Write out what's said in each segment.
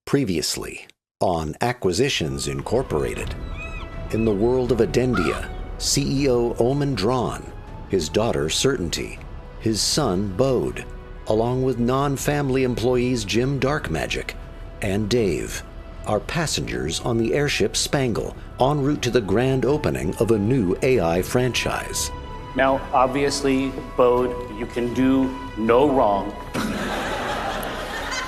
Previously on Acquisitions Incorporated. In the world of Adendia, CEO Omin Dran, his daughter Certainty, his son Bode, along with non-family employees Jim Darkmagic and D.A.V.E. are passengers on the airship Spangle, en route to the grand opening of a new AI franchise. Now, obviously, Bode, you can do no wrong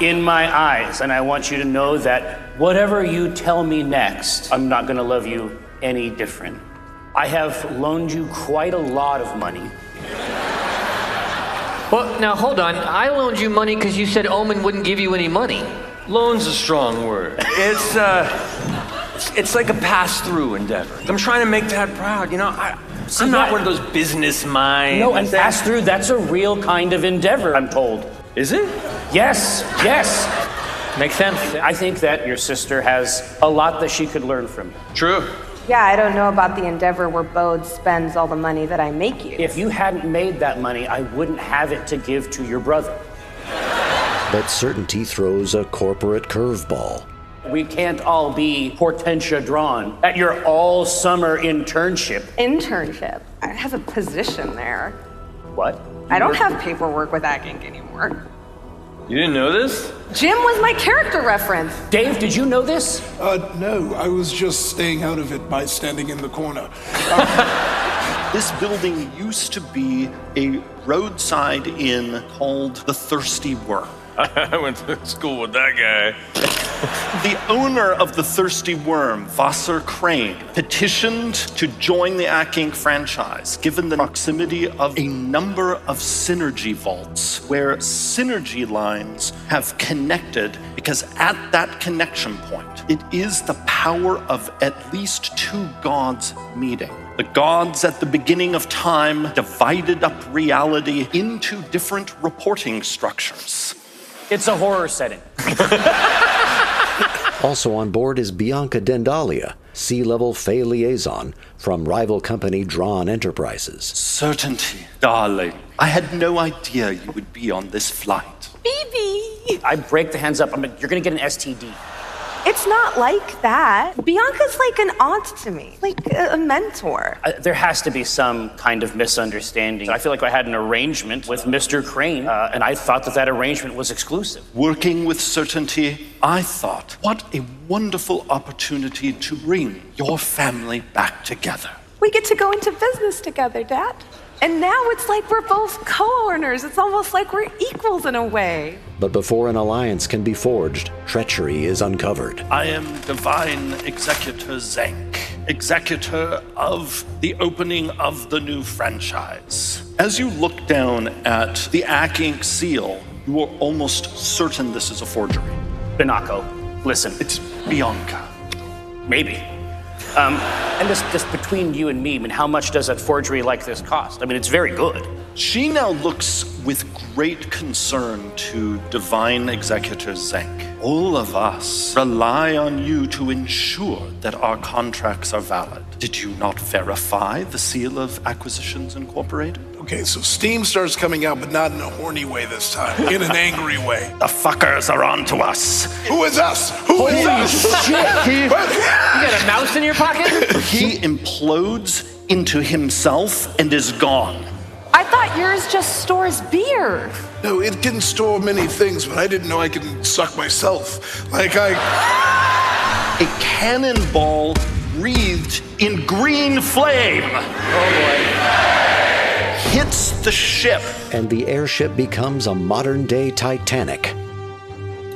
in my eyes, and I want you to know that whatever you tell me next, I'm not gonna love you any different. I have loaned you quite a lot of money. Well, now hold on. I loaned you money because you said Omin wouldn't give you any money. Loan's a strong word. It's like a pass-through endeavor. I'm trying to make Dad proud, you know? I'm not one of those business minds. No, and pass-through, that's a real kind of endeavor, I'm told. Is it? Yes. Makes sense. I think that your sister has a lot that she could learn from you. True. Yeah, I don't know about the endeavor where Bode spends all the money that I make you. If you hadn't made that money, I wouldn't have it to give to your brother. But Certainty throws a corporate curveball. We can't all be Hortensia Dran at your all-summer internship. Internship? I have a position there. What? I don't have paperwork with that gink anymore. You didn't know this? Jim was my character reference. Dave, did you know this? No, I was just staying out of it by standing in the corner. This building used to be a roadside inn called the Thirsty Worm. I went to school with that guy. The owner of the Thirsty Worm, Vassar Crane, petitioned to join the Inc. franchise, given the proximity of a number of synergy vaults, where synergy lines have connected, because at that connection point, it is the power of at least two gods meeting. The gods at the beginning of time divided up reality into different reporting structures. It's a horror setting. Also on board is Bianca Dendalia, C-level Fey liaison from rival company Dran Enterprises. Certainty, darling. I had no idea you would be on this flight. Baby! I break the hands up. You're gonna get an STD. It's not like that. Bianca's like an aunt to me, like a mentor. There has to be some kind of misunderstanding. I feel like I had an arrangement with Mr. Crane, and I thought that arrangement was exclusive. Working with Certainty, I thought, what a wonderful opportunity to bring your family back together. We get to go into business together, Dad. And now it's like we're both co-owners. It's almost like we're equals in a way. But before an alliance can be forged, treachery is uncovered. I am Divine Executor Zank, executor of the opening of the new franchise. As you look down at the Inc. seal, you are almost certain this is a forgery. Binaco, listen. It's Bianca. Maybe. And just between you and me, I mean, how much does a forgery like this cost? I mean, it's very good. She now looks with great concern to Divine Executor Zank. All of us rely on you to ensure that our contracts are valid. Did you not verify the seal of Acquisitions Incorporated? Okay, so steam starts coming out, but not in a horny way this time, in an angry way. The fuckers are on to us. Who is us? Who is us? You got a mouse in your pocket? He implodes into himself and is gone. I thought yours just stores beer. No, it can store many things, but I didn't know I could suck myself. A cannonball breathed in green flame. Oh boy. Hits the ship. And the airship becomes a modern-day Titanic.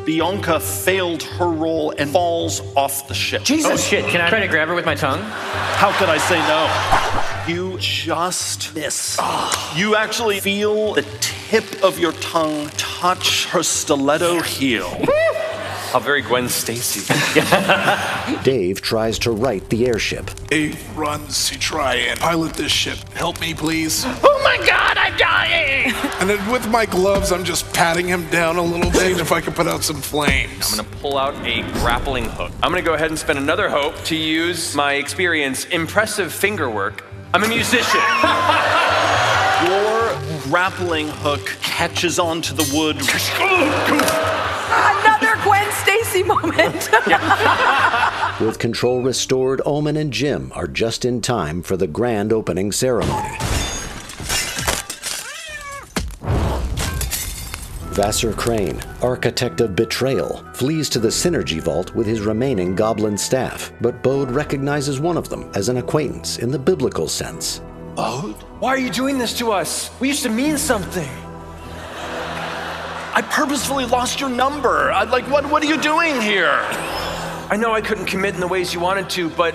Bianca failed her role and falls off the ship. Jesus. Oh shit, can I try to grab her with my tongue? How could I say no? You just miss. You actually feel the tip of your tongue touch her stiletto heel. How very Gwen Stacy. Dave tries to right the airship. Dave runs to try and pilot this ship. Help me, please. Oh my god, I'm dying! And then with my gloves, I'm just patting him down a little bit if I could put out some flames. I'm gonna pull out a grappling hook. I'm gonna go ahead and spend another hope to use my experience, impressive finger work. I'm a musician. Your grappling hook catches onto the wood. Another Gwen Stacy moment. With control restored, Omin and Jim are just in time for the grand opening ceremony. Vassar Crane, architect of betrayal, flees to the Synergy Vault with his remaining goblin staff, but Bode recognizes one of them as an acquaintance in the biblical sense. Bode? Why are you doing this to us? We used to mean something. I purposefully lost your number. What are you doing here? I know I couldn't commit in the ways you wanted to, but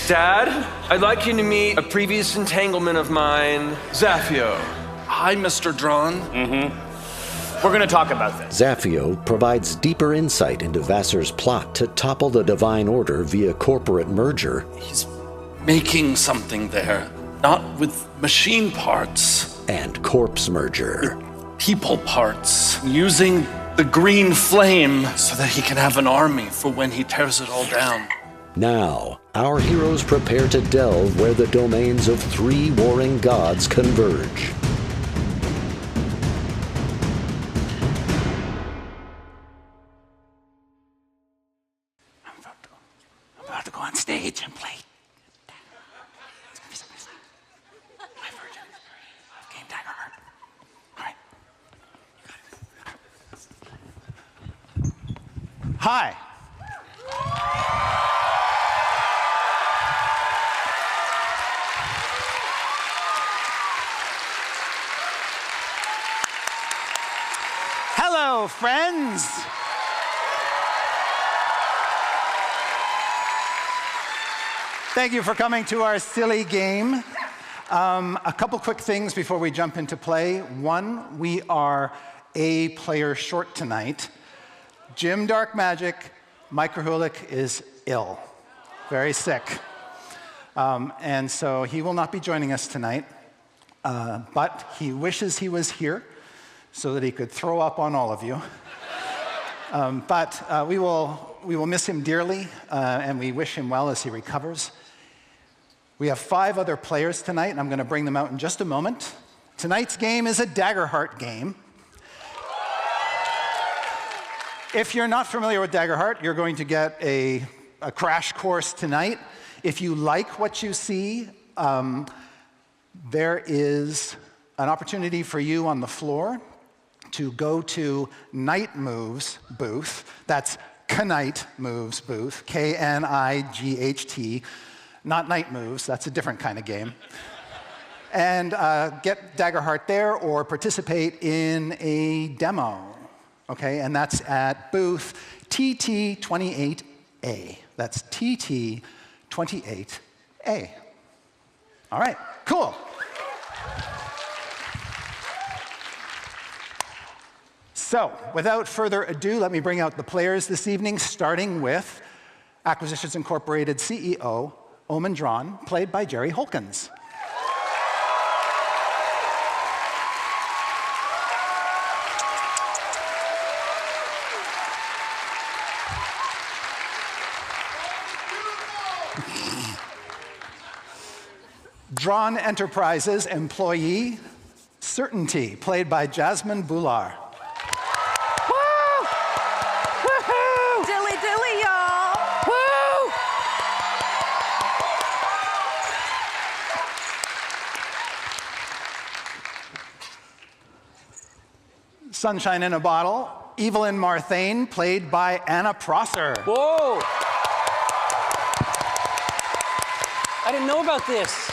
Dad, I'd like you to meet a previous entanglement of mine, Zaphio. Hi, Mr. Dran. We're going to talk about this. Zaphio provides deeper insight into Vassar's plot to topple the Divine Order via corporate merger. He's making something there, not with machine parts. And corpse merger. People parts, using the green flame so that he can have an army for when he tears it all down. Now, our heroes prepare to delve where the domains of three warring gods converge. I'm about to go on stage and play. It's gonna be so nice. My virgin of Game Daggerheart. All right. Hi. Hello, friends. Thank you for coming to our silly game. A couple quick things before we jump into play. One, we are a player short tonight. Jim Darkmagic, Mike Krahulik is ill, very sick. And so he will not be joining us tonight, but he wishes he was here so that he could throw up on all of you. But we will miss him dearly, and we wish him well as he recovers. We have 5 other players tonight, and I'm going to bring them out in just a moment. Tonight's game is a Daggerheart game. If you're not familiar with Daggerheart, you're going to get a crash course tonight. If you like what you see, there is an opportunity for you on the floor to go to Night Moves booth. That's Knight Moves booth, K-N-I-G-H-T. Not Night Moves, that's a different kind of game. And get Daggerheart there or participate in a demo. Okay, and that's at booth TT28A. That's TT28A. All right, cool. So, without further ado, let me bring out the players this evening, starting with Acquisitions Incorporated CEO, Omin Dran, played by Jerry Holkins. Dran Enterprises employee, Certainty, played by Jasmine Bhullar. Woo! Woohoo! Dilly dilly, y'all! Woo! Sunshine in a Bottle, Evelyn Marthain, played by Anna Prosser. Whoa! I didn't know about this.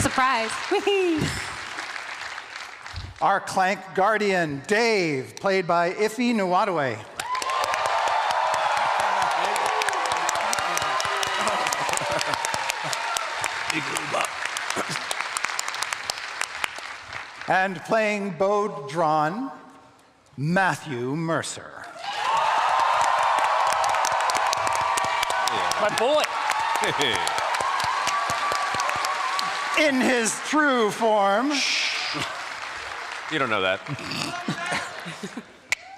Surprise. Our Clank Guardian, D.A.V.E, played by Ify Nwadiwe. And playing Bode Dran, Matthew Mercer. My boy. In his true form. You don't know that.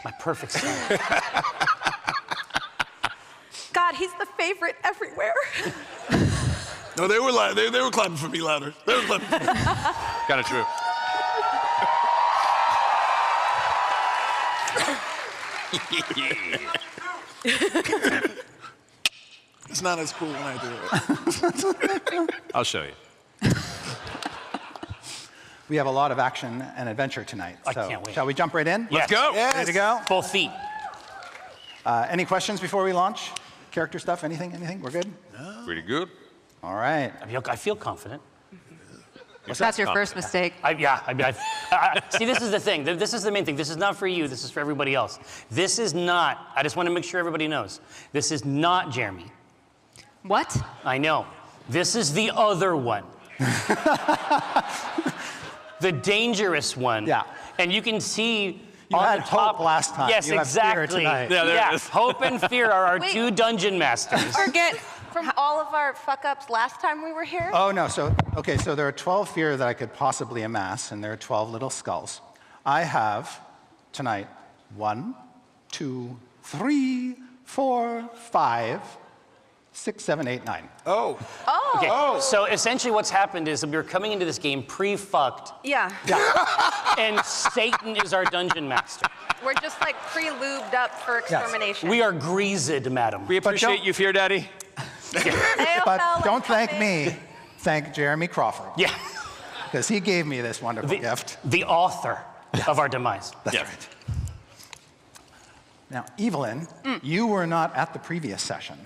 My perfect son. God, he's the favorite everywhere. No, they were they were clapping for me louder. They were clapping for me. Kind of true. It's not as cool when I do it. I'll show you. We have a lot of action and adventure tonight. I So can't wait. shall we jump right in? Yes. Let's go. Yes. Ready to go? Both feet. Any questions before we launch? Character stuff? Anything? We're good? Pretty good. All right. I feel confident. That's your first mistake. See, this is the thing. This is the main thing. This is not for you. This is for everybody else. This is not, I just want to make sure everybody knows. This is not Jeremy. What? I know. This is the other one. The dangerous one. Yeah. And you can see You on had the top, hope last time. Yes, You have fear exactly. tonight. Yeah, there it is. Hope and fear are our Wait. two dungeon masters. Forget from all of our fuck-ups last time we were here? Oh, no. So there are 12 fear that I could possibly amass, and there are 12 little skulls. I have, tonight, 1, 2, 3, 4, 5, 6, 7, 8, 9. Oh. Okay, so essentially what's happened is that we were coming into this game pre-fucked, Yeah. and Satan is our dungeon master. We're just like pre-lubed up for extermination. We are greased, madam. We appreciate don't- you, Fear Daddy. But don't thank me. Thank Jeremy Crawford. Yeah, Because he gave me this wonderful gift. the author of our demise. That's right. Now, Evelyn, you were not at the previous session,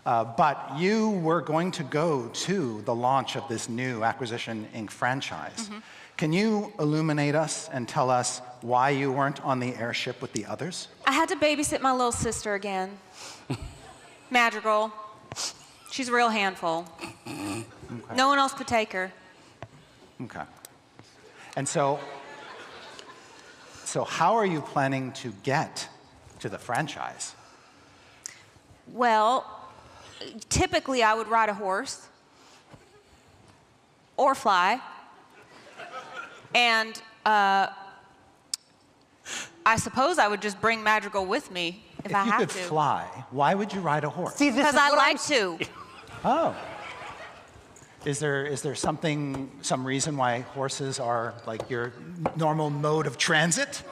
but you were going to go to the launch of this new Acquisition Inc. franchise. Can you illuminate us and tell us why you weren't on the airship with the others? I had to babysit my little sister again. Madrigal. She's a real handful. No one else could take her. Okay. And so how are you planning to get to the franchise? Well, typically I would ride a horse or fly. And I suppose I would just bring Madrigal with me if I If you have could to. fly, why would you ride a horse? See, this Because is I what like to. Oh. Is there some reason why horses are like your normal mode of transit?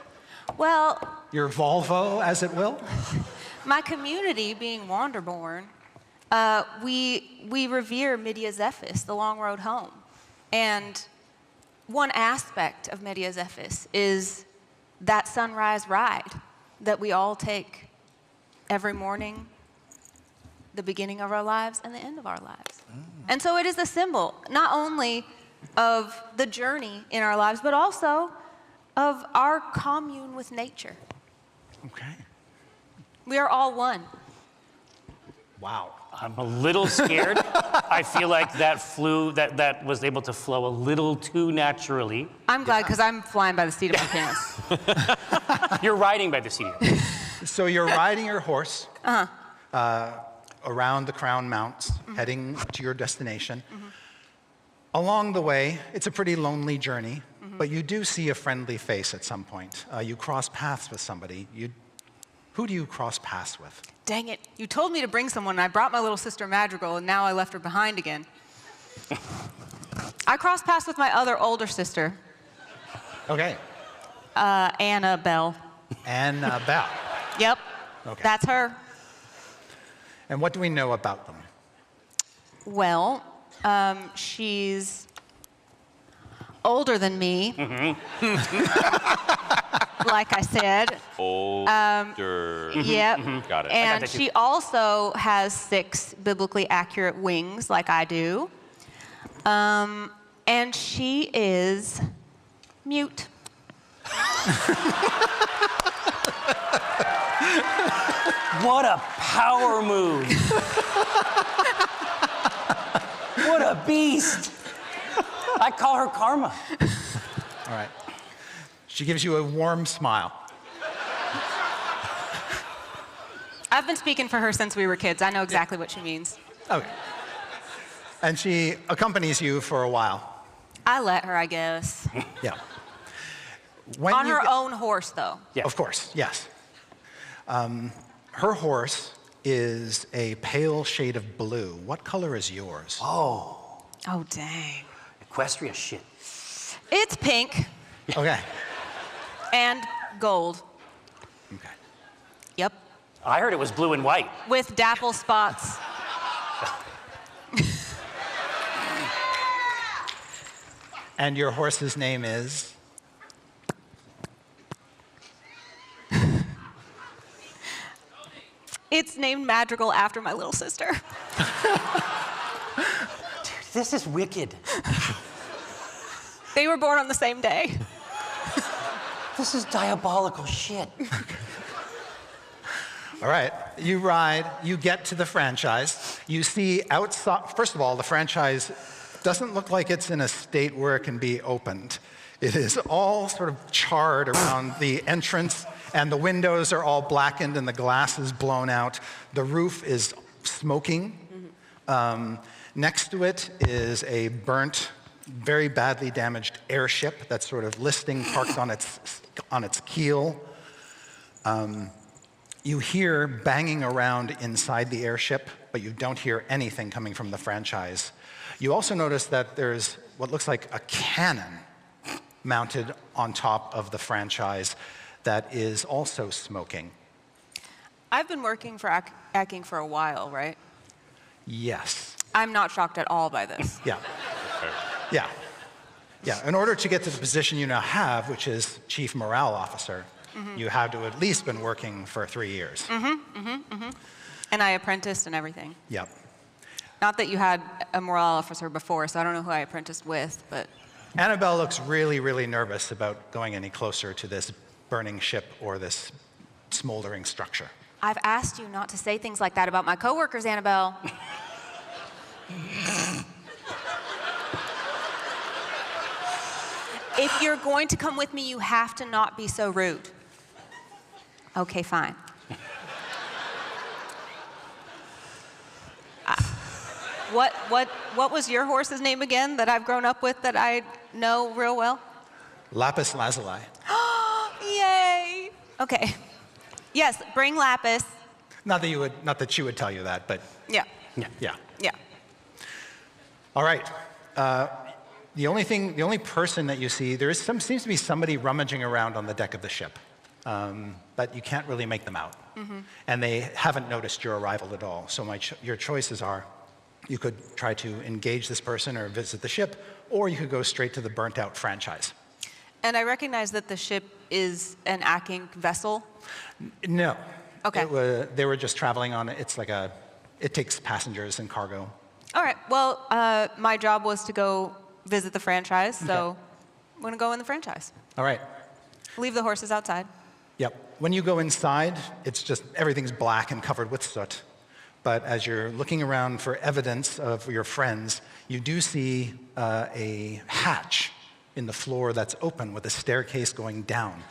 Well, Your Volvo, as it will? my community being Wanderborn, we revere Media-Zephys, the long road home. And one aspect of Media-Zephys is that sunrise ride that we all take every morning, the beginning of our lives and the end of our lives. And so it is a symbol, not only of the journey in our lives, but also of our commune with nature. Okay. We are all one. Wow. I'm a little scared. I feel like that was able to flow a little too naturally. I'm glad because I'm flying by the seat of my pants. You're riding by the seat. So you're riding your horse around the Crown Mounts, heading to your destination. Along the way, it's a pretty lonely journey, but you do see a friendly face at some point. You cross paths with somebody. Who do you cross paths with? Dang it. You told me to bring someone, and I brought my little sister Madrigal, and now I left her behind again. I crossed paths with my other older sister, Okay. Annabelle. Annabelle. Yep. Okay. That's her. And what do we know about them? Well, she's older than me. Like I said. Older. Yep. Got it. And she also has 6 biblically accurate wings, like I do. And she is mute. What a power move. What a beast. I call her Karma. All right. She gives you a warm smile. I've been speaking for her since we were kids. I know exactly what she means. Okay. And she accompanies you for a while. I let her, I guess. Yeah. When On you her get- own horse, though. Yeah. Of course, yes. Her horse is a pale shade of blue. What color is yours? Oh, Oh, dang. Equestria shit. It's pink Okay. and gold. Okay. I heard it was blue and white. With dapple spots. And your horse's name is? It's named Madrigal after my little sister. Dude, this is wicked. They were born on the same day. This is diabolical shit. All right, you ride, you get to the franchise. You see outside, first of all, the franchise doesn't look like it's in a state where it can be opened. It is all sort of charred around the entrance, and the windows are all blackened and the glass is blown out. The roof is smoking. Next to it is a burnt, very badly damaged airship that's sort of listing parked on its keel. You hear banging around inside the airship, but you don't hear anything coming from the franchise. You also notice that there's what looks like a cannon mounted on top of the franchise that is also smoking. I've been working for Acking for a while, right? Yes. I'm not shocked at all by this. Yeah. Yeah. Yeah. In order to get to the position you now have, which is Chief Morale Officer, you had to at least been working for 3 years. And I apprenticed and everything. Yep. Not that you had a morale officer before, so I don't know who I apprenticed with, but... Annabelle looks really, really nervous about going any closer to this burning ship or this smoldering structure. I've asked you not to say things like that about my coworkers, Annabelle. If you're going to come with me, you have to not be so rude. Okay, fine. What was your horse's name again that I've grown up with that I know real well? Lapis lazuli. Yay! Okay. Yes, bring Lapis. Not that she would tell you that, but Yeah. yeah. Yeah. All right. The only person that you see, seems to be somebody rummaging around on the deck of the ship, but you can't really make them out. And they haven't noticed your arrival at all. So your choices are, you could try to engage this person or visit the ship, or you could go straight to the burnt out franchise. And I recognize that the ship is an Acking vessel. No. Okay. They were just traveling on it. It's like it takes passengers and cargo. All right. Well, my job was to go visit the franchise, so I'm going to go in the franchise. All right. Leave the horses outside. Yep. When you go inside, it's just everything's black and covered with soot. But as you're looking around for evidence of your friends, you do see a hatch in the floor that's open with a staircase going down.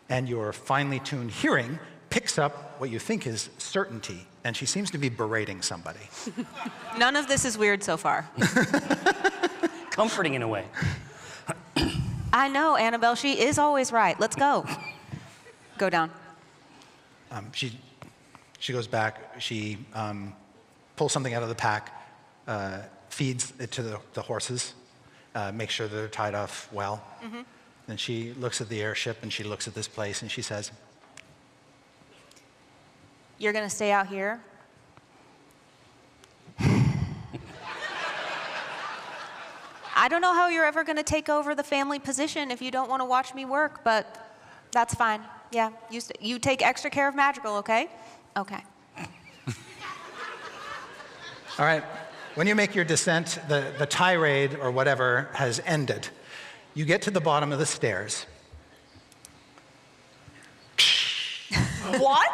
And your finely tuned hearing picks up what you think is Certainty, and she seems to be berating somebody. None of this is weird so far. Comforting in a way. I know, Annabelle, she is always right. Let's go. Go down. She goes back, she pulls something out of the pack, feeds it to the horses, makes sure that they're tied off well. Then she looks at the airship and she looks at this place and she says, You're going to stay out here? I don't know how you're ever going to take over the family position if you don't want to watch me work, but that's fine. Yeah, you take extra care of Madrigal, okay? Okay. all right, when you make your descent, the tirade or whatever has ended. You get to the bottom of the stairs. What?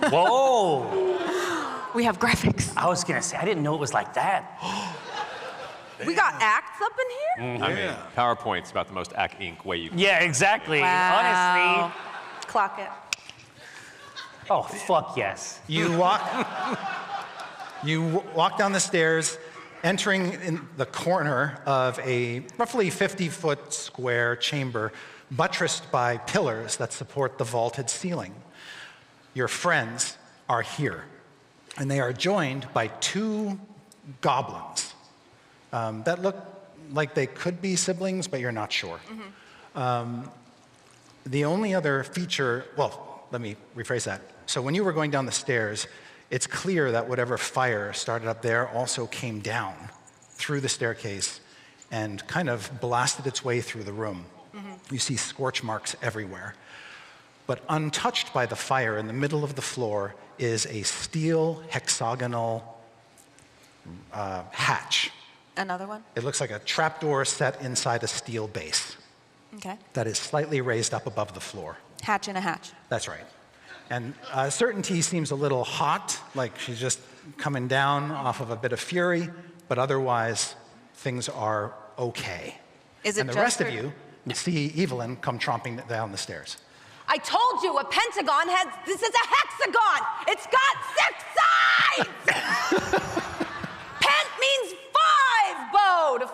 Whoa! We have graphics. I was gonna say, I didn't know it was like that. We got acts up in here? I mean, PowerPoint's about the most Ack Inc. way you can. Yeah, exactly. Wow. Honestly. Clock it. Oh, fuck yes. You walk down the stairs, entering in the corner of a roughly 50-foot square chamber buttressed by pillars that support the vaulted ceiling. Your friends are here, and they are joined by 2 goblins that look like they could be siblings, but you're not sure. The only other feature, well, let me rephrase that. So when you were going down the stairs, it's clear that whatever fire started up there also came down through the staircase and kind of blasted its way through the room. You see scorch marks everywhere. But untouched by the fire in the middle of the floor is a steel hexagonal hatch. Another one? It looks like a trapdoor set inside a steel base. Okay. That is slightly raised up above the floor. Hatch in a hatch. That's right. And Certainty seems a little hot, like she's just coming down off of a bit of fury, but otherwise things are okay. Is it and the just rest of you see Evelyn come tromping down the stairs. I told you a pentagon this is a hexagon. It's got 6 sides. Pent means 5, Bode. 5.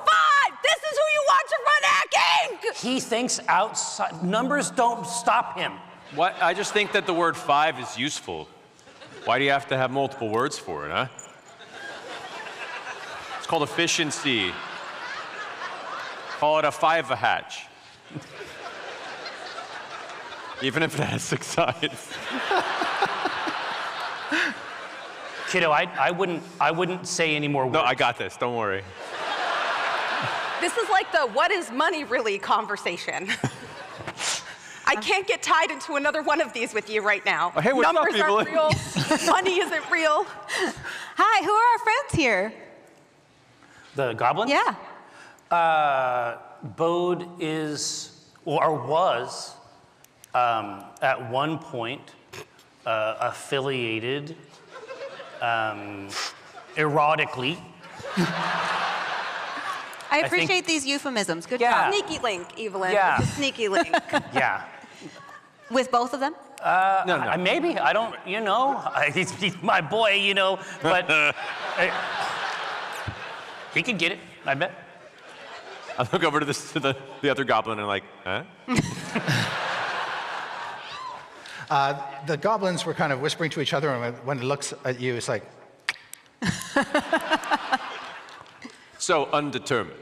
This is who you want to run Inc. He thinks outside. Numbers don't stop him. What? I just think that the word 5 is useful. Why do you have to have multiple words for it, huh? It's called efficiency. Call it a 5-a-hatch. Even if it has 6 sides. Kiddo, I wouldn't say any more words. No, I got this. Don't worry. This is like the what is money really conversation. I can't get tied into another one of these with you right now. Oh, hey, what's Numbers up, aren't real. Money isn't real. Hi, who are our friends here? The goblins? Yeah. Bode is, or was, at one point, affiliated erotically. I appreciate these euphemisms. Good Yeah. job. Sneaky link, Evelyn. Yeah. It's a sneaky link. Yeah. With both of them? No. Maybe. I don't, he's my boy, but he could get it, I bet. I look over to the other goblin and like, huh? The goblins were kind of whispering to each other, and when it looks at you, it's like... So undetermined.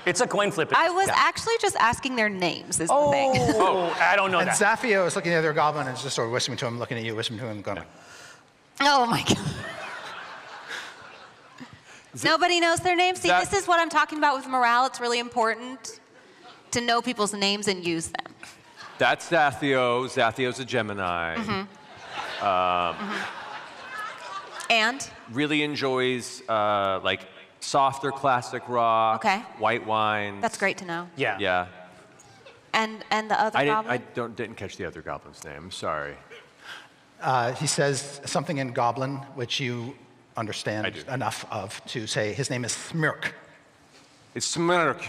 It's a coin flip. I was actually just asking their names is the thing. I don't know and that. Zafio is looking at the other goblin and just sort of whispering to him, looking at you, whispering to him, going like... Oh my God. Nobody knows their names? See, this is what I'm talking about with morale. It's really important to know people's names and use them. That's Zathio. Zathio's a Gemini. And? Really enjoys like softer classic rock, white wine. That's great to know. Yeah. Yeah. And the other goblin? I didn't catch the other goblin's name. Sorry. He says something in Goblin, which you understand enough of to say his name is Smirk. It's Smirk.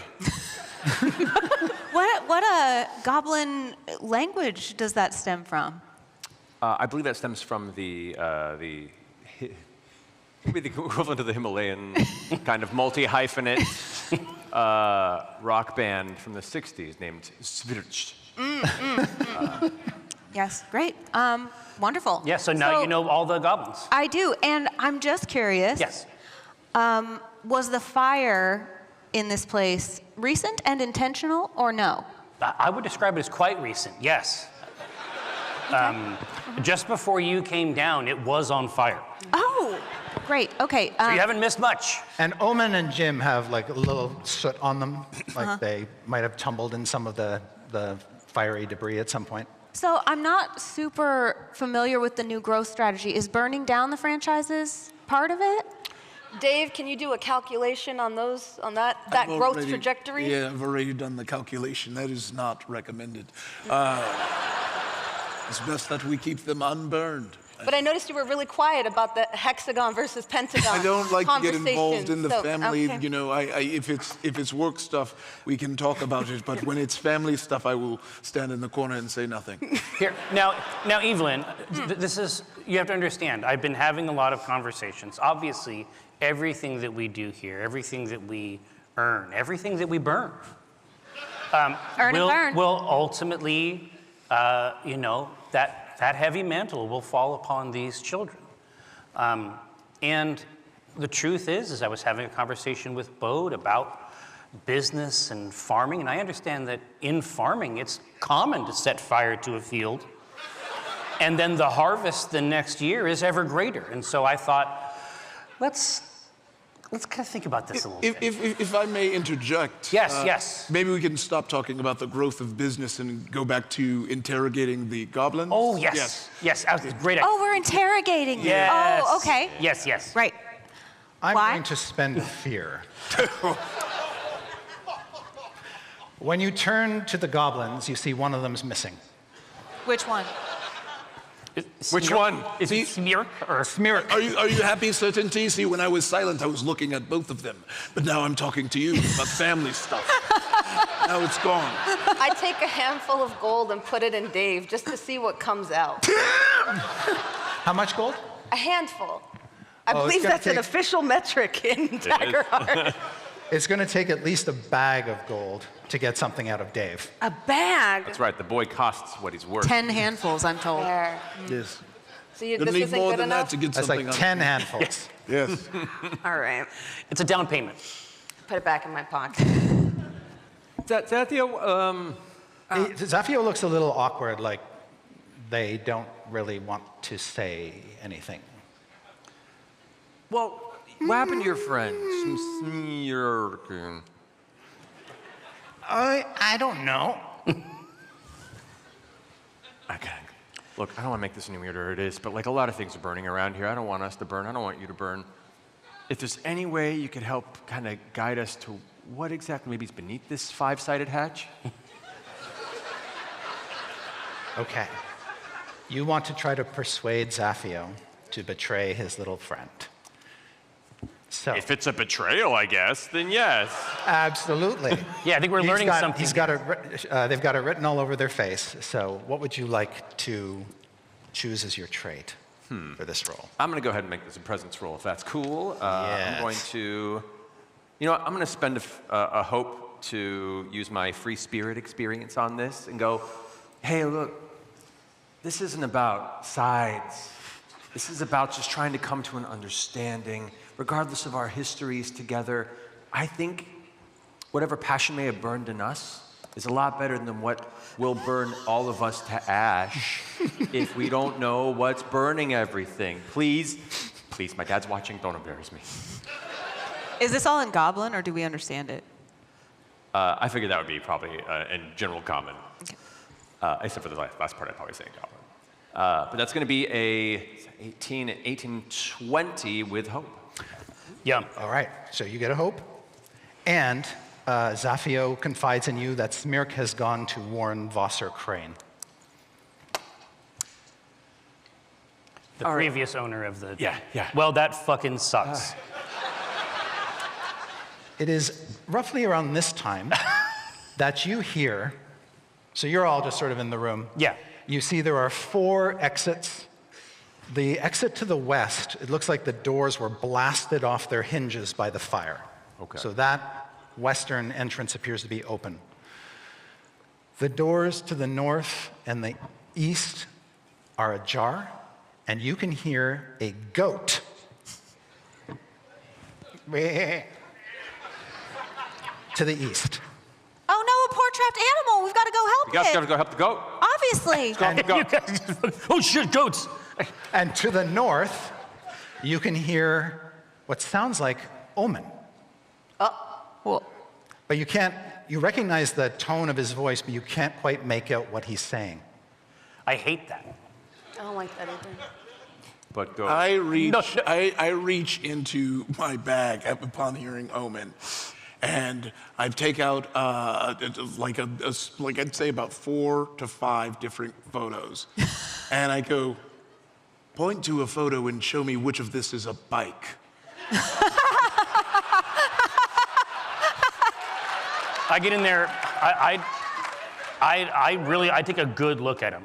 What a goblin language does that stem from? I believe that stems from maybe the equivalent of the Himalayan kind of multi-hyphenate rock band from the 60s named Svirch. Yes, great. Wonderful. Yeah, so now you know all the goblins. I do, and I'm just curious. Yes. Was the fire in this place recent and intentional, or no? I would describe it as quite recent, yes. Just before you came down, it was on fire. Oh, great, okay. So you haven't missed much. And Omin and Jim have like a little soot on them, like they might have tumbled in some of the fiery debris at some point. So I'm not super familiar with the new growth strategy. Is burning down the franchises part of it? Dave, can you do a calculation on that growth trajectory? Yeah, I've already done the calculation. That is not recommended. It's best that we keep them unburned. But I noticed you were really quiet about the hexagon versus pentagon. I don't like to get involved in the so, family. okay. You know, if it's work stuff, we can talk about it. But when it's family stuff, I will stand in the corner and say nothing. Here, now, Evelyn, this is, you have to understand, I've been having a lot of conversations. Obviously, everything that we do here, everything that we earn, everything that we burn, will ultimately, that heavy mantle will fall upon these children. And the truth is I was having a conversation with Bode about business and farming, and I understand that in farming, it's common to set fire to a field. And then the harvest the next year is ever greater. And so I thought, let's kind of think about this a little bit. If I may interject. Yes. Maybe we can stop talking about the growth of business and go back to interrogating the goblins. Oh, yes. Great idea. Oh, we're interrogating you. Yes. Oh, okay. Yes. Right. I'm Why? going to spend fear. When you turn to the goblins, you see one of them's missing. Which one? Which one? Is it Smirk or Smirk? Are you happy, Certainty? See, when I was silent, I was looking at both of them. But now I'm talking to you about family stuff. Now it's gone. I take a handful of gold and put it in D.A.V.E. just to see what comes out. How much gold? A handful. I Oh, it's believe gonna that's an take- official metric in Daggerheart. It's going to take at least a bag of gold to get something out of Dave. A bag. That's right. The boy costs what he's worth. 10 handfuls, I'm told. There. Yes. So You'll this need isn't more good than enough? that to get That's something like out. 10 handfuls. Yes. All right. it's a down payment. Put it back in my pocket. Zathio, Zafio looks a little awkward, like they don't really want to say anything. Well, what happened to your friend? I don't know. Okay. Look, I don't want to make this any weirder than it is, but like a lot of things are burning around here. I don't want us to burn. I don't want you to burn. If there's any way you could help kind of guide us to what exactly maybe is beneath this five-sided hatch? Okay. You want to try to persuade Zafio to betray his little friend. So, If it's a betrayal, I guess, then yes. absolutely. Yeah, I think we're learning something. They've got it written all over their face. So what would you like to choose as your trait for this role? I'm going to go ahead and make this a presence roll, if that's cool. Yes. I'm going to, you know what, I'm going to spend a hope to use my free spirit experience on this and go, hey, look, this isn't about sides. This is about just trying to come to an understanding, regardless of our histories together. I think whatever passion may have burned in us is a lot better than what will burn all of us to ash if we don't know what's burning everything. Please, my dad's watching, don't embarrass me. Is this all in Goblin, or do we understand it? I figured that would be probably in general common, except for the last part I'd probably say in Goblin. But that's going to be a 18, 20 with hope. Yeah. All right, so you get a hope. And Zafio confides in you that Smirk has gone to warn Vosser Crane. The previous owner of the... Yeah. Well, that fucking sucks. It is roughly around this time that you hear, so you're all just sort of in the room. Yeah. You see there are 4 exits. The exit to the west, it looks like the doors were blasted off their hinges by the fire. Okay. So that western entrance appears to be open. The doors to the north and the east are ajar, and you can hear a goat to the east. Oh no, a poor trapped animal. We've got to go help You guys it. got to go help the goat. Obviously. Oh shit, goats! And to the north, you can hear what sounds like Omin. Well, But you recognize the tone of his voice, but you can't quite make out what he's saying. I hate that. I don't like that either. But go. I reach into my bag upon hearing Omin, and I take out like I'd say about 4 to 5 different photos, and I go, point to a photo and show me which of this is a bike. I get in there, I take a good look at him.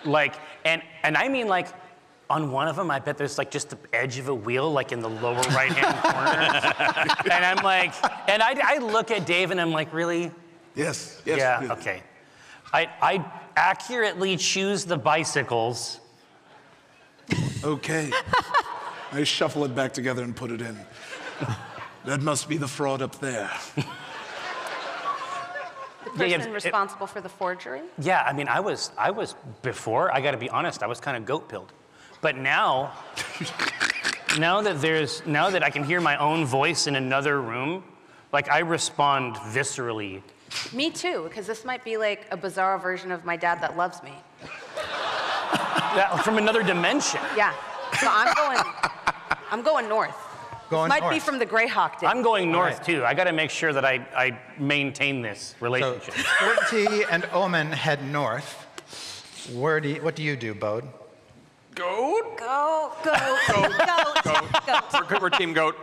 Like, and I mean like, on one of them, I bet there's like just the edge of a wheel, like in the lower right-hand corner. And I'm like, and I look at Dave and I'm like, really? Yes. Yeah, okay. I accurately choose the bicycles. Okay. I shuffle it back together and put it in. That must be the fraud up there. person responsible for the forgery? Yeah, I mean, I was before, I gotta be honest, I was kind of goat-pilled. But now, now that I can hear my own voice in another room, like I respond viscerally. Me too, because this might be like a bizarre version of my dad that loves me. From another dimension. Yeah, so I'm going north. Going Might north. be from the Greyhawk days. I'm going north too. I gotta make sure that I maintain this relationship. So Certainty and Omin head north. What do you do, Bode? Goat? Go, go. We're team goat.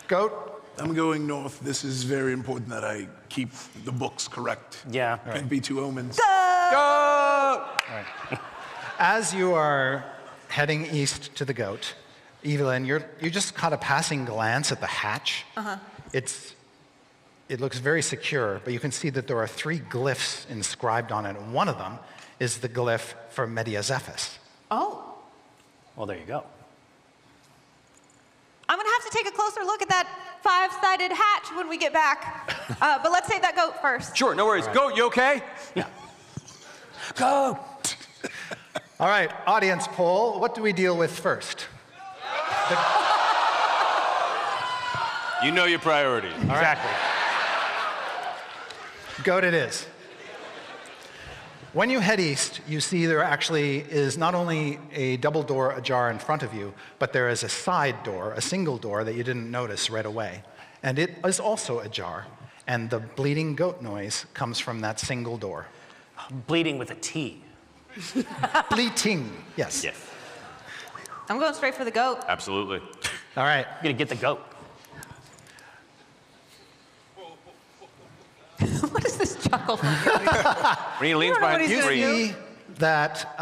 Goat? I'm going north. This is very important that I keep the books correct. Yeah. Can't be two omens. Goat! As you are heading east to the goat, Evelyn, you just caught a passing glance at the hatch. It looks very secure, but you can see that there are 3 glyphs inscribed on it, and one of them is the glyph for Mediazephis. Oh. Well, there you go. I'm gonna have to take a closer look at that 5-sided hatch when we get back. But let's take that goat first. Sure, no worries. Goat, you okay? Yeah. Go! All right, audience poll. What do we deal with first? You know your priorities. Exactly. Goat it is. When you head east, you see there actually is not only a double door ajar in front of you, but there is a side door, a single door that you didn't notice right away. And it is also ajar. And the bleeding goat noise comes from that single door. Bleeding with a T. Bleating, yes. Yes. I'm going straight for the goat. Absolutely. All right. I'm gonna get the goat. What is this chuckle from? When he leans behind the You tree. see that,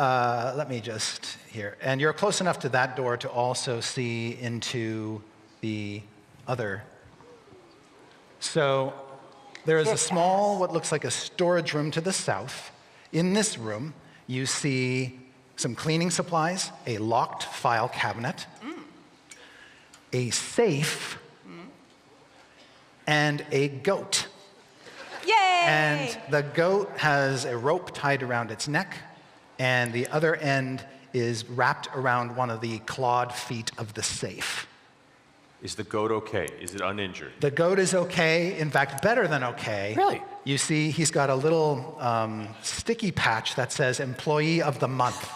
let me just here, and you're close enough to that door to also see into the other. So there is a small, what looks like a storage room to the south. In this room, you see some cleaning supplies, a locked file cabinet, a safe, and a goat. Yay! And the goat has a rope tied around its neck, and the other end is wrapped around one of the clawed feet of the safe. Is the goat okay? Is it uninjured? The goat is okay, in fact, better than okay. Really? You see, he's got a little sticky patch that says Employee of the Month.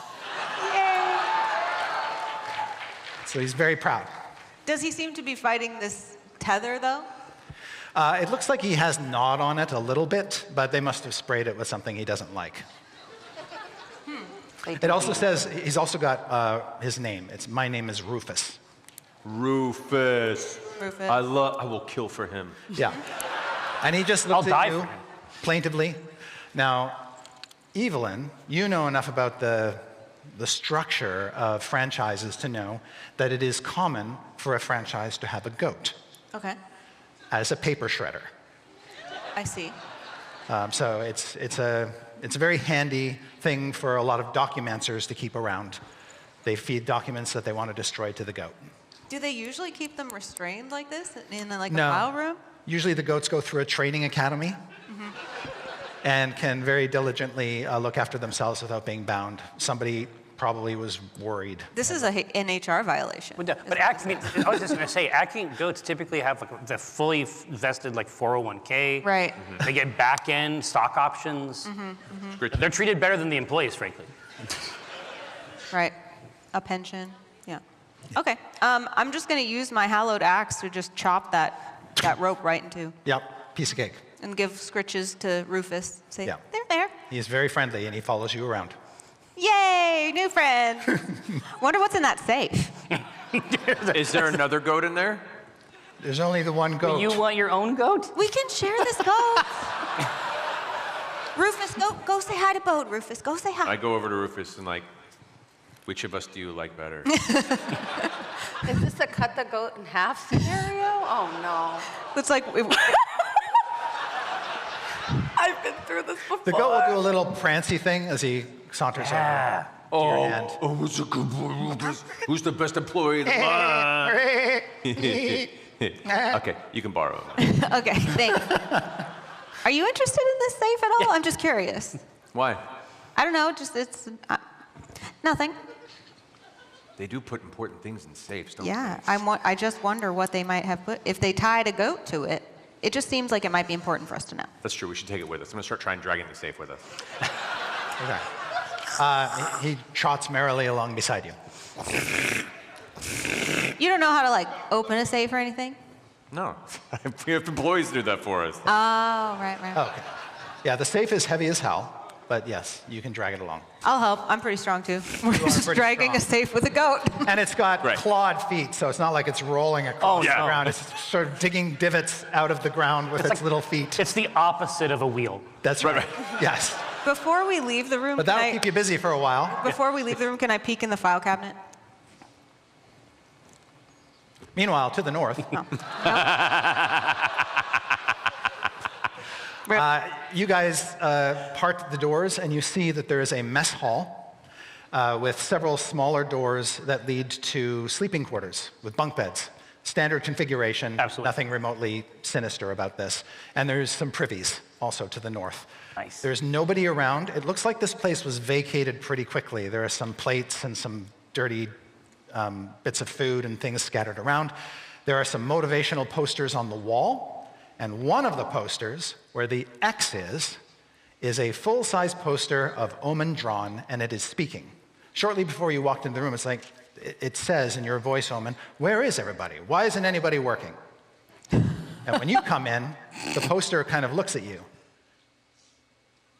Yay! So he's very proud. Does he seem to be fighting this tether, though? It looks like he has gnawed on it a little bit, but they must have sprayed it with something he doesn't like. It also says, he's also got his name. My name is Roffus. Roffus. Roffus. I will kill for him. Yeah. And he just looks at you plaintively. Now, Evelyn, you know enough about the structure of franchises to know that it is common for a franchise to have a goat Okay. as a paper shredder. I see. So it's a very handy thing for a lot of documenters to keep around. They feed documents that they want to destroy to the goat. Do they usually keep them restrained like this in like No. a file room? Usually the goats go through a training academy and can very diligently look after themselves without being bound. Somebody probably was worried. This is an HR violation. But I was just gonna say, acting goats typically have like the fully vested like 401k. Right. They get back end stock options. They're treated better than the employees, frankly. Right. A pension. Yeah. Okay. I'm just going to use my hallowed axe to just chop that rope right into. Yep, piece of cake. And give scritches to Roffus. Say, Yeah. they're there. He is very friendly and he follows you around. Yay, new friend. Wonder what's in that safe. Is there another goat in there? There's only the one goat. You want your own goat? We can share this goat. Roffus, go say hi to Bode, Roffus. Go say hi. I go over to Roffus and like, which of us do you like better? Is this a cut the goat in half scenario? Oh no. It's like I've been through this before. The goat will do a little prancy thing as he saunters over to your hand. Oh, it's a good boy, Roffus. Who's the best employee in the month? Okay, you can borrow him. Okay, thanks. Are you interested in this safe at all? Yeah. I'm just curious. Why? I don't know, just it's nothing. They do put important things in safes, don't Yeah, they? I just wonder what they might have put. If they tied a goat to it, it just seems like it might be important for us to know. That's true. We should take it with us. I'm going to start trying dragging the safe with us. Okay. He trots merrily along beside you. You don't know how to, like, open a safe or anything? No. We have employees do that for us. Oh, right. Okay. Yeah, the safe is heavy as hell, but yes, you can drag it along. I'll help. I'm pretty strong, too. We're just dragging a safe with a goat. And it's got clawed feet, so it's not like it's rolling across the ground. It's sort of digging divots out of the ground with its little feet. It's the opposite of a wheel. That's right. Yes. Before we leave the room, but that'll keep you busy for a while. Before we leave the room, can I peek in the file cabinet? Meanwhile, to the north. You guys part the doors, and you see that there is a mess hall with several smaller doors that lead to sleeping quarters with bunk beds. Standard configuration, nothing remotely sinister about this. And there's some privies also to the north. Nice. There's nobody around. It looks like this place was vacated pretty quickly. There are some plates and some dirty bits of food and things scattered around. There are some motivational posters on the wall, and one of the posters, where the X is a full-size poster of Omin Dran, and it is speaking. Shortly before you walked into the room, it's like, it says in your voice, Omin, where is everybody? Why isn't anybody working? And when you come in, the poster kind of looks at you.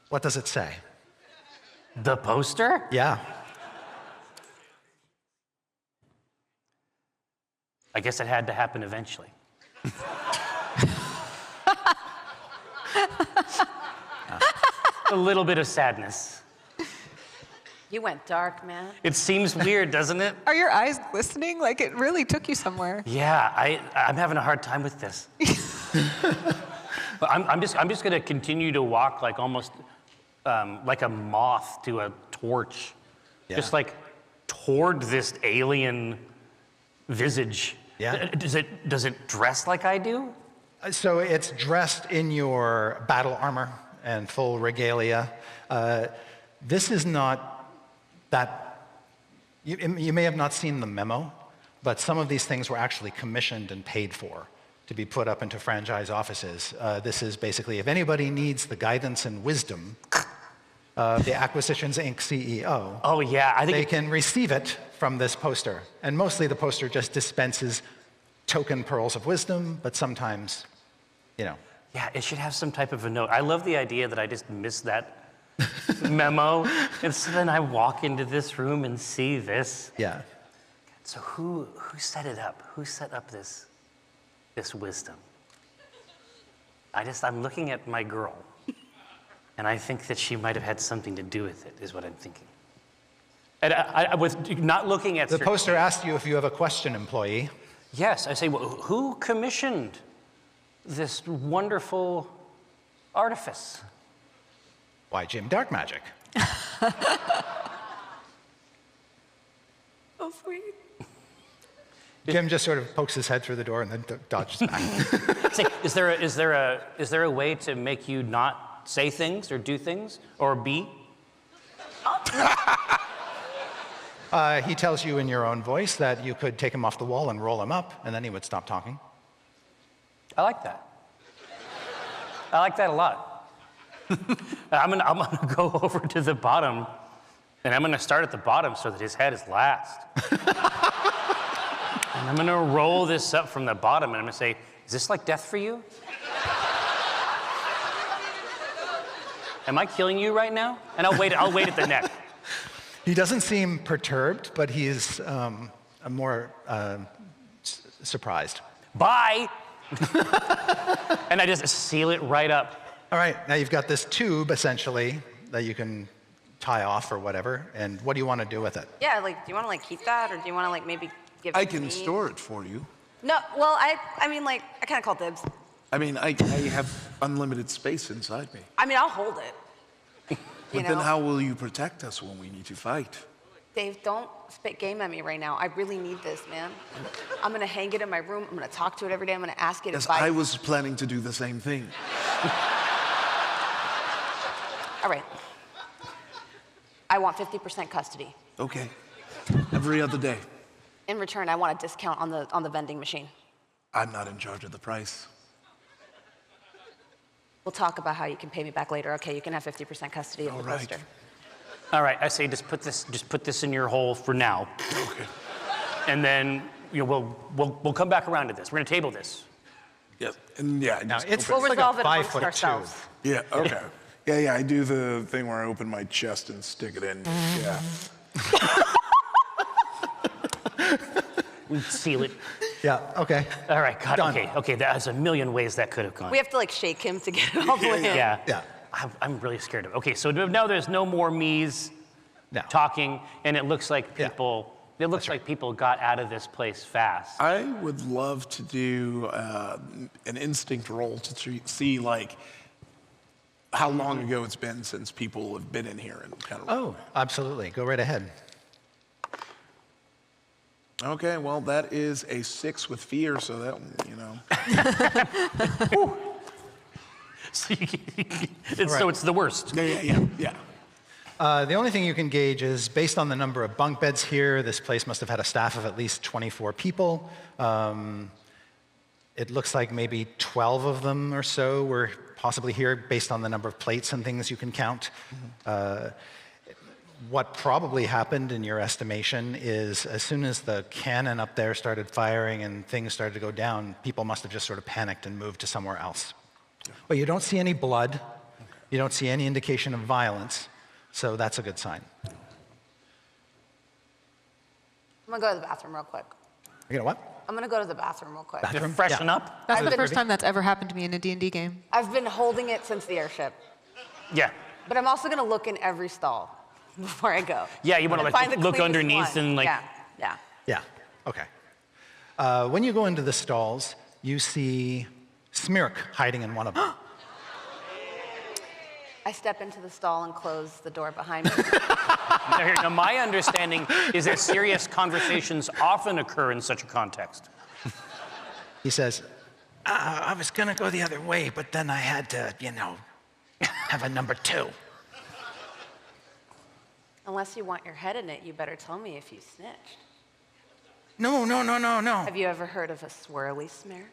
What does it say? The poster? Yeah. I guess it had to happen eventually. A little bit of sadness. You went dark, man. It seems weird, doesn't it? Are your eyes glistening? Like it really took you somewhere. Yeah, I'm having a hard time with this. But I'm just gonna continue to walk like almost like a moth to a torch, just like toward this alien visage. Yeah. Does it dress like I do? So it's dressed in your battle armor and full regalia. This is not that. You may have not seen the memo, but some of these things were actually commissioned and paid for to be put up into franchise offices. This is basically, if anybody needs the guidance and wisdom of the Acquisitions Inc. CEO, I think they can receive it from this poster. And mostly the poster just dispenses token pearls of wisdom, but sometimes, Yeah, it should have some type of a note. I love the idea that I just missed that memo, and so then I walk into this room and see this. Yeah. So who set it up? Who set up this wisdom? I'm looking at my girl, and I think that she might have had something to do with it, is what I'm thinking. And I was not looking at the poster asked you if you have a question, employee. Yes, I say, well, who commissioned this wonderful artifice? Why, Jim Darkmagic. Oh, sweet. Jim just sort of pokes his head through the door and then dodges back. Say, is there a way to make you not say things or do things or be? He tells you in your own voice that you could take him off the wall and roll him up, and then he would stop talking. I like that. I like that a lot. I'm gonna go over to the bottom, and I'm gonna start at the bottom so that his head is last. And I'm gonna roll this up from the bottom, and I'm gonna say, is this like death for you? Am I killing you right now? And I'll wait at the neck. He doesn't seem perturbed, but he's more surprised. Bye! And I just seal it right up. All right, now you've got this tube, essentially, that you can tie off or whatever, and what do you want to do with it? Yeah, like, do you want to, like, keep that, or do you want to, like, maybe give it I to can me? store it for you. No, well, I mean, like, I kind of call dibs. I mean, I have unlimited space inside me. I mean, I'll hold it. But then how will you protect us when we need to fight? Dave, don't spit game at me right now. I really need this, man. I'm gonna hang it in my room. I'm gonna talk to it every day. I'm gonna ask it Yes, advice. I was planning to do the same thing. All right. I want 50% custody. Okay. Every other day. In return, I want a discount on the vending machine. I'm not in charge of the price. We'll talk about how you can pay me back later. Okay, you can have 50% custody of the poster. All right, I say just put this in your hole for now. Okay. And then we'll come back around to this. We're gonna table this. Yes. And yeah. Now, it's We'll like resolve a it amongst 5'2". ourselves. Yeah. Okay. Yeah. I do the thing where I open my chest and stick it in. Yeah. We seal it. Yeah, okay. All right, God, Done. okay. There's a million ways that could have gone. We have to like shake him to get it all the way in. Yeah. Yeah. I'm really scared of it. Okay, so now there's no more me's talking, and it looks like people. It looks like people got out of this place fast. I would love to do an instinct roll to see like how long ago it's been since people have been in here and kind of. Oh, absolutely. Go right ahead. Okay, well that is a 6 with fear, so that So it's the worst. Yeah. The only thing you can gauge is, based on the number of bunk beds here, this place must have had a staff of at least 24 people. It looks like maybe 12 of them or so were possibly here, based on the number of plates and things you can count. What probably happened, in your estimation, is as soon as the cannon up there started firing and things started to go down, people must have just sort of panicked and moved to somewhere else. But you don't see any blood. You don't see any indication of violence. So that's a good sign. I'm gonna go to the bathroom real quick. You know what? I'm gonna go to the bathroom real quick. Bathroom? Freshen up? That's the first time that's ever happened to me in a D&D game. I've been holding it since the airship. Yeah. But I'm also gonna look in every stall before I go. Yeah, you want to Find the look cleanest underneath one. and like. Yeah. Yeah, okay. When you go into the stalls, you see Smirk hiding in one of them. I step into the stall and close the door behind me. Now, my understanding is that serious conversations often occur in such a context. He says, I was gonna go the other way, but then I had to, have a number 2. Unless you want your head in it, you better tell me if you snitched. No. Have you ever heard of a swirly smirk?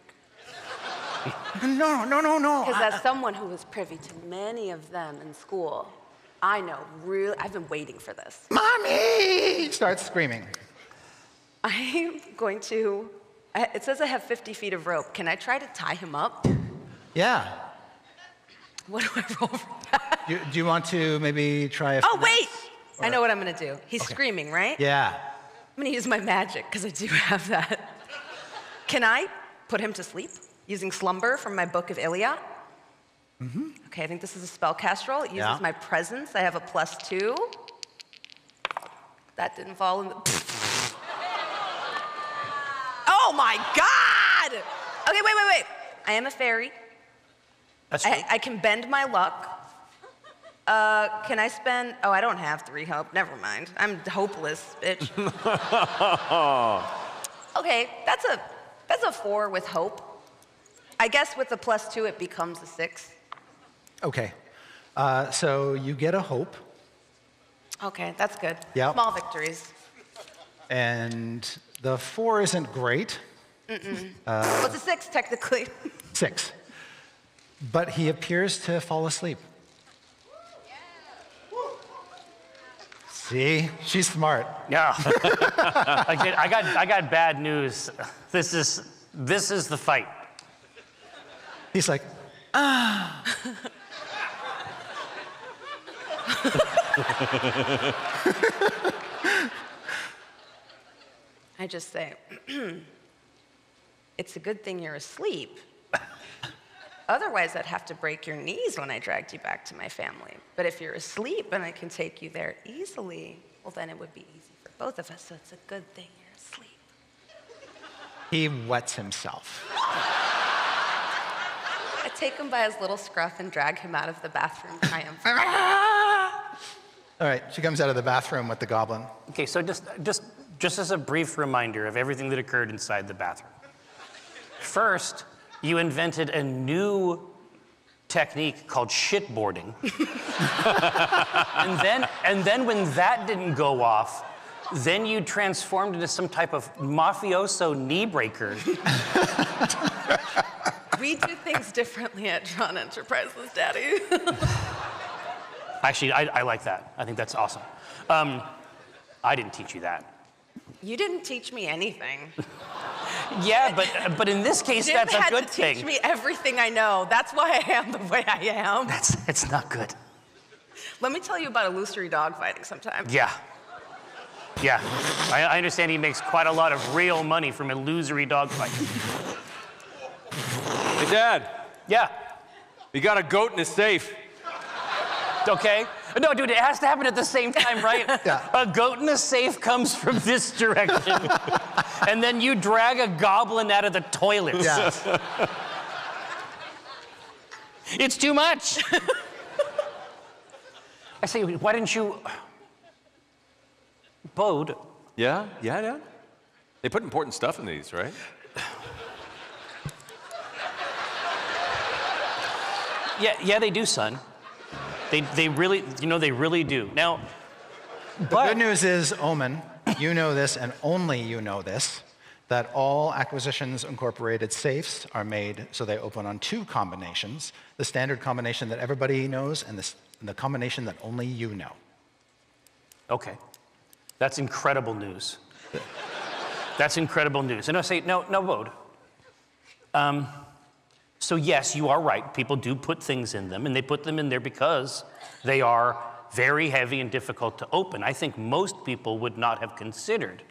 No. Because as someone who was privy to many of them in school, I know I've been waiting for this. Mommy! Starts screaming. I'm going to, it says I have 50 feet of rope. Can I try to tie him up? Yeah. What do I roll for that? Do you want to maybe try a Oh, wait! finesse? I know what I'm gonna do. He's screaming, right? Yeah. I'm gonna use my magic, because I do have that. Can I put him to sleep using slumber from my book of Iliad? Mm-hmm. Okay, I think this is a spellcast roll. It uses my presence. I have a +2. That didn't fall in the... Oh my God! Okay, wait. I am a fairy. I can bend my luck. Can I spend... Oh, I don't have 3 hope. Never mind. I'm hopeless, bitch. Okay, that's a 4 with hope. I guess with the +2, it becomes a 6. Okay. So you get a hope. Okay, that's good. Yep. Small victories. And the 4 isn't great. What's a 6, technically? 6. But he appears to fall asleep. See? She's smart. Yeah. I got bad news. This is the fight. He's like, I just say, it's a good thing you're asleep. Otherwise, I'd have to break your knees when I dragged you back to my family. But if you're asleep and I can take you there easily, well, then it would be easy for both of us. So it's a good thing you're asleep. he wets himself. I take him by his little scruff and drag him out of the bathroom triumphantly. All right, she comes out of the bathroom with the goblin. Okay, so just as a brief reminder of everything that occurred inside the bathroom. First, you invented a new technique called shitboarding. and then when that didn't go off, then you transformed into some type of mafioso knee breaker. We do things differently at Dran Enterprises, Daddy. Actually, I like that. I think that's awesome. I didn't teach you that. You didn't teach me anything. Yeah, but in this case, Jim that's a had good to thing. teach me everything I know. That's why I am the way I am. It's not good. Let me tell you about illusory dogfighting sometime. Yeah. Yeah. I understand he makes quite a lot of real money from illusory dogfighting. Hey, Dad. Yeah. You got a goat in a safe. Okay. No, dude, it has to happen at the same time, right? Yeah. A goat in a safe comes from this direction, and then you drag a goblin out of the toilets. Yeah. It's too much. I say, why didn't you... Bode. Yeah, Dad. They put important stuff in these, right? Yeah, they do, son. They really, they really do. Now, The good news is, Omin, you know this, and only you know this, that all Acquisitions Incorporated safes are made so they open on 2 combinations, the standard combination that everybody knows and the combination that only you know. Okay. That's incredible news. That's incredible news. And I say, no, Bode. So yes, you are right. People do put things in them, and they put them in there because they are very heavy and difficult to open. I think most people would not have considered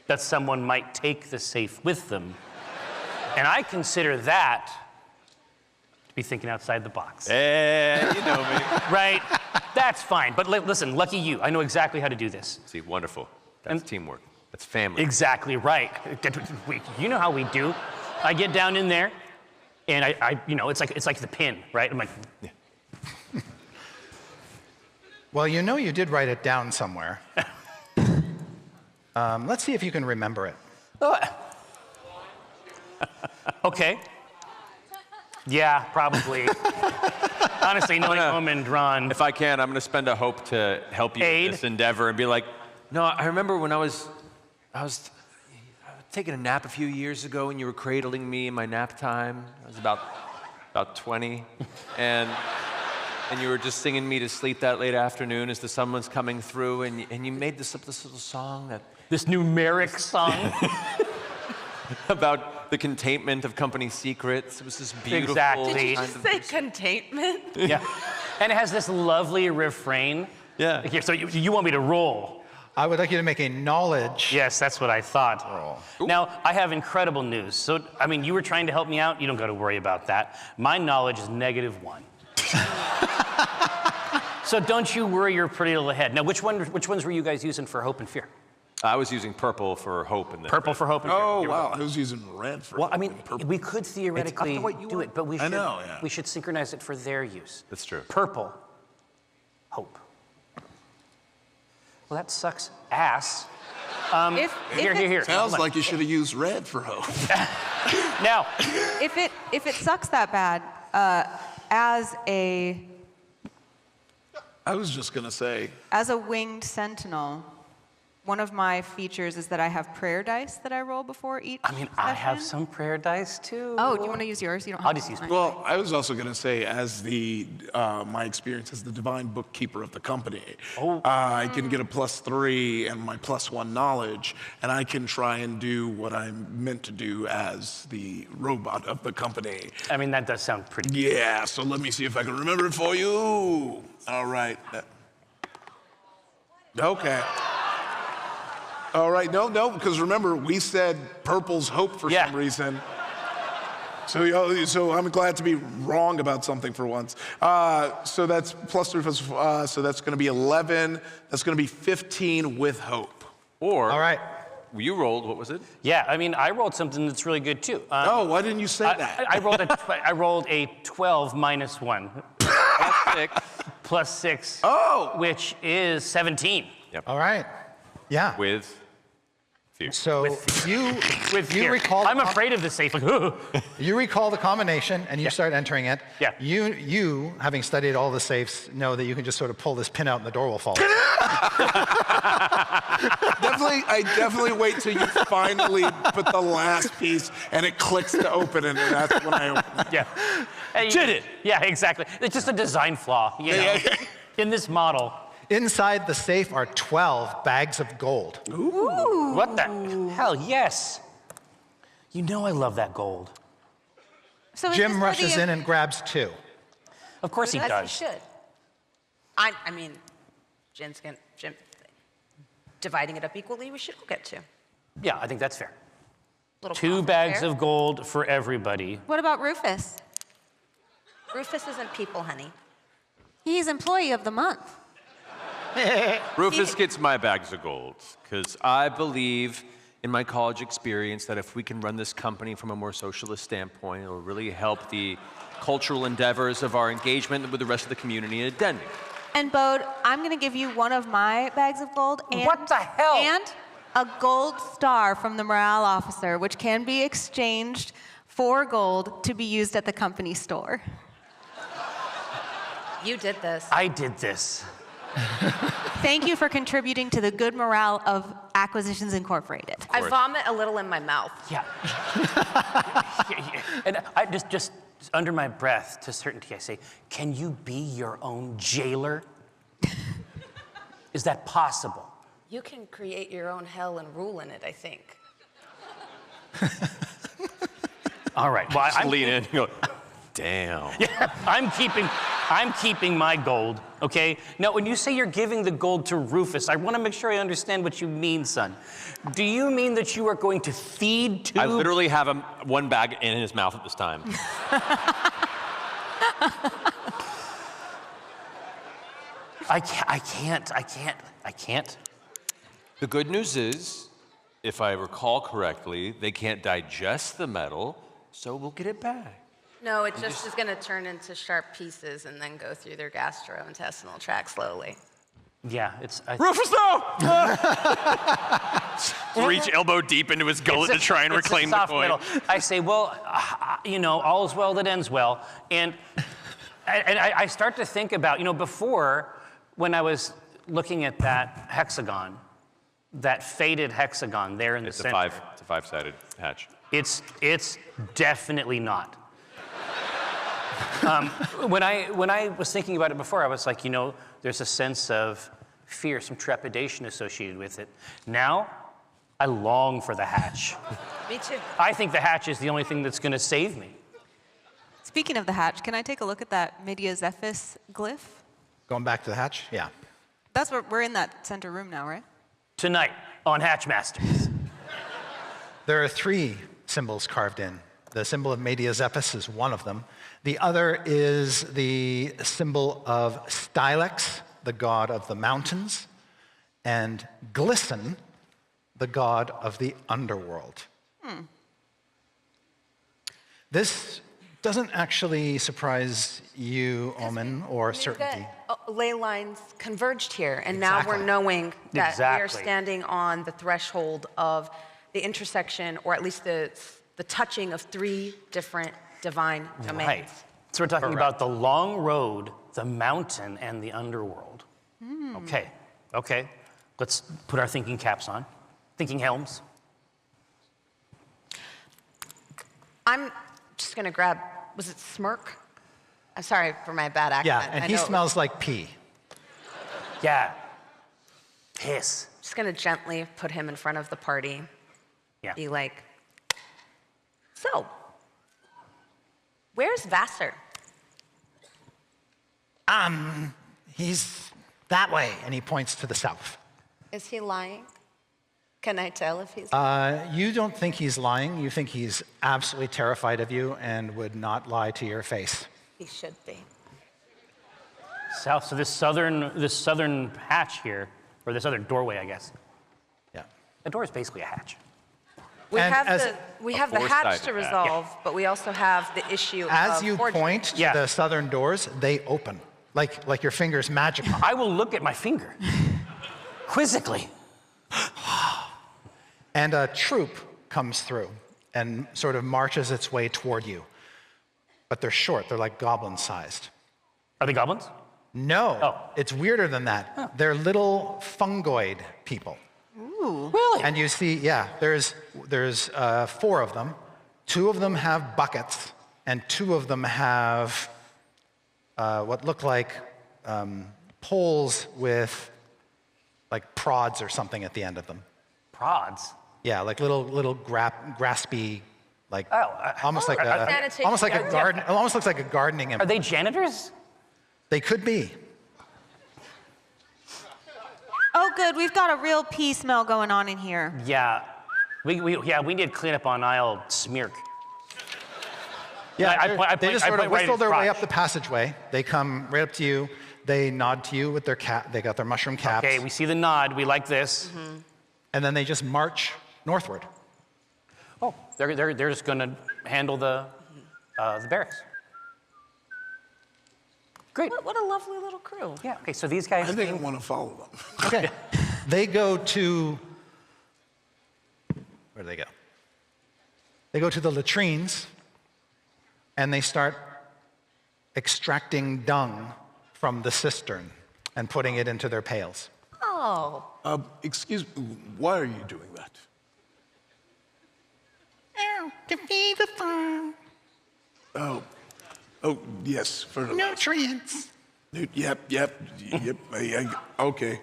that someone might take the safe with them. And I consider that to be thinking outside the box. You know me. Right? That's fine. But listen, lucky you. I know exactly how to do this. See, wonderful. That's teamwork. That's family. Exactly right. You know how we do. I get down in there, and I it's like the pin, right? I'm like, yeah. Well, you know you did write it down somewhere. Let's see if you can remember it. Okay. Yeah, probably. Honestly, knowing Omin Dran. If I can, I'm going to spend a hope to help you in this endeavor and be like, no, I remember when I was taking a nap a few years ago and you were cradling me in my nap time. I was about 20. And you were just singing me to sleep that late afternoon as the sun was coming through, and you made this little song that... This numeric song? About the containment of company secrets. It was this beautiful... Exactly. Did you just say containment? Yeah. And it has this lovely refrain. Yeah. Here, so you want me to roll? I would like you to make a knowledge. Yes, that's what I thought. Roll. Now, I have incredible news. So, I mean, you were trying to help me out. You don't got to worry about that. My knowledge is -1. So don't you worry, you're pretty little ahead. Now, which ones were you guys using for hope and fear? I was using purple for hope. And Purple for hope and fear. Oh, wow. I was using red for Well, I mean, purple. we could theoretically do it, but we should synchronize it for their use. That's true. Purple, hope. Well, that sucks ass. Here. Sounds like you should have used red for hope. Now, If it sucks that bad, I was just going to say. as a winged sentinel, one of my features is that I have prayer dice that I roll before each I mean, I have session. some prayer dice too. Oh, do you want to use yours? You don't I'll have just use mine. Well, I was also going to say, as my experience as the divine bookkeeper of the company, I can get a +3 and my +1 knowledge, and I can try and do what I'm meant to do as the robot of the company. I mean, that does sound pretty good. Yeah, so let me see if I can remember it for you. All right. Okay. All right, no, because remember, we said purple's hope for some reason. So I'm glad to be wrong about something for once. So that's +3, so that's going to be 11. That's going to be 15 with hope. Or, all right, you rolled, what was it? Yeah, I mean, I rolled something that's really good too. Why didn't you say that? I rolled a 12 -1. +6. Oh! Which is 17. Yep. all right. Yeah. With Fear. So you fear. recall. I'm afraid of the safe. Like, you recall the combination, and you start entering it. Yeah. You, having studied all the safes, know that you can just sort of pull this pin out, and the door will fall. I definitely wait till you finally put the last piece, and it clicks to open it, and that's when I open it. Yeah. Hey, Did it? Yeah, exactly. It's just a design flaw, you know, in this model. Inside the safe are 12 bags of gold. Ooh. What the hell? Yes. You know I love that gold. So Jim rushes in and grabs 2. Of course he does. He should. I mean, Jim, dividing it up equally, we should all get 2. Yeah, I think that's fair. Little 2 bags of gold for everybody. What about Rufus? Rufus isn't people, honey. He's employee of the month. Rufus gets my bags of gold, because I believe in my college experience that if we can run this company from a more socialist standpoint, it'll really help the cultural endeavors of our engagement with the rest of the community in attending. And Bode, I'm going to give you one of my bags of gold. And, what the hell? And a gold star from the morale officer, which can be exchanged for gold to be used at the company store. You did this. I did this. Thank you for contributing to the good morale of Acquisitions Incorporated. I vomit a little in my mouth. Yeah. And I just under my breath, to certainty, I say, can you be your own jailer? Is that possible? You can create your own hell and rule in it, I think. All right. Well, I'm lean in and go, damn. Yeah, I'm keeping my gold, okay? Now, when you say you're giving the gold to Rufus, I want to make sure I understand what you mean, son. Do you mean that you are going to feed to... I literally have him 1 bag in his mouth at this time. I can't. The good news is, if I recall correctly, they can't digest the metal, so we'll get it back. No, it just is going to turn into sharp pieces and then go through their gastrointestinal tract slowly. Yeah, it's... Rufus, no! Reach elbow deep into his gullet to try and reclaim the coin. Middle. I say, well, you know, all's well that ends well. And I start to think about, you know, before, when I was looking at that hexagon, that faded hexagon there in the center. It's a 5-sided hatch. It's definitely not. When I was thinking about it before, I was like, you know, there's a sense of fear, some trepidation associated with it. Now, I long for the hatch. Me too. I think the hatch is the only thing that's going to save me. Speaking of the hatch, can I take a look at that Medea-Zephys glyph? Going back to the hatch? Yeah. That's what we're in that center room now, right? Tonight on Hatchmasters. There are 3 symbols carved in. The symbol of Medea-Zephys is one of them. The other is the symbol of Stylex, the god of the mountains, and Glisten, the god of the underworld. This doesn't actually surprise you, Omin, or Certainty. Ley lines converged here, and now we're knowing that we are standing on the threshold of the intersection, or at least the touching of 3 different divine domains. Right. So we're talking about the long road, the mountain, and the underworld. Okay. Let's put our thinking caps on. Thinking helms. I'm just going to grab, was it Smirk? I'm sorry for my bad accent. Yeah, and he smells like pee. Yeah. Piss. Just going to gently put him in front of the party. Yeah. Be like, so, where's Vassar? He's that way, and he points to the south. Is he lying? Can I tell if he's You don't think he's lying. You think he's absolutely terrified of you and would not lie to your face. He should be. South, so this southern hatch here, or this other doorway, I guess. Yeah. The door is basically a hatch. We have the hatch to resolve, but we also have the issue As of you forgery. point to the southern doors, they open, like your finger's magical. I will look at my finger, quizzically. And a troop comes through and sort of marches its way toward you. But they're short, they're like goblin-sized. Are they goblins? No, Oh. it's weirder than that. Oh. They're little fungoid people. Ooh. Really? And you see, yeah, there's 4 of them. 2 of them have buckets, and 2 of them have what look like poles with like prods or something at the end of them. Prods? Yeah, like little graspy, like almost like Sanitation. almost like a garden. It almost looks like a gardening. Are they janitors? They could be. Oh, good. We've got a real pee smell going on in here. Yeah. We need cleanup on aisle smear. Yeah, they just sort of whistle their way crotch. up the passageway. They come right up to you. They nod to you with their cap. They got their mushroom caps. Okay, we see the nod. We like this. Mm-hmm. And then they just march northward. Oh, they're just going to handle the barracks. Great. What a lovely little crew. Yeah. Okay. So these guys. I think I want to follow them. Okay. They go to. Where do they go? They go to the latrines, and they start extracting dung from the cistern and putting it into their pails. Oh. Excuse me, why are you doing that? Oh, to feed the farm. Oh, yes, for Nutrients. Yep. Okay.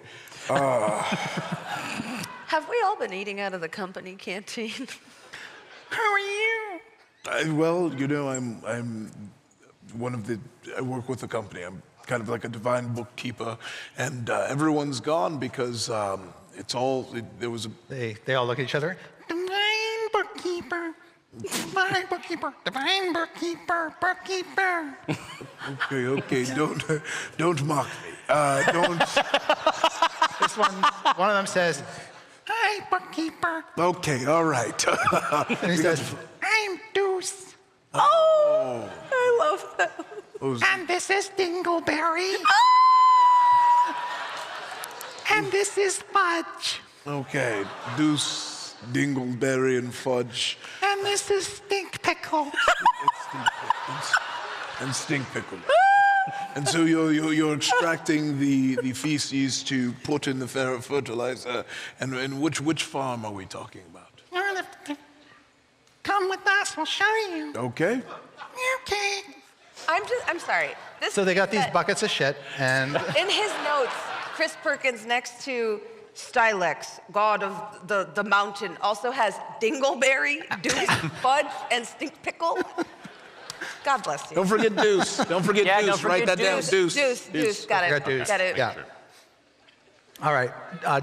Have we all been eating out of the company canteen? Who are you? Well, you know, I'm one of the. I work with the company. I'm kind of like a divine bookkeeper, and everyone's gone because it's all. There was a. They all look at each other. Divine bookkeeper. Divine bookkeeper. Divine bookkeeper. Bookkeeper. Okay. Don't mock me. Don't. This one of them says, "Hi, bookkeeper." Okay, all right. And he says, "I'm Deuce." Oh, I love that. And this is Dingleberry. And this is Fudge. Okay, Deuce, Dingleberry, and Fudge. And this is Stink Pickle. And Stink Pickle. And so you're extracting the feces to put in the fertilizer. And which farm are we talking about? Come with us, we'll show you. Okay. Okay. I'm sorry. So they got these buckets of shit, and In his notes, Chris Perkins next to Stylex, god of the mountain, also has Dingleberry, Deuce, Fudge, and Stink Pickle. God bless you. Don't forget Deuce. Don't forget Yeah, Deuce. don't forget Write that down. Deuce. Got it. Deuce. Got it. Yeah. All right.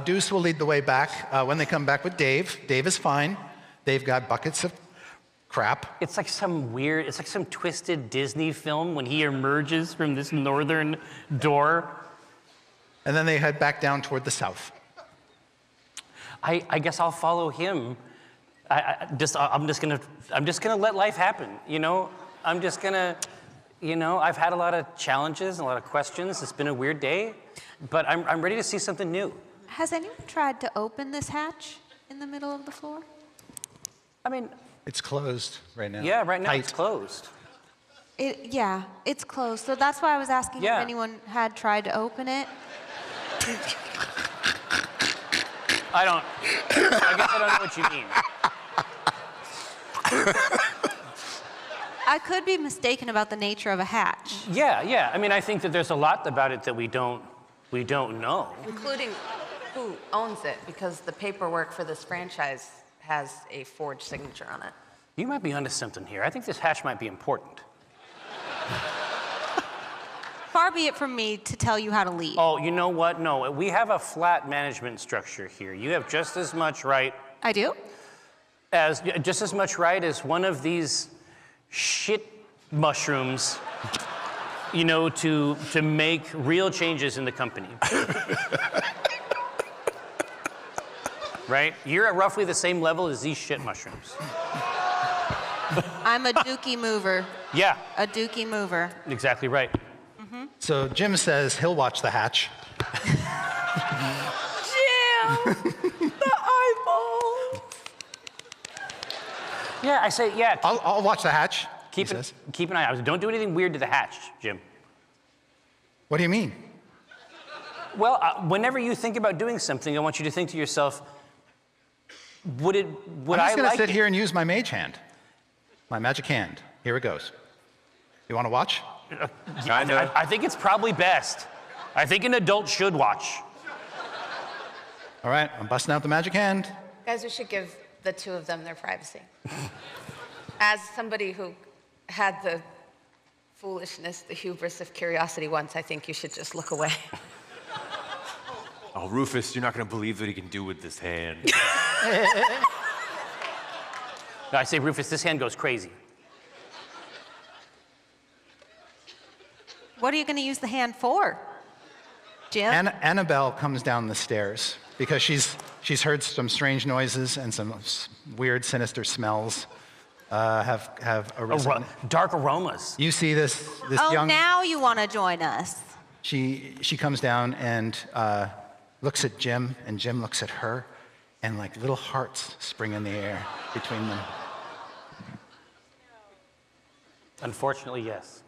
Deuce will lead the way back. When they come back with Dave, Dave is fine. They've got buckets of crap. It's like some twisted Disney film when he emerges from this northern door. And then they head back down toward the south. I guess I'll follow him. I'm just gonna let life happen. You know, I'm just gonna, I've had a lot of challenges and a lot of questions. It's been a weird day, but I'm ready to see something new. Has anyone tried to open this hatch in the middle of the floor? I mean, It's closed right now. yeah, right now Tight. it's closed. Yeah, it's closed. So that's why I was asking Yeah. if anyone had tried to open it. I guess I don't know what you mean. I could be mistaken about the nature of a hatch. Yeah. I mean, I think that there's a lot about it that we don't know. Including who owns it, because the paperwork for this franchise has a forged signature on it. You might be onto something here. I think this hatch might be important. Far be it from me to tell you how to lead. Oh, you know what? No, we have a flat management structure here. You have just as much right I do? as one of these shit mushrooms, to make real changes in the company. Right? You're at roughly the same level as these shit mushrooms. I'm a dookie mover. Yeah, A dookie mover. exactly right. So Jim says he'll watch the hatch. Jim! The eyeball! Yeah, I say, yeah. I'll watch the hatch. Keep an eye out. Don't do anything weird to the hatch, Jim. What do you mean? Well, whenever you think about doing something, I want you to think to yourself, would I like I'm just going to sit here and use my mage hand. My magic hand. Here it goes. You want to watch? I think it's probably best. I think an adult should watch. All right, I'm busting out the magic hand. Guys, we should give the two of them their privacy. As somebody who had the foolishness, the hubris of curiosity once, I think you should just look away. Oh, Roffus, you're not going to believe what he can do with this hand. No, I say, Roffus, this hand goes crazy. What are you going to use the hand for, Jim? Annabelle comes down the stairs because she's heard some strange noises and some weird, sinister smells have arisen. Dark aromas. You see this Oh, young... now you want to join us. She comes down and looks at Jim, and Jim looks at her, and like little hearts spring in the air between them. Unfortunately, yes.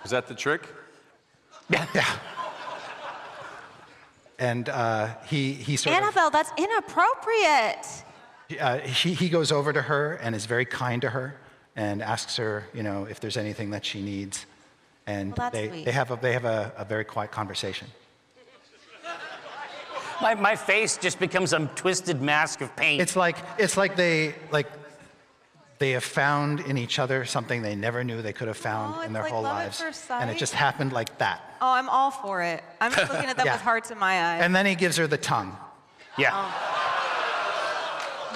Is that the trick? Yeah. And he sort Annabelle, that's inappropriate. of... he goes over to her and is very kind to her and asks her, if there's anything that she needs. And Well, that's sweet. they have a very quiet conversation. My face just becomes a twisted mask of pain. It's like they have found in each other something they never knew they could have found in their like whole love at lives. first sight. And it just happened like that. Oh, I'm all for it. I'm just looking at them Yeah. with hearts in my eyes. And then he gives her the tongue. Yeah.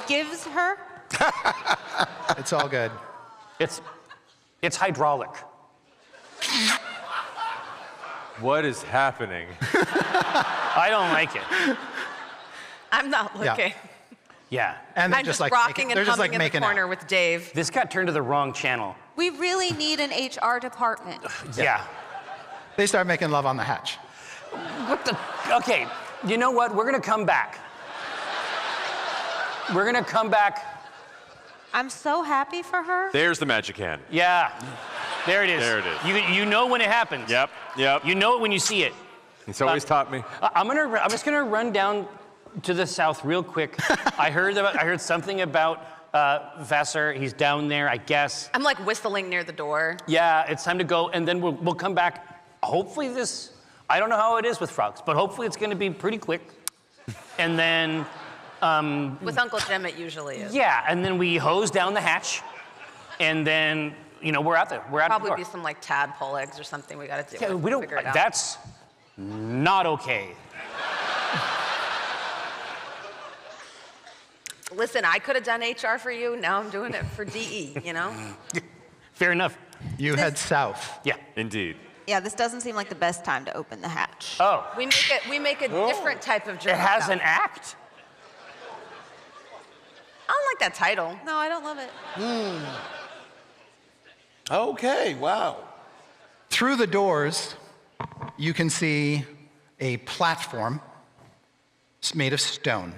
Gives her? It's all good. It's hydraulic. What is happening? I don't like it. I'm not looking. Yeah. And they're I'm just like rocking they're and just humming like in the making corner out. with Dave. This got turned to the wrong channel. We really need an HR department. Yeah. They start making love on the hatch. What the? Okay, you know what? We're gonna come back. We're gonna come back. I'm so happy for her. There's the magic hand. Yeah. There it is. There it is. You know when it happens. Yep. You know it when you see it. He's always taught me. I'm just gonna run down to the south real quick. I heard something about Vassar. He's down there, I guess. I'm like whistling near the door. Yeah, it's time to go, and then we'll come back. Hopefully I don't know how it is with frogs, but hopefully it's gonna be pretty quick. And then, With Uncle Jim, it usually is. yeah, and then we hose down the hatch, and then, we're out there. We're out Probably the be door. some like tadpole eggs or something we gotta do. Yeah, we don't, figure it out. that's not okay. Listen, I could have done HR for you. Now I'm doing it for DE, Fair enough. You head south. Yeah. Indeed. Yeah, this doesn't seem like the best time to open the hatch. Oh, We make a different type of drink. it has an act? I don't like that title. No, I don't love it. Okay, wow. Through the doors, you can see a platform made of stone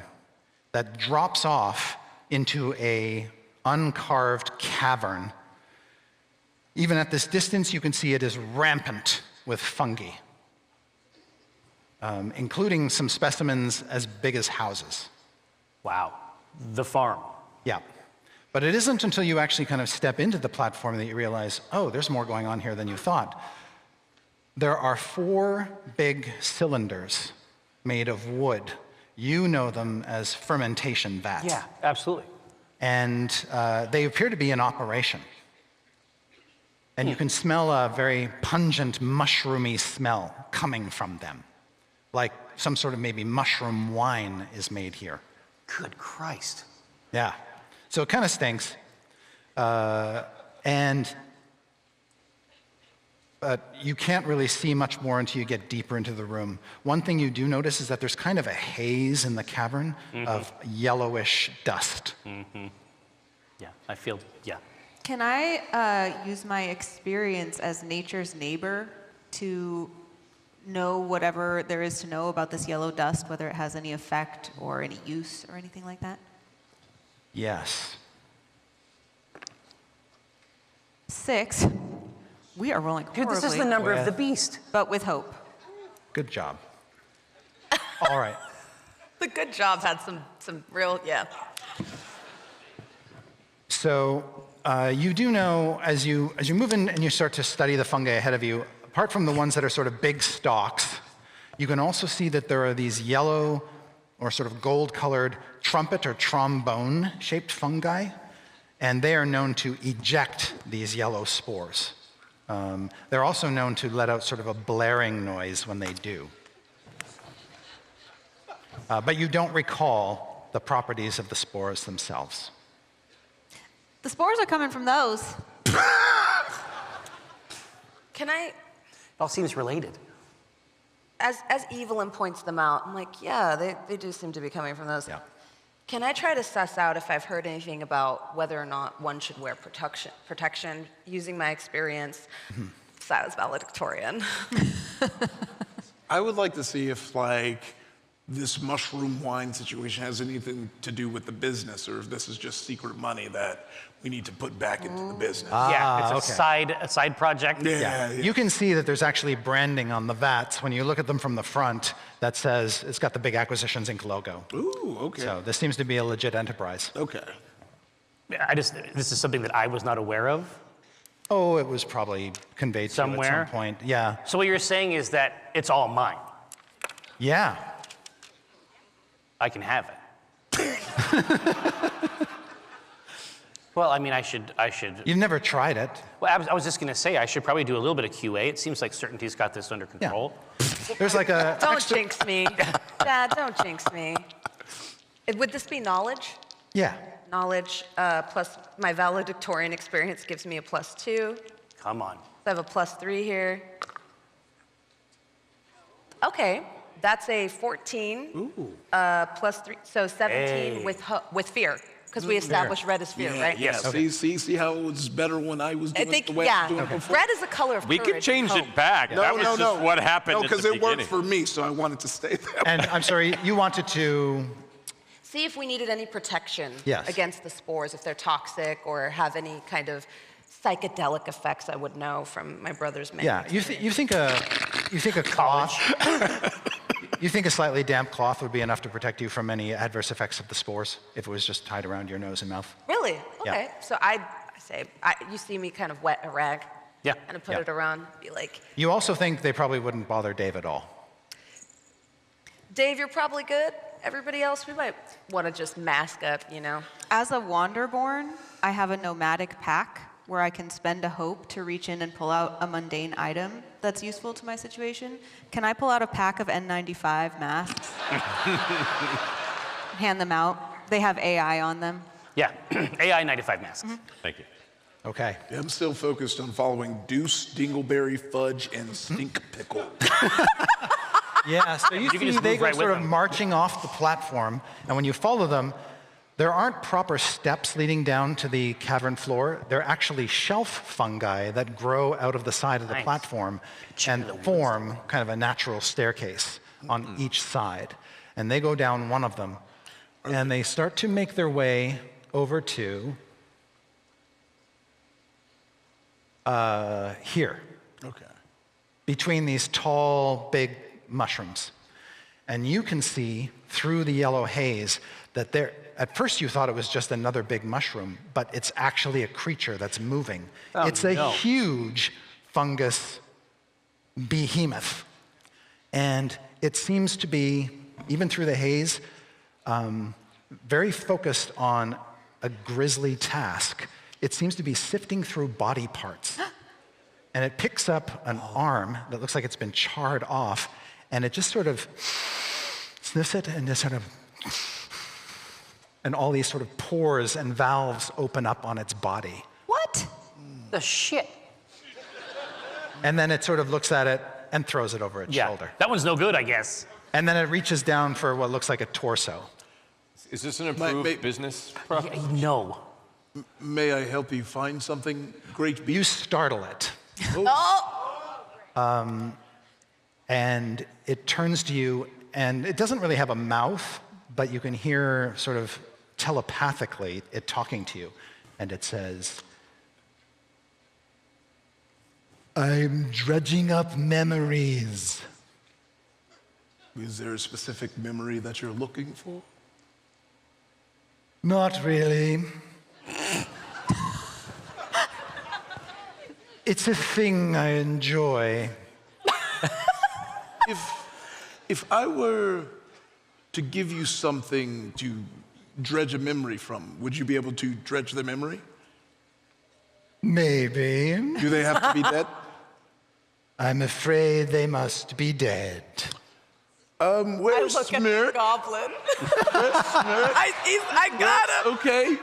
that drops off into a uncarved cavern. Even at this distance, you can see it is rampant with fungi, including some specimens as big as houses. Wow. The farm. Yeah. But it isn't until you actually kind of step into the platform that you realize, oh, there's more going on here than you thought. There are 4 big cylinders made of wood. You know them as fermentation vats. Yeah, absolutely. And they appear to be in operation. And you can smell a very pungent, mushroomy smell coming from them. Like some sort of maybe mushroom wine is made here. Good Christ. Yeah. So it kind of stinks. But you can't really see much more until you get deeper into the room. One thing you do notice is that there's kind of a haze in the cavern of yellowish dust. Yeah, I feel, yeah. Can I use my experience as nature's neighbor to know whatever there is to know about this yellow dust, whether it has any effect or any use or anything like that? Yes. 6. We are rolling horribly. Dude, this is the number of the beast. But with hope. Good job. All right. The good job had some real, yeah. So you do know, as you move in and you start to study the fungi ahead of you, apart from the ones that are sort of big stalks, you can also see that there are these yellow or sort of gold-colored trumpet or trombone-shaped fungi, and they are known to eject these yellow spores. They're also known to let out sort of a blaring noise when they do. But you don't recall the properties of the spores themselves. The spores are coming from those. Can I, It all seems related. as Evelyn points them out, I'm like, yeah, they do seem to be coming from those. Yeah. Can I try to suss out if I've heard anything about whether or not one should wear protection using my experience as valedictorian? I would like to see if, like, this mushroom wine situation has anything to do with the business, or if this is just secret money that we need to put back into the business. Yeah, it's a side project. Yeah. You can see that there's actually branding on the vats when you look at them from the front that says it's got the big Acquisitions Inc. logo. Ooh, okay. So this seems to be a legit enterprise. Okay. This is something that I was not aware of. Oh, it was probably conveyed to you Somewhere? at some point. Yeah. So what you're saying is that it's all mine. Yeah. I can have it. Well, I mean, I should. You've never tried it. Well, I was just going to say I should probably do a little bit of QA. It seems like Certainty's got this under control. There's like a Don't jinx me. Dad, don't jinx me. Would this be knowledge? Yeah. Knowledge plus my valedictorian experience gives me a +2. Come on. So I have a +3 here. Okay, that's a 14 +3, so 17 with fear, because we established red is fear, right? Yes. Okay. See how it was better when I was I doing think, it the way I was doing it before? red is a color of We courage could change and it hope. back. That was just what happened No, at the because it worked beginning. for me, so I wanted to stay there. And I'm sorry, you wanted to. See if we needed any protection Yes. against the spores, if they're toxic or have any kind of psychedelic effects I would know from my brother's many Yeah. You think a cloth. You think a slightly damp cloth would be enough to protect you from any adverse effects of the spores if it was just tied around your nose and mouth? Really? Yeah. Okay. So I say, you see me kind of wet a rag. Yeah. And put Yeah. it around, be like, You also think they probably wouldn't bother Dave at all. Dave, you're probably good. Everybody else, we might want to just mask up, you know? As a Wanderborn, I have a nomadic pack where I can spend a hope to reach in and pull out a mundane item that's useful to my situation. Can I pull out a pack of N95 masks? Hand them out. They have AI on them. Yeah, AI 95 masks. Thank you. Okay. I'm still focused on following Deuce, Dingleberry, Fudge, and Stink Pickle. Yeah, so you can see just they move go right sort with of them. marching off the platform, and when you follow them, there aren't proper steps leading down to the cavern floor. They're actually shelf fungi that grow out of the side of the Nice. platform and form kind of a natural staircase on each side. And they go down one of them, and they start to make their way over to here. Okay. Between these tall, big mushrooms. And you can see through the yellow haze that there, at first you thought it was just another big mushroom, but it's actually a creature that's moving. It's a huge fungus behemoth. And it seems to be, even through the haze, very focused on a grisly task. It seems to be sifting through body parts. And it picks up an arm that looks like it's been charred off, and it just sort of sniffs it and just sort of, and all these sort of pores and valves open up on its body. What? The shit. And then it sort of looks at it and throws it over its Yeah, shoulder. that one's no good, I guess. And then it reaches down for what looks like a torso. Is this an improved business property? No. May I help you find something, great beast? You startle it. And it turns to you, and it doesn't really have a mouth, but you can hear sort of telepathically it talking to you. And it says, I'm dredging up memories. Is there a specific memory that you're looking for? Not really. It's a thing I enjoy. If I were to give you something to dredge a memory from, would you be able to dredge the memory? Maybe. Do they have to be dead? I'm afraid they must be dead. Where's I look at Smirk? the goblin. Where's Smirk? I got him. Okay,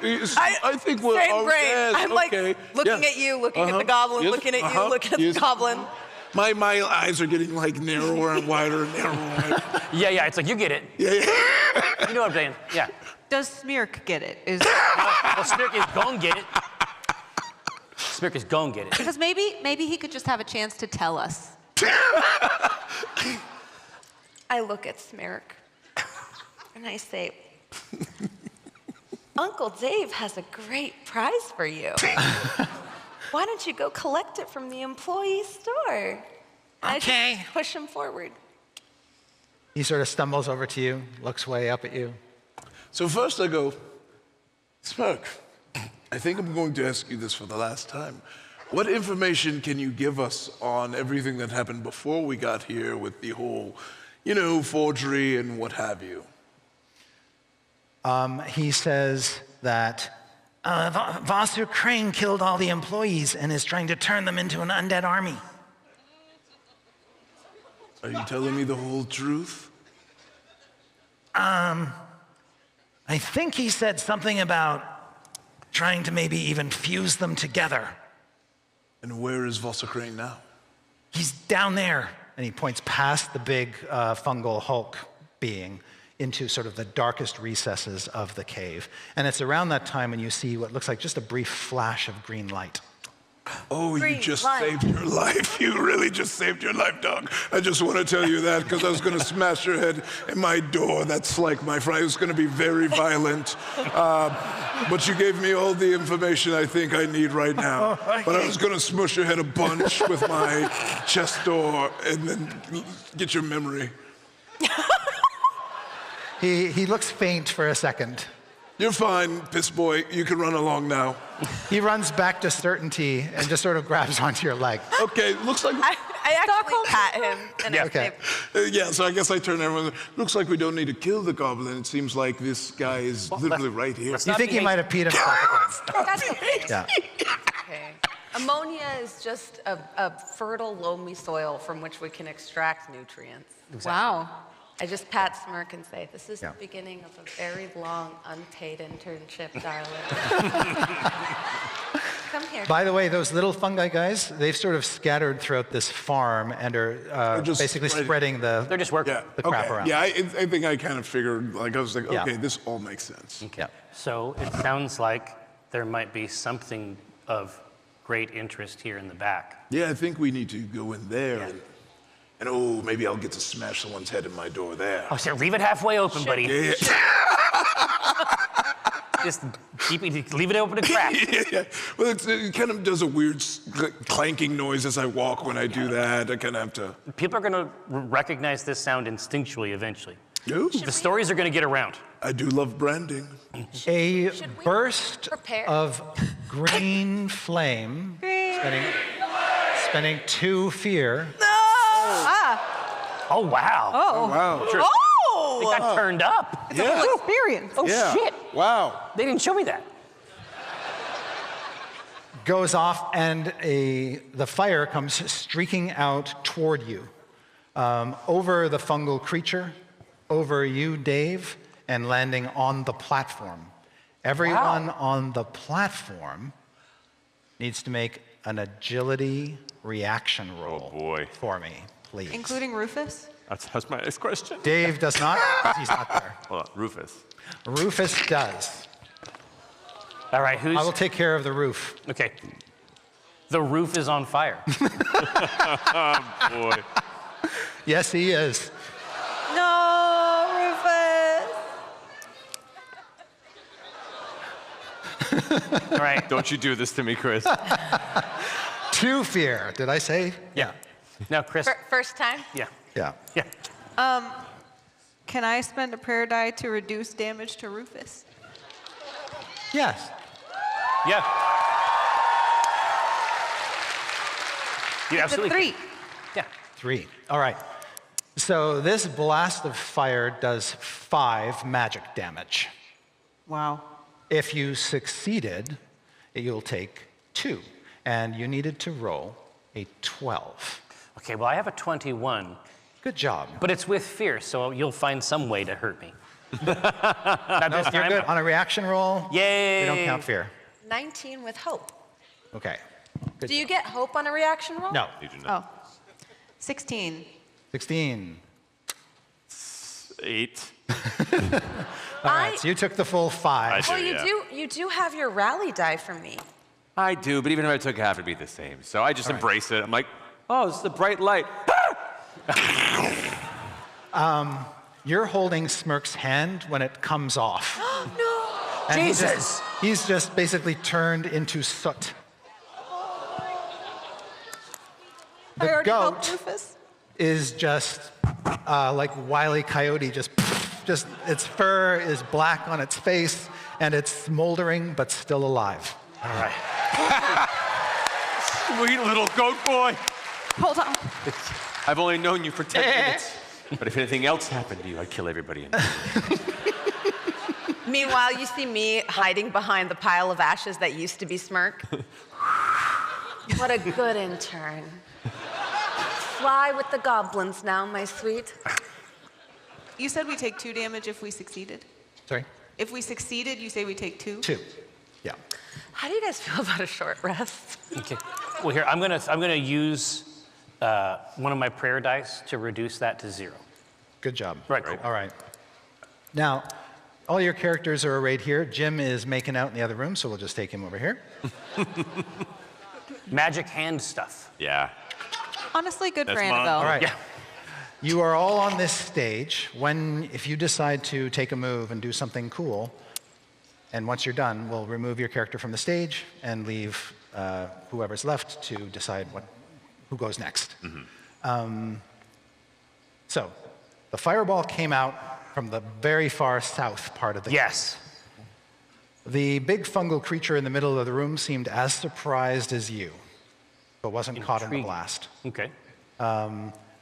I think we're Same all brain. dead. I'm like Okay. looking Yeah. at you, looking at the goblin, Yes. looking at you, looking at the Yes. goblin. My eyes are getting like narrower and wider and narrower. Yeah, it's like, you get it. Yeah. You know what I'm saying? Yeah. Does Smirk get it? Well, Smirk is gon' get it. Smirk is gon' get it. Because maybe he could just have a chance to tell us. I look at Smirk and I say, Uncle Dave has a great prize for you. Why don't you go collect it from the employee store? And Okay. I just push him forward. He sort of stumbles over to you, looks way up at you. So first I go, Smirk, I think I'm going to ask you this for the last time. What information can you give us on everything that happened before we got here with the whole, forgery and what have you? He says that Vassar Crane killed all the employees and is trying to turn them into an undead army. Are you telling me the whole truth? I think he said something about trying to maybe even fuse them together. And where is Vassar Crane now? He's down there. And he points past the big fungal Hulk being into sort of the darkest recesses of the cave. And it's around that time when you see what looks like just a brief flash of green light. Oh, Green you just light. saved your life. You really just saved your life, dog. I just want to tell you that because I was going to smash your head in my door. That's like my friend. It was going to be very violent. But you gave me all the information I think I need right now. But I was going to smush your head a bunch with my chest door and then get your memory. He looks faint for a second. You're fine, piss boy. You can run along now. He runs back to certainty and just sort of grabs onto your leg. Okay, looks like... I actually pat him and I Okay. say, yeah, so I guess I turn everyone. Looks like we don't need to kill the goblin. It seems like this guy is literally right here. You think he might have peed himself again? that's okay. Yeah. Okay. Ammonia is just a fertile, loamy soil from which we can extract nutrients. Wow. I just pat Smirk and say, this is Yeah. the beginning of a very long, unpaid internship, darling. Come here. By the way, those little fungi guys, they've sort of scattered throughout this farm and are just basically spreading. spreading the They're just working. Yeah, the crap okay. around. Yeah, I think I kind of figured, I was like, Yeah. okay, this all makes sense. Yeah. So it sounds like there might be something of great interest here in the back. Yeah, I think we need to go in there and oh, maybe I'll get to smash someone's head in my door there. Oh, so leave it halfway open, buddy. Yeah. Just leave it open a crack. Yeah. Well, it kind of does a weird clanking noise as I walk when I do that. I kind of have to. People are going to recognize this sound instinctually eventually. Ooh, The stories are going to get around. I do love branding. A Should we burst prepare? of green flame, spending 2 fear. Oh, wow. Oh, Wow. They got turned up. Yeah. full experience. Oh, Yeah. shit. Wow. They didn't show me that. Goes off and the fire comes streaking out toward you. Over the fungal creature, over you, Dave, and landing on the platform. Everyone on the platform needs to make an agility reaction roll for me, please. Including Rufus? That's my next question. Dave does not, because he's not there. Hold on, Rufus. Rufus does. All right, who's... I will take care of the roof. Okay. The roof is on fire. Boy. Yes, he is. No, Rufus. All right. Don't you do this to me, Chris. 2 fear. Did I say? Yeah. Now, Chris. First time? Yeah. Yeah. Yeah. Can I spend a prayer die to reduce damage to Roffus? Yes. Yeah. You It's a absolutely 3. can. Yeah. 3. All right. So this blast of fire does 5 magic damage. Wow. If you succeeded, you'll take 2. And you needed to roll a 12. Okay, well, I have a 21. Good job. But it's with fear, so you'll find some way to hurt me. Not No, this you're time. good. On a reaction roll, Yay! we don't count fear. 19 with hope. Okay. Good Do you job. get hope on a reaction roll? No. You do not. Oh. 16. 16. 8. All right, so you took the full 5. Well, Yeah. you do have your rally die from me. I do, but even if I took half, it'd be the same. So I just All right. embrace it. I'm like, oh, this is the bright light. You're holding Smirk's hand when it comes off. No! And Jesus! He's just basically turned into soot. I The already helped goat Roffus. is just like Wile E. Coyote, just its fur is black on its face, and it's smoldering but still alive. All right. Sweet little goat boy. Hold on. I've only known you for 10 minutes. But if anything else happened to you, I'd kill everybody in Meanwhile, you see me hiding behind the pile of ashes that used to be Smirk. What a good intern. Fly with the goblins now, my sweet. You said we take 2 damage if we succeeded? Sorry? If we succeeded, you say we take 2? 2. Yeah. How do you guys feel about a short rest? Okay. Well, here, I'm gonna use one of my prayer dice to reduce that to 0. Good job. Right, cool. All right. Now, all your characters are arrayed here. Jim is making out in the other room, so we'll just take him over here. Magic hand stuff. Yeah. Honestly, good for That's mine. Annabelle. All right. Yeah. You are all on this stage. If you decide to take a move and do something cool, and once you're done, we'll remove your character from the stage and leave whoever's left to decide who goes next. So, the fireball came out from the very far south part of the Yes. The big fungal creature in the middle of the room seemed as surprised as you, but wasn't caught in the Intriguing. blast. Okay.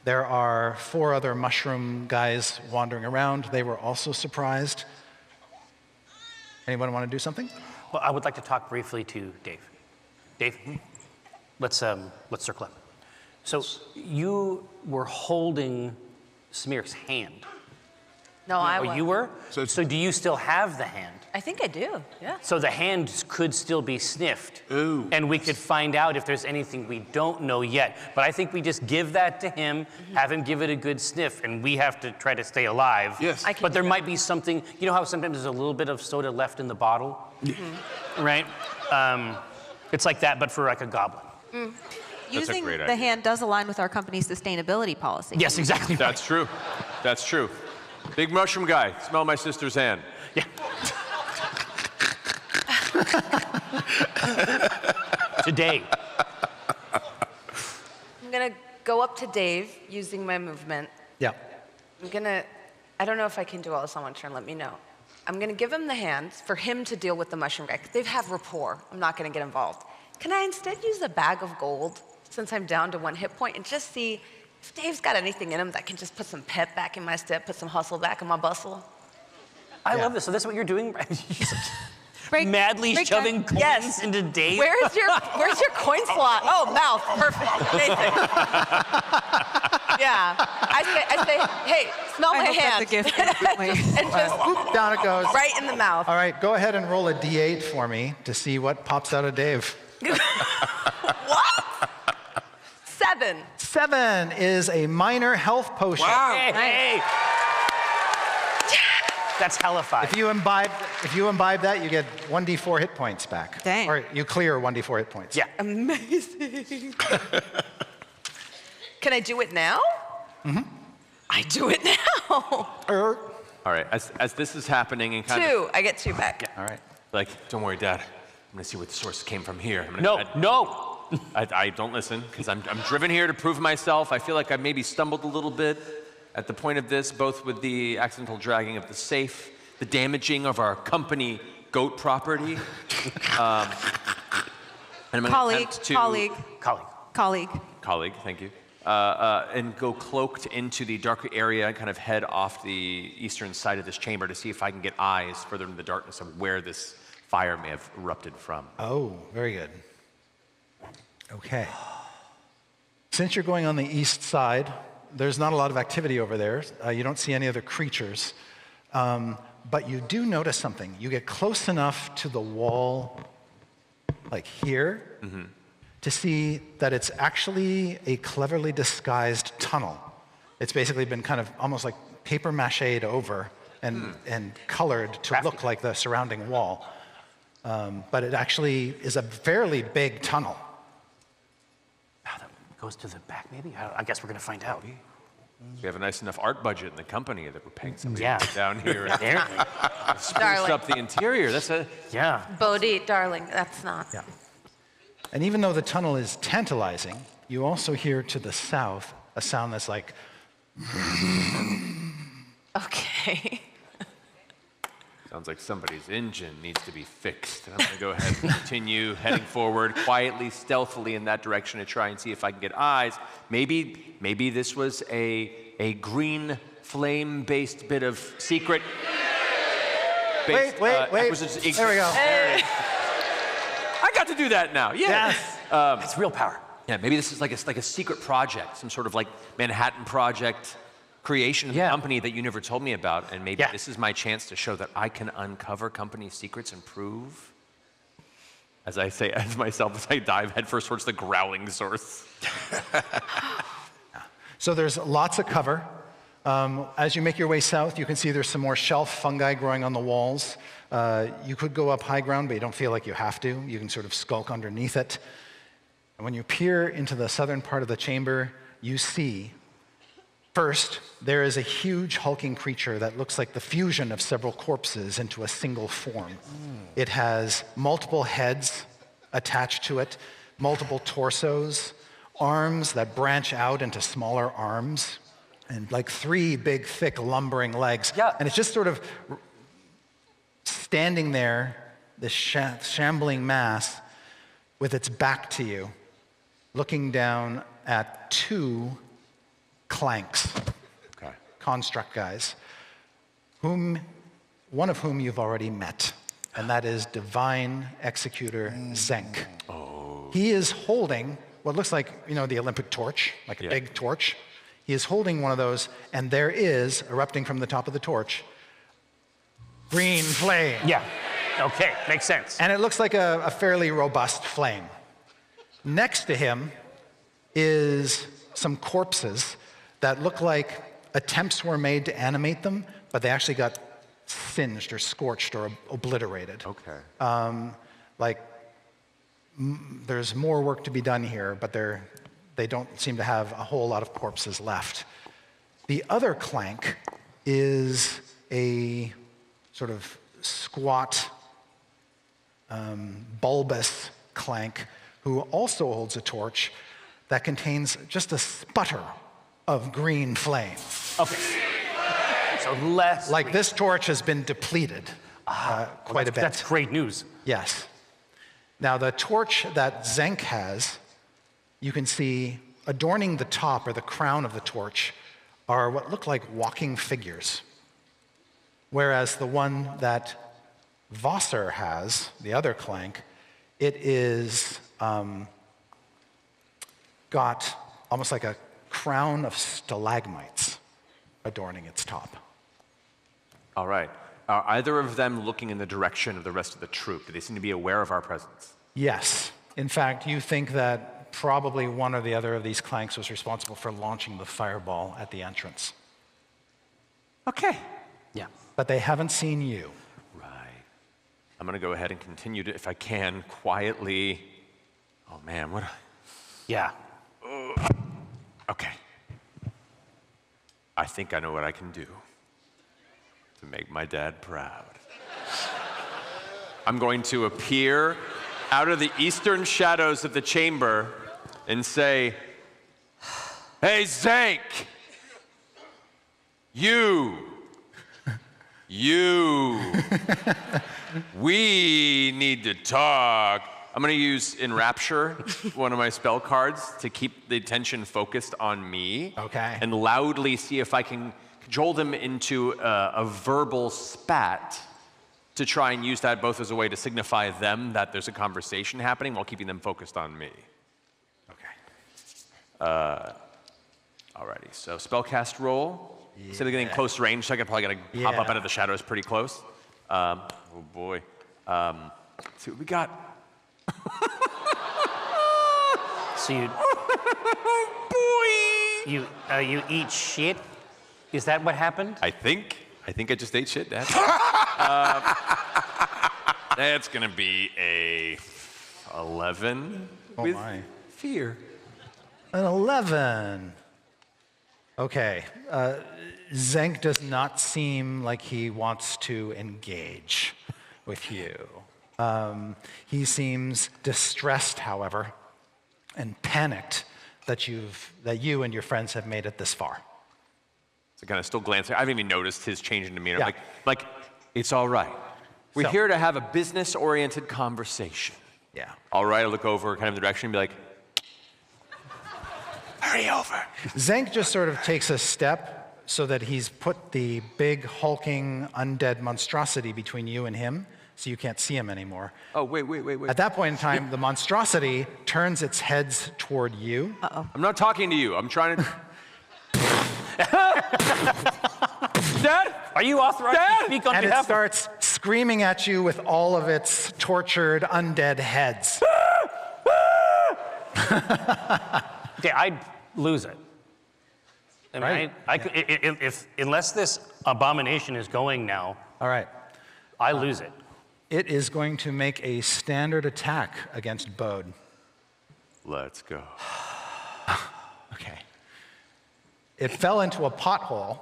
There are 4 other mushroom guys wandering around. They were also surprised. Anyone want to do something? Well, I would like to talk briefly to Dave. Dave, let's circle up. So you were holding Smear's hand. No, I Oh, won't. you were? So So do you still have the hand? I think I do, yeah. So the hand could still be sniffed. Ooh. And we could find out if there's anything we don't know yet. But I think we just give that to him, have him give it a good sniff, and we have to try to stay alive. Yes. I can But there do might be something, you know how sometimes there's a little bit of soda left in the bottle? Right? It's like that, but for like a goblin. Using great the idea. hand does align with our company's sustainability policy. Yes, exactly. That's true. That's true. Big mushroom guy, smell my sister's hand. Yeah. Today. I'm gonna go up to Dave using my movement. Yeah. I don't know if I can do all this on one turn, let me know. I'm gonna give him the hands for him to deal with the mushroom guy, 'cause they have rapport. I'm not gonna get involved. Can I instead use a bag of gold, since I'm down to 1 hit point, and just see if Dave's got anything in him that can just put some pep back in my step, put some hustle back in my bustle? I love this. So that's what you're doing? Madly break shoving that. coins Yes. into Dave? Where's your coin slot? Oh, mouth, perfect, amazing. Yeah, I say, hey, smell I my hope that's hand. a gift instantly. And just Oop, down it goes. right in the mouth. All right, go ahead and roll a D8 for me to see what pops out of Dave. What? 7. 7 is a minor health potion. Hey, hey. That's hellified. If you imbibe that, you get 1d4 hit points back. Dang. Or you clear 1d4 hit points. Yeah. Amazing. Can I do it now? I do it now. Er, All right, as this is happening and kind 2. I get 2 back. all right. of like, don't worry, Dad. I'm gonna see where the source came from here. I'm gonna, No, no. I don't listen, because I'm driven here to prove myself. I feel like I maybe stumbled a little bit at the point of this, both with the accidental dragging of the safe, the damaging of our company goat property. And I'm Colleague, thank you. And go cloaked into the darker area and kind of head off the eastern side of this chamber to see if I can get eyes further into the darkness of where this fire may have erupted from. Oh, very good. Okay. Since you're going on the east side, there's not a lot of activity over there. You don't see any other creatures. But you do notice something. You get close enough to the wall, like here, to see that it's actually a cleverly disguised tunnel. It's basically been kind of almost like paper mache'd over and colored to look like the surrounding wall. But it actually is a fairly big tunnel. Wow, that goes to the back, maybe? I guess we're going to find out. We have a nice enough art budget in the company that we're paying somebody down here. Spruce up the interior. That's a Bode, darling, that's not. Yeah. And even though the tunnel is tantalizing, you also hear to the south a sound that's like. Okay. Sounds like somebody's engine needs to be fixed. And I'm going to go ahead and continue heading forward quietly, stealthily in that direction to try and see if I can get eyes. Maybe this was a green flame-based bit of secret. Wait. There we go. Hey. I got to do that now. Yeah. Yes. It's real power. Yeah. Maybe this is like a secret project, some sort of like Manhattan Project creation of the company that you never told me about, and maybe this is my chance to show that I can uncover company secrets and prove, as I say as myself, as I dive headfirst towards the growling source. So there's lots of cover. As you make your way south, you can see there's some more shelf fungi growing on the walls. You could go up high ground, but you don't feel like you have to. You can sort of skulk underneath it. And when you peer into the southern part of the chamber, you see first, there is a huge hulking creature that looks like the fusion of several corpses into a single form. It has multiple heads attached to it, multiple torsos, arms that branch out into smaller arms, and like 3 big, thick, lumbering legs. And it's just sort of standing there, this shambling mass, with its back to you, looking down at 2 clanks, construct guys, one of whom you've already met, and that is divine executor Zenk. He is holding what looks like, the Olympic torch, like a big torch. He is holding one of those, and there is, erupting from the top of the torch, green flame. Yeah, okay, makes sense. And it looks like a fairly robust flame. Next to him is some corpses that look like attempts were made to animate them, but they actually got singed or scorched or obliterated. There's more work to be done here, but they don't seem to have a whole lot of corpses left. The other clank is a sort of squat, bulbous clank who also holds a torch that contains just a sputter of green flame. Okay. So less. Like this torch has been depleted quite a bit. That's great news. Yes. Now the torch that Zenk has, you can see adorning the top or the crown of the torch are what look like walking figures. Whereas the one that Vassar has, the other clank, it is got almost like a crown of stalagmites adorning its top. All right. Are either of them looking in the direction of the rest of the troop? Do they seem to be aware of our presence? Yes. In fact, you think that probably one or the other of these clanks was responsible for launching the fireball at the entrance. Okay. Yeah. But they haven't seen you. Right. I'm going to go ahead and continue to, if I can, quietly. Oh, man, what? Yeah. Okay. I think I know what I can do to make my dad proud. I'm going to appear out of the eastern shadows of the chamber and say, "Hey, Zank, you, we need to talk." I'm gonna use Enrapture, one of my spell cards, to keep the attention focused on me. Okay. And loudly see if I can cajole them into a verbal spat to try and use that both as a way to signify them that there's a conversation happening while keeping them focused on me. Okay. Alrighty, so spellcast roll. Instead of getting close range, so I can probably gotta pop up out of the shadows pretty close. Oh boy. Let's see what we got. So you eat shit? Is that what happened? I think I just ate shit, Dad. That's gonna be a 11 with fear. An 11. Okay. Zank does not seem like he wants to engage with you. He seems distressed, however, and panicked that you and your friends have made it this far. So kind of still glancing. I haven't even noticed his changing demeanor. Like, it's all right. We're here to have a business-oriented conversation. Yeah. All right, I look over kind of the direction and be like, hurry over. Zank just sort of takes a step so that he's put the big hulking undead monstrosity between you and him, so you can't see him anymore. Oh, wait. At that point in time, the monstrosity turns its heads toward you. Uh-oh. I'm not talking to you. I'm trying to... Dad? Are you authorized to speak on and behalf it starts screaming at you with all of its tortured undead heads. Okay, I'd lose it. I mean, Right. unless this abomination is going now, All right. I lose it. It is going to make a standard attack against Bode. Let's go. Okay. It fell into a pothole.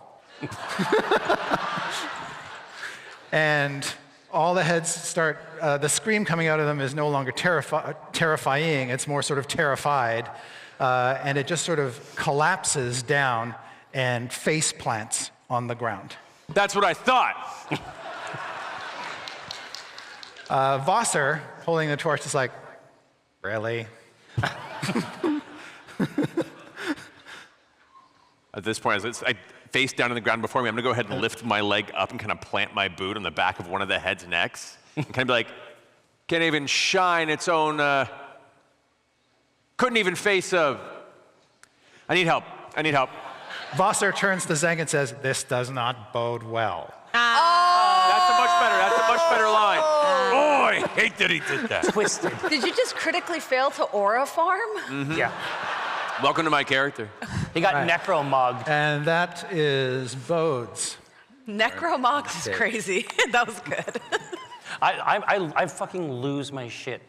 And all the heads start, the scream coming out of them is no longer terrifying, it's more sort of terrified. And it just sort of collapses down and face plants on the ground. That's what I thought. Wasser, holding the torch, is like, really? At this point, I face down on the ground before me. I'm gonna go ahead and lift my leg up and kind of plant my boot on the back of one of the heads' necks. And kind of be like, can't even shine its own, couldn't even face I need help. Wasser turns to Zank and says, "This does not bode well." That's a much better line. Oh, I hate that he did that. Twisted. Did you just critically fail to aura farm? Mm-hmm. Yeah. Welcome to my character. He got necromogged. And that is Bode's. Necromogged is crazy. That was good. I fucking lose my shit.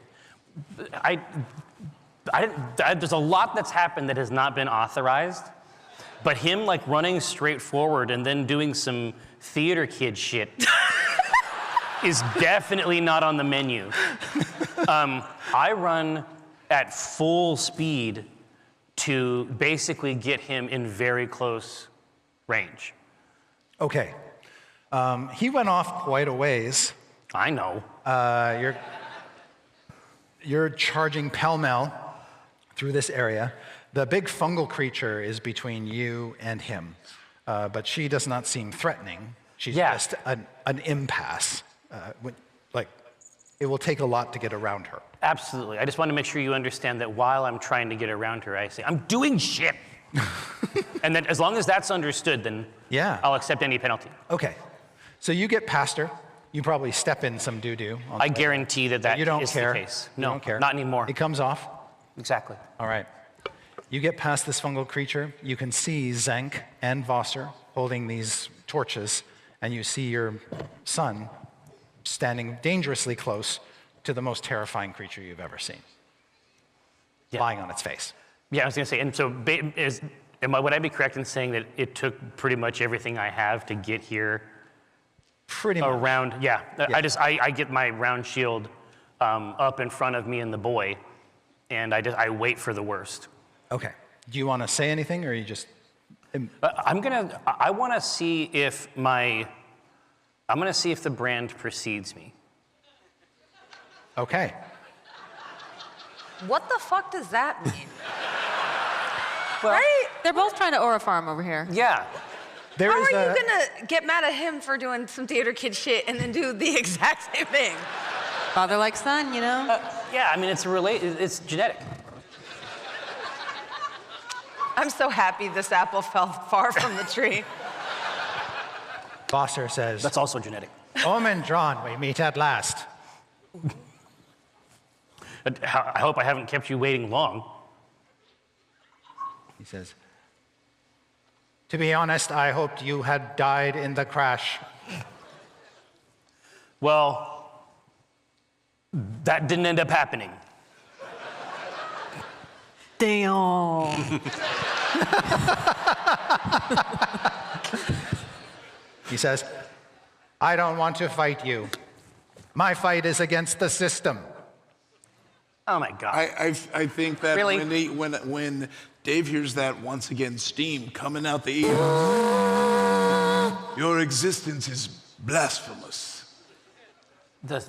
There's a lot that's happened that has not been authorized, but him like running straight forward and then doing some theater kid shit is definitely not on the menu. I run at full speed to basically get him in very close range. Okay. He went off quite a ways. I know. You're charging pell-mell through this area. The big fungal creature is between you and him, but she does not seem threatening. She's just an impasse. It will take a lot to get around her. Absolutely. I just want to make sure you understand that while I'm trying to get around her, I say, I'm doing shit. And then as long as that's understood, then I'll accept any penalty. Okay. So you get past her. You probably step in some doo-doo. I guarantee that you don't is care. the case. You No, don't care. not anymore. It comes off. Exactly. All right. You get past this fungal creature. You can see Zank and Wasser holding these torches, and you see your son standing dangerously close to the most terrifying creature you've ever seen, lying on its face. Yeah, I was going to say, and so would I be correct in saying that it took pretty much everything I have to get here? Pretty much. Around, yeah. I get my round shield up in front of me and the boy, and I wait for the worst. Okay. Do you want to say anything, or you just? I want to see if the brand precedes me. Okay. What the fuck does that mean? Well, right? They're both trying to aura farm over here. Yeah. How are you gonna get mad at him for doing some theater kid shit and then do the exact same thing? Father like son, you know? Yeah, I mean, it's genetic. I'm so happy this apple fell far from the tree. Bosser says, That's also genetic. Omin Dran, we meet at last. I hope I haven't kept you waiting long. He says, to be honest, I hoped you had died in the crash. Well, that didn't end up happening. Damn. He says, I don't want to fight you. My fight is against the system. Oh my God. I think that Really? when Dave hears that once again, steam coming out the ear, your existence is blasphemous. I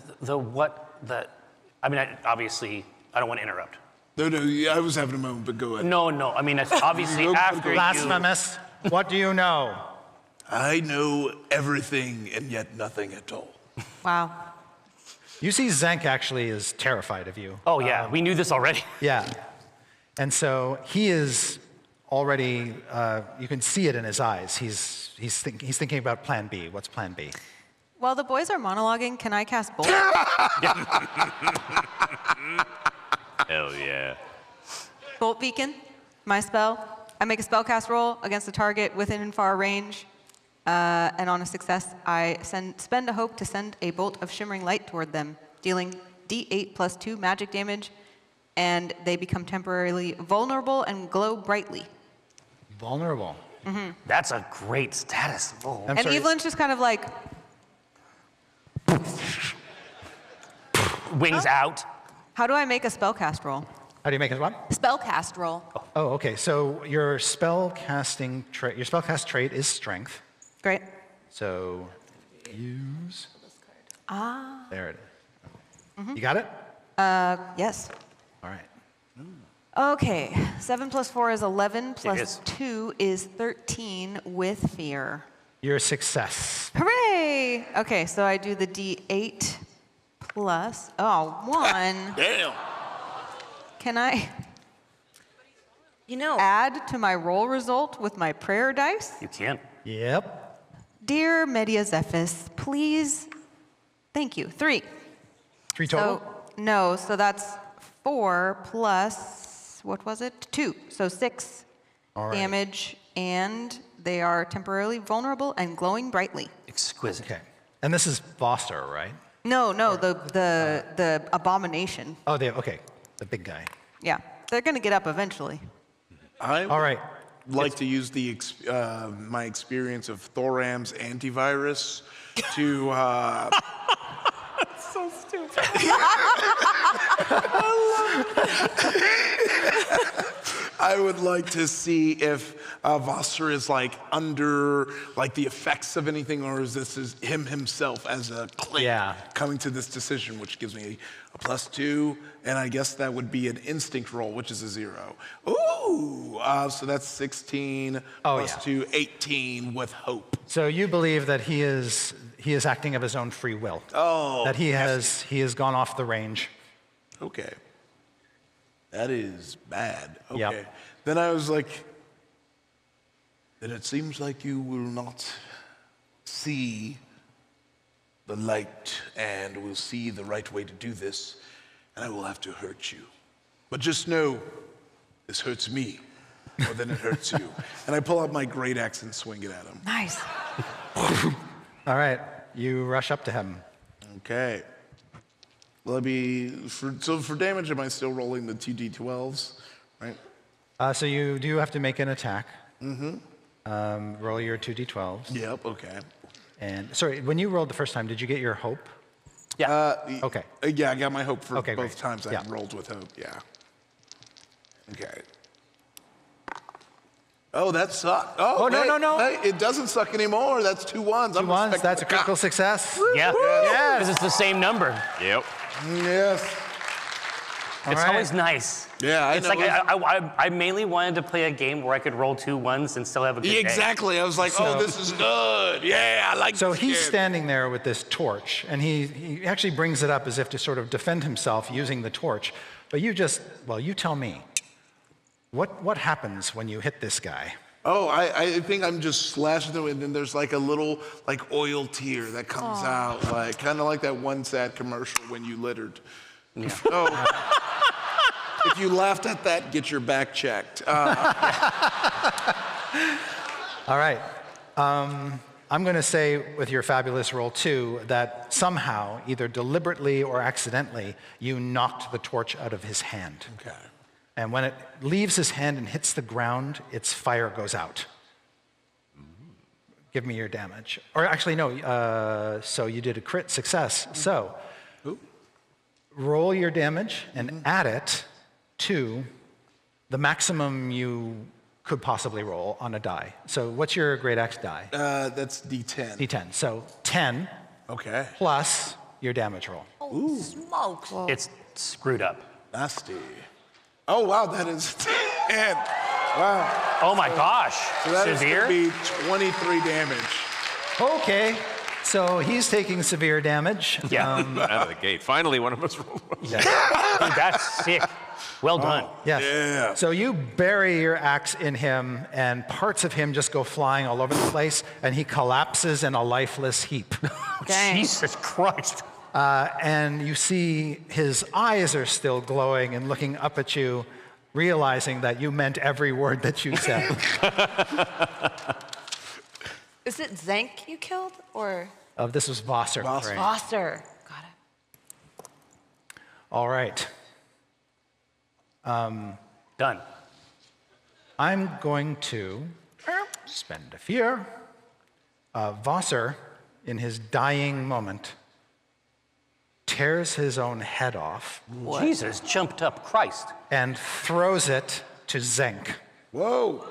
mean, obviously, I don't want to interrupt. No, I was having a moment, but go ahead. No, I mean, it's obviously after you. Blasphemous. What do you know? I know everything and yet nothing at all. Wow. You see Zank actually is terrified of you. Oh yeah, we knew this already. Yeah. And so he is already, you can see it in his eyes. He's thinking about plan B. What's plan B? While the boys are monologuing, can I cast Bolt? Hell yeah. Bolt Beacon, my spell. I make a spellcast roll against a target within and far range. And on a success, I spend a hope to send a bolt of shimmering light toward them, dealing D8 plus 2 magic damage, and they become temporarily vulnerable and glow brightly. Vulnerable. Mm-hmm. That's a great status. Oh. And Evelyn's just kind of like... Wings out. How do I make a spellcast roll? How do you make it what? Spellcast roll. Oh, okay. So your spellcast trait is strength. Great. So use. Ah. There it is. You got it? Yes. All right. Okay. 7 plus 4 is 11, plus is. 2 is 13 with fear. Your success. Hooray! Okay, so I do the D8 plus, 1. Damn. Can I You know, add to my roll result with my prayer dice? You can. Yep. Dear Media Zephys, please, thank you. 3. 3 total? So that's 4 plus, what was it? 2. So 6 All right. damage, and they are temporarily vulnerable and glowing brightly. Exquisite. Okay. And this is Foster, right? No, the abomination. Oh, okay. The big guy. Yeah, they're gonna get up eventually. All right. Like to use my experience of Thoram's antivirus to. So stupid. I would like to see if Vassar is like under like the effects of anything, or is this him himself as a clique coming to this decision, which gives me a +2, and I guess that would be an instinct roll, which is a 0. Ooh, so that's 16 plus 2, 18 with hope. So you believe that he is acting of his own free will. Oh, that he has gone off the range. Okay. That is bad. Okay. Yep. Then I was like, then it seems like you will not see the light and will see the right way to do this, and I will have to hurt you. But just know, this hurts me more than it hurts you. And I pull out my great axe and swing it at him. Nice. All right. You rush up to him. Okay. Will I be, for damage, am I still rolling the 2d12s, right? So you do have to make an attack. Mm-hmm. Roll your 2d12s. Yep, okay. And sorry, when you rolled the first time, did you get your hope? Yeah. Okay. Yeah, I got my hope for Okay, both great. times I Yeah. rolled with hope. Yeah. Okay. Oh, that sucked. Oh, no, wait, no, no. Hey, it doesn't suck anymore. That's 2 1s. 2 ones, that's a critical success. Yeah. Yes. Because it's the same number. Yep. Yes. It's right. always nice. Yeah, I It's know. like I mainly wanted to play a game where I could roll 2 1s and still have a good day. Exactly. I was like, oh, this is good. Yeah, I like So this he's game. standing there with this torch, and he actually brings it up as if to sort of defend himself using the torch. But you tell me, what happens when you hit this guy? Oh, I think I'm just slashing through it, and then there's like a little oil tear that comes out, kind of like that one sad commercial when you littered. Yeah. So, if you laughed at that, get your back checked. All right. I'm going to say with your fabulous roll 2 that somehow, either deliberately or accidentally, you knocked the torch out of his hand. Okay. And when it leaves his hand and hits the ground, its fire goes out. Give me your damage. Or actually, no, so you did a crit success. So roll your damage and add it to the maximum you could possibly roll on a die. So what's your great axe die? That's D10. D10. So 10 Okay. plus your damage roll. Holy smokes. It's screwed up. Nasty. Oh, wow, that is 10. Wow. Oh my gosh. So that is Severe? going to be 23 damage. Okay, so he's taking severe damage. Yeah. Out of the gate. Finally, one of us rolled. Dude, that's sick. Well done. Yes. Yeah. So you bury your axe in him, and parts of him just go flying all over the place, and he collapses in a lifeless heap. Dang. Jesus Christ. And you see his eyes are still glowing and looking up at you, realizing that you meant every word that you said. Is it Zank you killed, or? This was Vosser. Vosser. Right. Vosser. Got it. All right. Done. I'm going to spend a fear. Vosser, in his dying moment, tears his own head off Jesus jumped up. Christ. and throws it to Zenk. Whoa.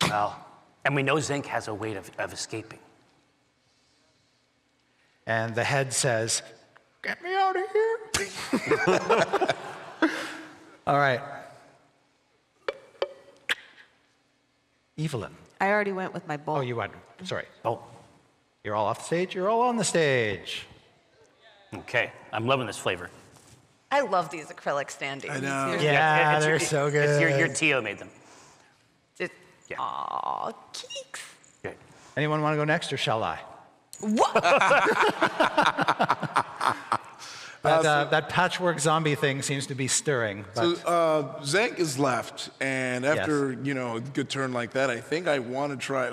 Wow. And we know Zenk has a way of escaping. And the head says, "Get me out of here." All right. Evelyn. I already went with my bolt. Oh, you went. Sorry. Oh, You're all off the stage. You're all on the stage. okay. I'm loving this flavor. I love these acrylic standees. I know. Yeah, it's they're your- so it's good. your T.O. made them. Just, Yeah. aw, keeks. Good. Anyone want to go next, or shall I? What? That patchwork zombie thing seems to be stirring. But So Zank is left, and after a good turn like that, I think I want to try.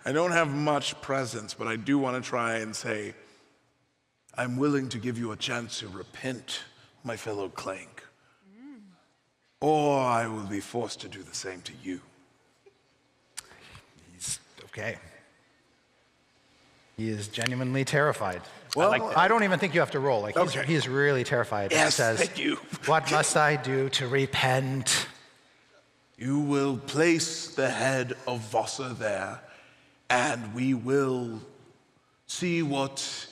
I don't have much presence, but I do want to try and say, I'm willing to give you a chance to repent, my fellow Clank, or I will be forced to do the same to you. he's okay. He is genuinely terrified. Well, I don't even think you have to roll. Like Okay. he's really terrified. Yes, He says, thank you. "What must I do to repent?" You will place the head of Vosser there, and we will see what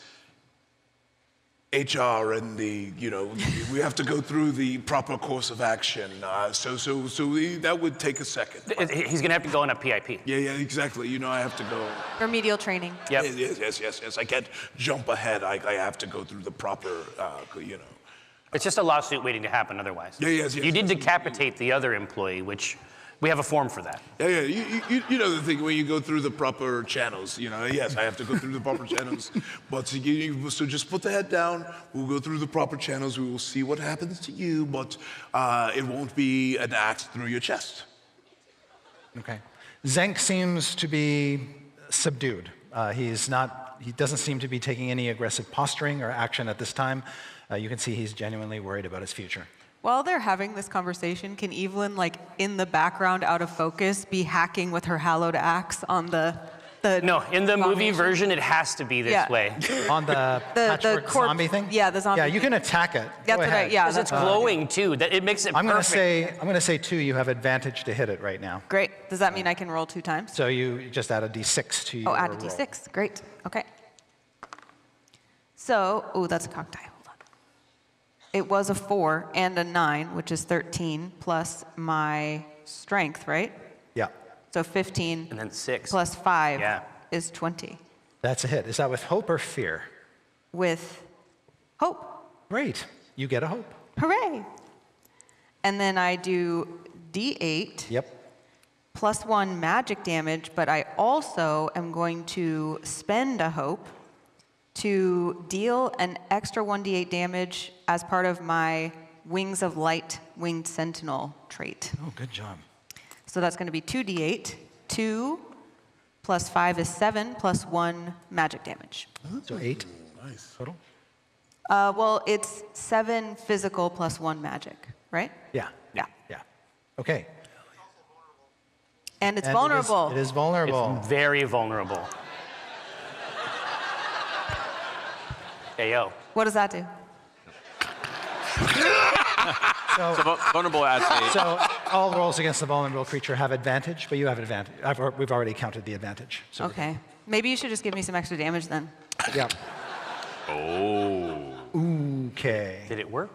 HR and we have to go through the proper course of action. That would take a second. He's going to have to go on a PIP. Yeah, exactly. I have to go. Remedial training. Yep. Yes. I can't jump ahead. I have to go through the proper, It's just a lawsuit waiting to happen otherwise. Yes. You did decapitate the other employee, which we have a form for that. Yeah. You know the thing when you go through the proper channels. Yes, I have to go through the proper channels. But so just put the head down. We'll go through the proper channels. We will see what happens to you, but it won't be an axe through your chest. Okay. Zenk seems to be subdued. He doesn't seem to be taking any aggressive posturing or action at this time. You can see he's genuinely worried about his future. While they're having this conversation, can Evelyn, in the background, out of focus, be hacking with her hallowed axe on the No, in the movie version, it has to be this way. On the patchwork zombie thing? Yeah, the zombie. Yeah, you can attack it. That's Go what ahead. Because it's glowing too. It makes it perfect. I'm gonna say 2. You have advantage to hit it right now. Great. Does that mean I can roll 2 times? So you just add a d6 to your Oh, add a roll. d6. Great. Okay. So, that's a cock die. Hold on. It was a 4 and a 9, which is 13, plus my strength, right? Yeah. So 15. And then 6. Plus 5 is 20. That's a hit. Is that with hope or fear? With hope. Great. You get a hope. Hooray! And then I do D8. Yep. Plus 1 magic damage, but I also am going to spend a hope to deal an extra 1d8 damage as part of my Wings of Light Winged Sentinel trait. Oh, good job. So that's going to be 2d8. 2 plus 5 is 7, plus 1 magic damage. So 8. Nice. Total? Well, it's 7 physical plus 1 magic, right? Yeah. Yeah. Yeah. Okay. And it's vulnerable. It is vulnerable. It's very vulnerable. Hey, yo. What does that do? So vulnerable adds a... So all rolls against the vulnerable creature have advantage, but you have advantage. We've already counted the advantage. So Okay. Maybe you should just give me some extra damage then. Yeah. Oh. Okay. Did it work?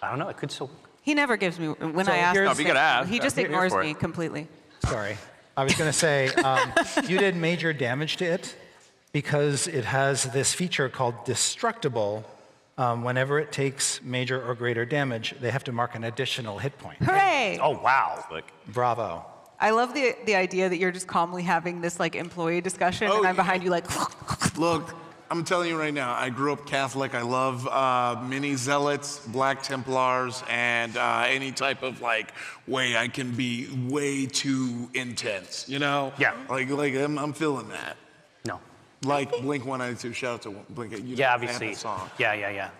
I don't know. It could still. He never gives me, when So I ask here's- him, No, we gotta ask. he just Here ignores for me it. completely. Sorry. I was going to say, you did major damage to it because it has this feature called destructible. Whenever it takes major or greater damage, they have to mark an additional hit point. Hooray! Oh, wow. Bravo. I love the idea that you're just calmly having this like employee discussion and I'm behind you like, Look, I'm telling you right now, I grew up Catholic. I love mini zealots, Black Templars, and any type of like way I can be way too intense, you know? Yeah. Like I'm feeling that. No. Like Blink 192, shout out to Blink. You Yeah, know, obviously. that song. Yeah.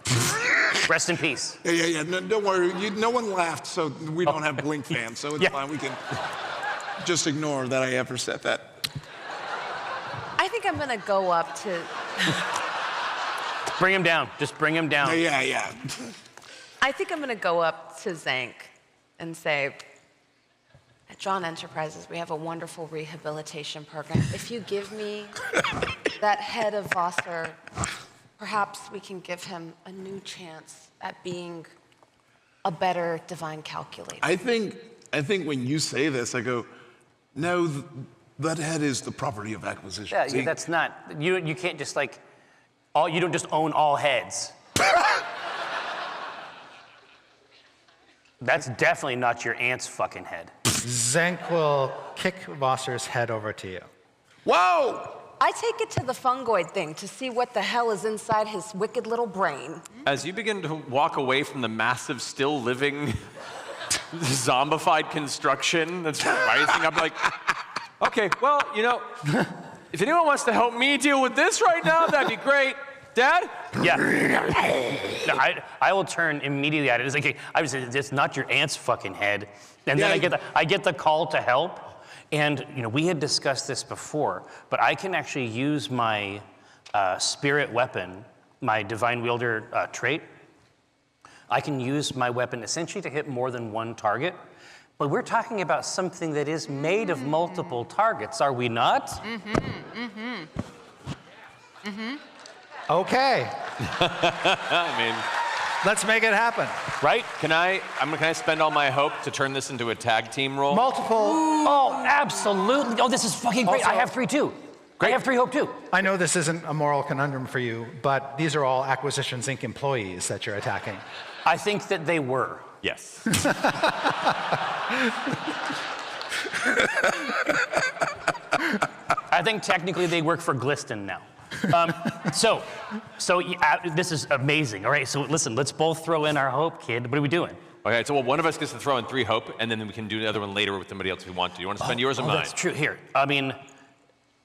Rest in peace. Yeah. No, don't worry. No one laughed, so we don't have Blink fans, so it's fine. We can just ignore that I ever said that. I think I'm gonna go up to. Bring him down. Just bring him down. Yeah. I think I'm gonna go up to Zank and say, at John Enterprises, we have a wonderful rehabilitation program. If you give me that head of Vossar, perhaps we can give him a new chance at being a better divine calculator. I think when you say this, I go, no, that head is the property of acquisition. Yeah, that's not. You can't just like. You don't just own all heads. That's definitely not your aunt's fucking head. Zank will kick Vossar's head over to you. Whoa! I take it to the fungoid thing to see what the hell is inside his wicked little brain. As you begin to walk away from the massive, still living, zombified construction that's rising up, like, okay, well, you know, if anyone wants to help me deal with this right now, that'd be great. Dad? Yeah. No, I will turn immediately at it. It's like, I was, it's not your aunt's fucking head. And then I get the call to help. And, you know, we had discussed this before, but I can actually use my spirit weapon, my divine wielder trait. I can use my weapon essentially to hit more than one target. But we're talking about something that is made of multiple targets, are we not? Okay. I mean, let's make it happen. Right? Can I spend all my hope to turn this into a tag team role? Multiple. Oh, absolutely. Oh, this is fucking great. Also, I have 3 too. I have 3 hope too. I know this isn't a moral conundrum for you, but these are all Acquisitions Inc. employees that you're attacking. I think that they were. Yes. I think technically they work for Gliston now. So this is amazing. All right, so listen, let's both throw in our hope, kid. What are we doing? Okay, so one of us gets to throw in 3 hope, and then we can do the other one later with somebody else if we want to. You want to spend yours or mine? That's true. Here, I mean,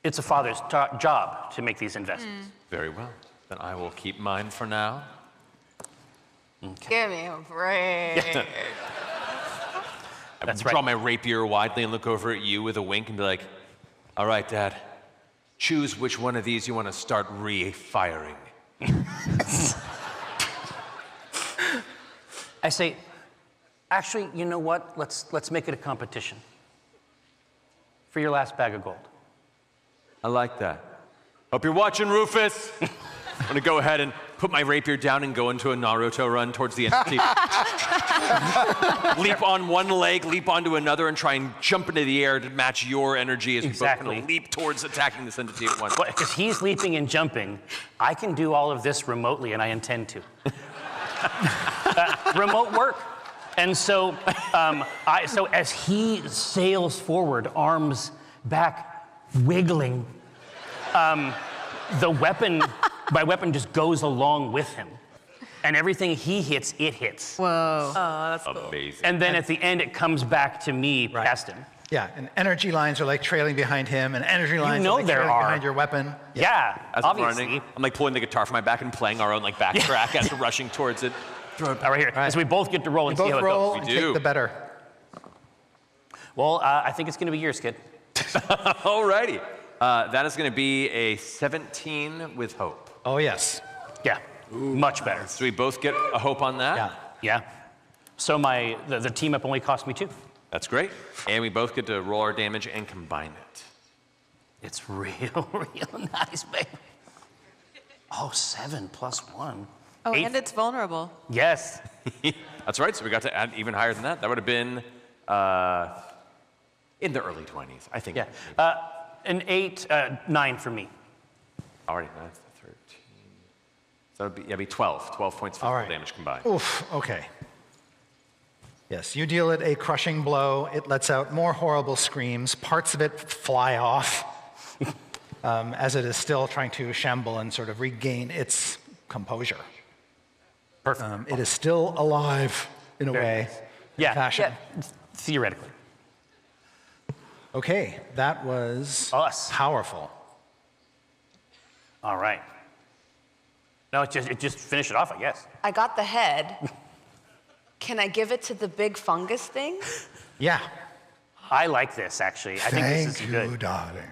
it's a father's job to make these investments. Very well. Then I will keep mine for now. Okay. Give me a break. I draw my rapier widely and look over at you with a wink and be like, All right, Dad. Choose which one of these you want to start re-firing. I say, actually, you know what? Let's make it a competition. For your last bag of gold. I like that. Hope you're watching, Roffus. I'm gonna go ahead and put my rapier down and go into a Naruto run towards the entity. Leap on one leg, leap onto another, and try and jump into the air to match your energy as we both leap towards attacking this entity at once. Because he's leaping and jumping, I can do all of this remotely, and I intend to. Remote work. And so, so as he sails forward, arms back, wiggling, my weapon just goes along with him. And everything he hits, it hits. Whoa. Oh, that's cool. Amazing. And then at the end, it comes back to me past him. Yeah, and energy lines are like trailing behind him, and energy lines are like there trailing are. behind your weapon. Yeah, As obviously. I'm running, I'm like pulling the guitar from my back and playing our own like backtrack as we're rushing towards it. Throw it right here. Right. So we both get to roll and see how it roll goes. and take the better. Well, I think it's going to be yours, kid. Alrighty. That is going to be a 17 with hope. Oh, yes. Yeah, much better. So we both get a hope on that? Yeah. So the team up only cost me 2. That's great. And we both get to roll our damage and combine it. It's real nice, baby. Oh, 7 plus 1. Oh, 8. and it's vulnerable. Yes. That's right. So we got to add even higher than that. That would have been in the early 20s, I think. Yeah. An 8, 9 for me. Alrighty, that's 13. So that would be 12. 12 points physical damage combined. Oof, okay. Yes, you deal it a crushing blow. It lets out more horrible screams. Parts of it fly off as it is still trying to shamble and sort of regain its composure. Perfect. It is still alive in a way, fashion. Yeah, theoretically. Okay, that was powerful. All right. No, it just finish it off, I guess. I got the head. Can I give it to the big fungus thing? Yeah. I like this, actually. I think this is good. Thank you, darling.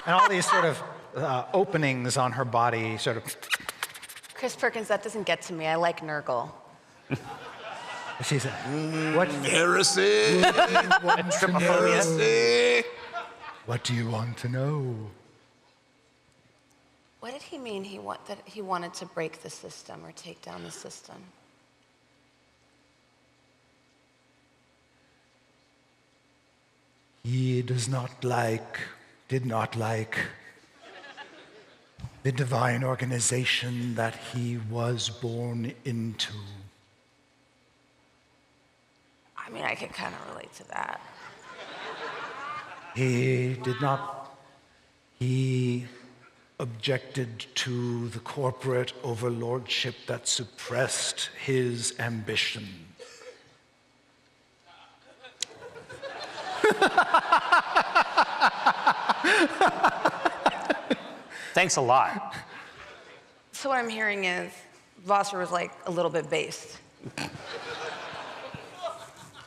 And all these sort of openings on her body sort of... Chris Perkins, that doesn't get to me. I like Nurgle. She said, what? Heresy. Heresy. What do you want to know? What did he mean that he wanted to break the system or take down the system? He did not like the divine organization that he was born into. I mean, I could kind of relate to that. He objected to the corporate overlordship that suppressed his ambition. Thanks a lot. So what I'm hearing is Vassar was like a little bit based.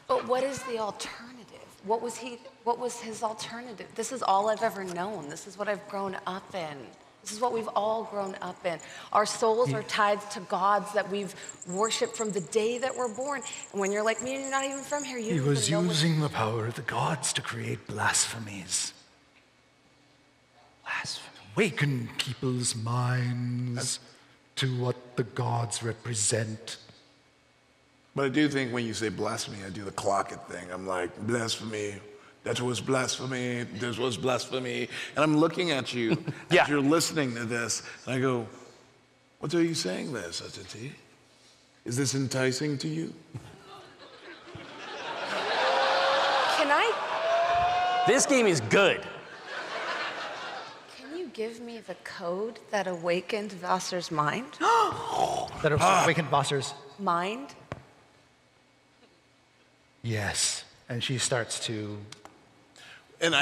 But what is the alternative? What was his alternative? This is all I've ever known. This is what I've grown up in. This is what we've all grown up in. Our souls are tied to gods that we've worshipped from the day that we're born. And when you're like me and you're not even from here, you He don't was even know using the power of the gods to create blasphemies. Blasphemy. Awaken people's minds to what the gods represent. But I do think when you say blasphemy, I do the clock it thing. I'm like, blasphemy, that was blasphemy, this was blasphemy. And I'm looking at you as you're listening to this, and I go, what are you saying there, Satiti? Is this enticing to you? Can I? This game is good. Can you give me the code that awakened Vassar's mind? That awakened Vassar's Mind? Yes. And she starts to... And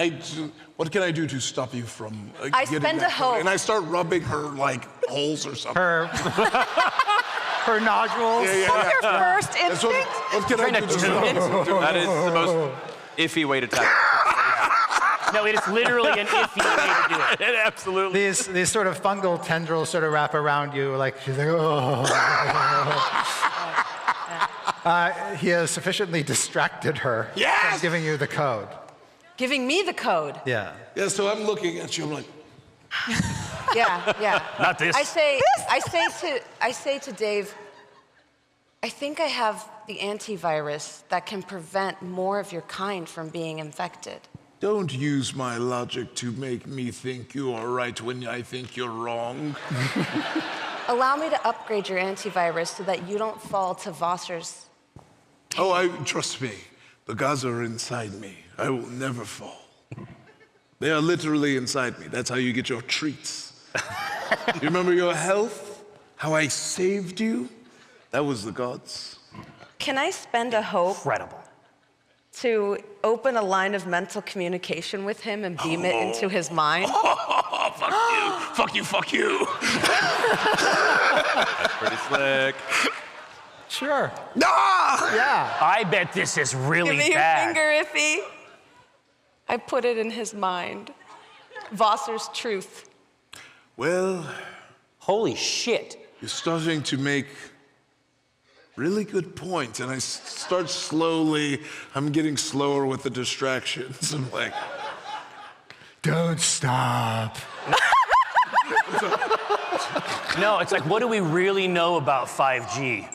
what can I do to stop you from I getting spend that a hope. And I start rubbing her, like, holes or something. Her nodules. That's your first instinct? What can I do to stop you? That is the most iffy way to tackle. No, it is literally an iffy way to do it. Absolutely. These sort of fungal tendrils sort of wrap around you, like she's like, oh. He has sufficiently distracted her from giving you the code. Giving me the code. Yeah. Yeah, so I'm looking at you, I'm like, Yeah. Not this. I say to Dave, I think I have the antivirus that can prevent more of your kind from being infected. don't use my logic to make me think you are right when I think you're wrong. Allow me to upgrade your antivirus so that you don't fall to Vossar's. Oh, trust me, the gods are inside me. I will never fall. They are literally inside me. That's how you get your treats. You remember your health? How I saved you? That was the gods. Can I spend a hope Incredible. to open a line of mental communication with him and beam it into his mind? Oh, fuck you. Fuck you, fuck you. That's pretty slick. Sure. Ah! Yeah. I bet this is really Give me bad. your finger, Ify. I put it in his mind. Vossar's truth. Well, Holy shit. you're starting to make really good points, and I start slowly, I'm getting slower with the distractions. I'm like, Don't stop. No, it's like, what do we really know about 5G?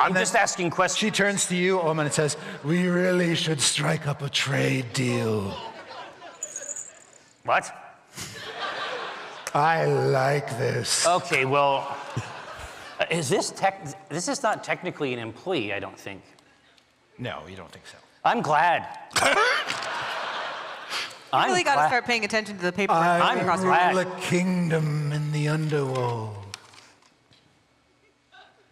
I'm just asking questions. She turns to you, Omin, and says, we really should strike up a trade deal. What? I like this. Okay, well, is this is not technically an employee, I don't think. No, you don't think so. I'm glad. You really got to start paying attention to the paperwork. I'm I glad. rule a kingdom in the underworld.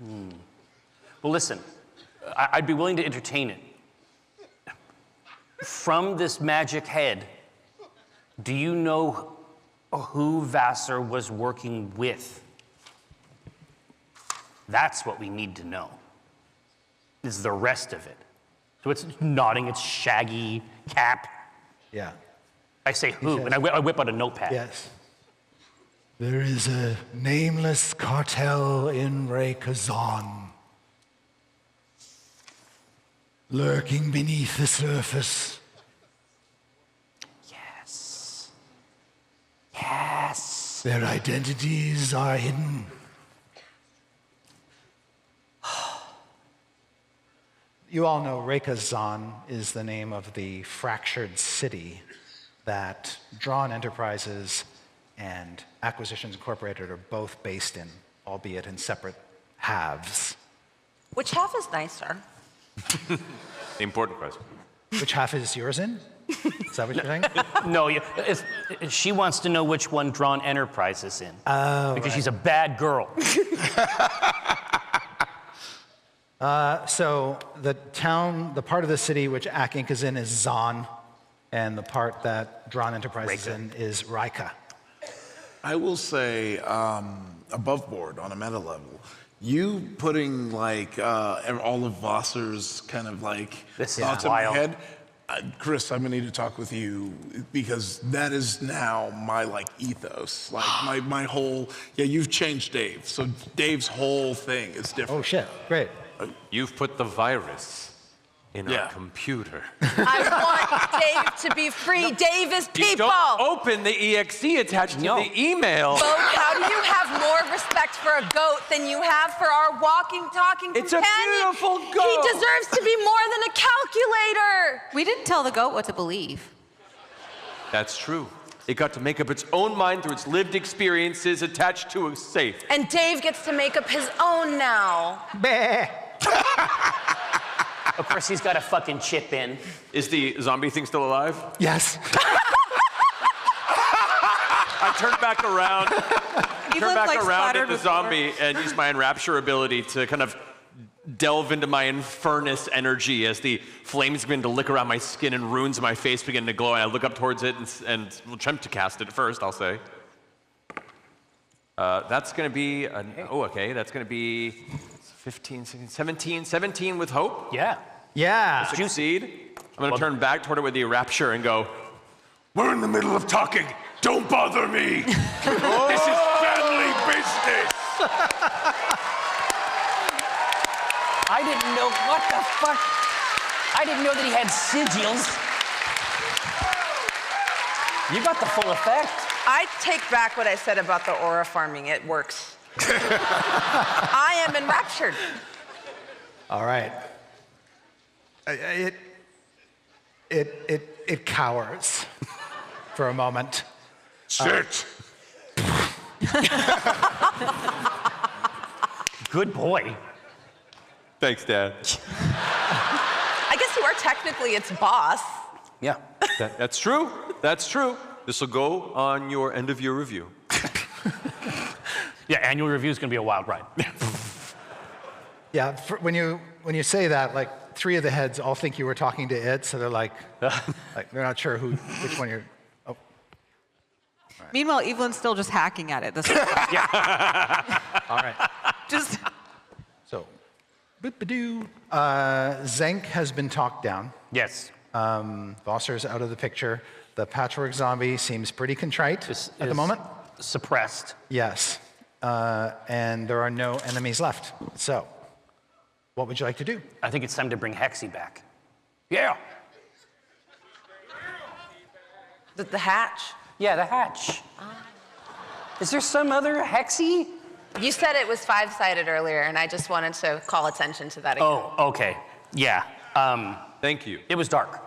Well, listen, I'd be willing to entertain it. From this magic head, do you know who Vassar was working with? That's what we need to know, is the rest of it. So it's nodding its shaggy cap. Yeah. I say who, and I whip out a notepad. Yes. There is a nameless cartel in Raykazan, lurking beneath the surface. Yes. Yes. Their identities are hidden. You all know Raykazan is the name of the fractured city that Drawn Enterprises and Acquisitions Incorporated are both based in, albeit in separate halves. Which half is nicer? The important question. Which half is yours in? Is that what you're saying? No, she wants to know which one Drawn Enterprise is in. Oh, because she's a bad girl. So the part of the city which Ack Inc. is in is Zon, and the part that Drawn Enterprise is in is Rika. I will say, above board on a meta level, you putting like all of Vossar's kind of like thoughts in my head, Chris, I'm gonna need to talk with you because that is now my like ethos, like my whole. Yeah, you've changed Dave, so Dave's whole thing is different. Oh shit! Great. You've put the virus in our computer. I want Dave to be free. Dave is people. You don't open the EXE attached to the email. Bode, how do you have more respect for a goat than you have for our walking, talking It's a companion? beautiful goat. He deserves to be more than a calculator. We didn't tell the goat what to believe. That's true. It got to make up its own mind through its lived experiences attached to a safe. And Dave gets to make up his own now. Bah. Of course, he's got a fucking chip in. Is the zombie thing still alive? Yes. I turn back around. At the before. zombie and use my enrapture ability to kind of delve into my infernus energy as the flames begin to lick around my skin and runes in my face begin to glow. And I look up towards it and will attempt to cast it first, I'll say. That's going to be, that's going to be 15, 16, 17. 17 with hope? Yeah. Yeah. Succeed. I'm going to turn back toward it with the rapture and go, We're in the middle of talking. Don't bother me. This is family business. I didn't know, what the fuck? I didn't know that he had sigils. You got the full effect. I take back what I said about the aura farming. It works. I am enraptured. All right. It cowers for a moment. Sit. Good boy. thanks, Dad. I guess you are technically its boss. Yeah. That's true. That's true. This will go on your end of year review. Yeah, annual review is going to be a wild ride. Yeah, when you say that, like 3 of the heads all think you were talking to it, so they're like they're not sure which one you're. Oh. Right. Meanwhile, Evelyn's still just hacking at it. This All right. just. So, boop-a-doo. Zenk has been talked down. Yes. Vosser's out of the picture. The patchwork zombie seems pretty contrite at the moment. Suppressed. Yes. And there are no enemies left. So, what would you like to do? I think it's time to bring Hexy back. Yeah. The hatch. Yeah, the hatch. Is there some other Hexy? You said it was 5-sided earlier, and I just wanted to call attention to that again. Oh, okay. Yeah. Thank you. It was dark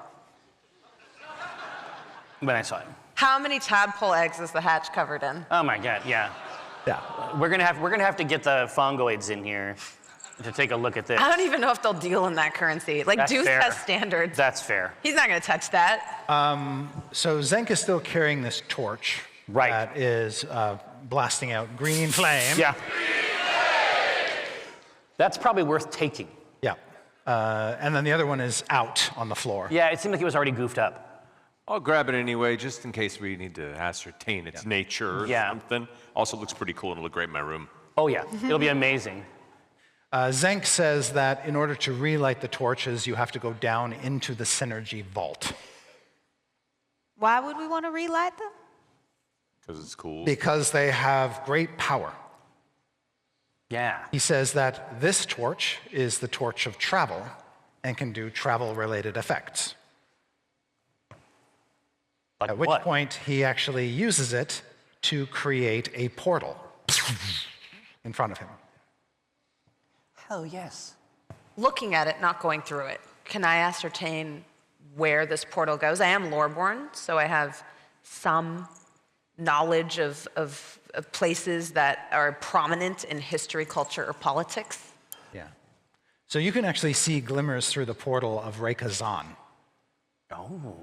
when I saw it. How many tadpole eggs is the hatch covered in? Oh my God, yeah. Yeah. We're gonna have to get the fungoids in here to take a look at this. I don't even know if they'll deal in that currency. Like, That's Deuce fair. has standards. That's fair. He's not gonna touch that. So Zenk is still carrying this torch. Right. That is blasting out green flame. Yeah. That's probably worth taking. Yeah. And then the other one is out on the floor. Yeah, it seemed like it was already goofed up. I'll grab it anyway, just in case we need to ascertain its nature or something. Also, it looks pretty cool and it'll look great in my room. Oh yeah, it'll be amazing. Zenk says that in order to relight the torches, you have to go down into the Synergy Vault. Why would we want to relight them? Because it's cool. Because they have great power. Yeah. He says that this torch is the torch of travel and can do travel-related effects. Like At which what? point he actually uses it to create a portal in front of him. Hell yes. Looking at it, not going through it, can I ascertain where this portal goes? I am loreborn, so I have some knowledge of places that are prominent in history, culture, or politics. Yeah. So you can actually see glimmers through the portal of Rekazan. Oh.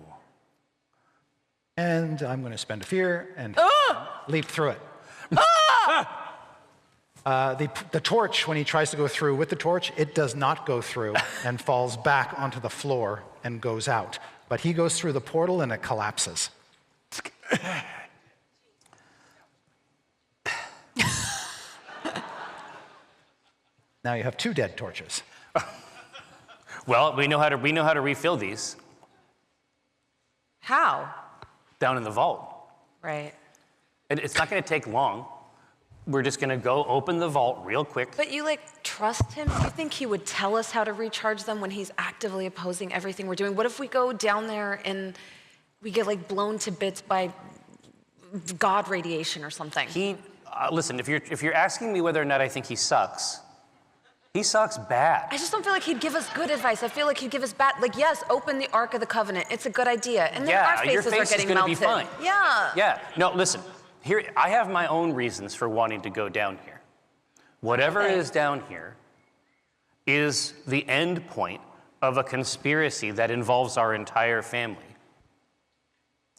And I'm going to spend a fear and leap through it. The torch, when he tries to go through with the torch, it does not go through and falls back onto the floor and goes out. But he goes through the portal and it collapses. Now you have 2 dead torches. Well, we know how to refill these How? down in the vault. Right. It's not going to take long. We're just going to go open the vault real quick. But you, trust him? Do you think he would tell us how to recharge them when he's actively opposing everything we're doing? What if we go down there and we get, blown to bits by God radiation or something? Listen, if you're asking me whether or not I think he sucks bad. I just don't feel like he'd give us good advice. I feel like he'd give us bad. yes, open the Ark of the Covenant. It's a good idea. And then our faces your face are getting is gonna melted. Be fine. Yeah. Yeah. No, listen. Here, I have my own reasons for wanting to go down here. Whatever is down here is the end point of a conspiracy that involves our entire family.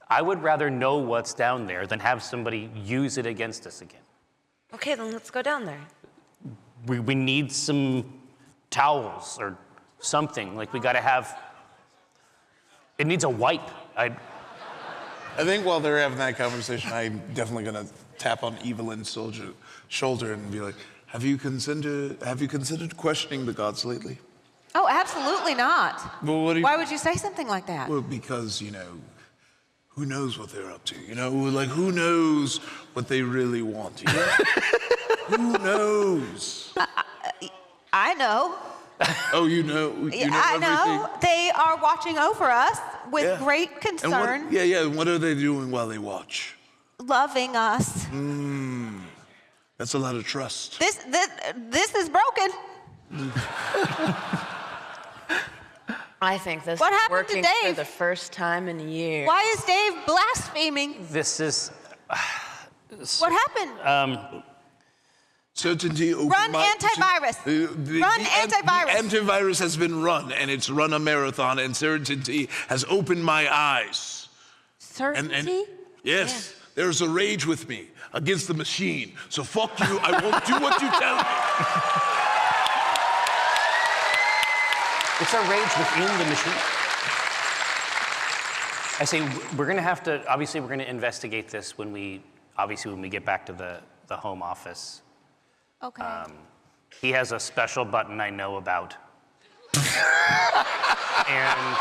I would rather know what's down there than have somebody use it against us again. Okay, then let's go down there. We need some towels or something. We got to have. It needs a wipe. I think while they're having that conversation, I'm definitely going to tap on Evelyn's shoulder and be like, Have you considered questioning the gods lately? Oh, absolutely not. Well, what do you, Why would you say something like that? Well, because, who knows what they're up to? Like, who knows what they really want? Who knows? I know. Oh, you know everything? I know. They are watching over us with great concern. And what are they doing while they watch? Loving us. That's a lot of trust. This is broken. I think this What is happened to working Dave? for the first time in years. Why is Dave blaspheming? This is. What happened? Certainty. Run antivirus. Run antivirus. The antivirus has been run, and it's run a marathon, and certainty has opened my eyes. Certainty? Yes, there's a rage with me against the machine. So fuck you, I won't do what you tell me. It's a rage within the machine. I say we're going to have to, obviously we're going to investigate this when we get back to the home office. Okay. He has a special button I know about. And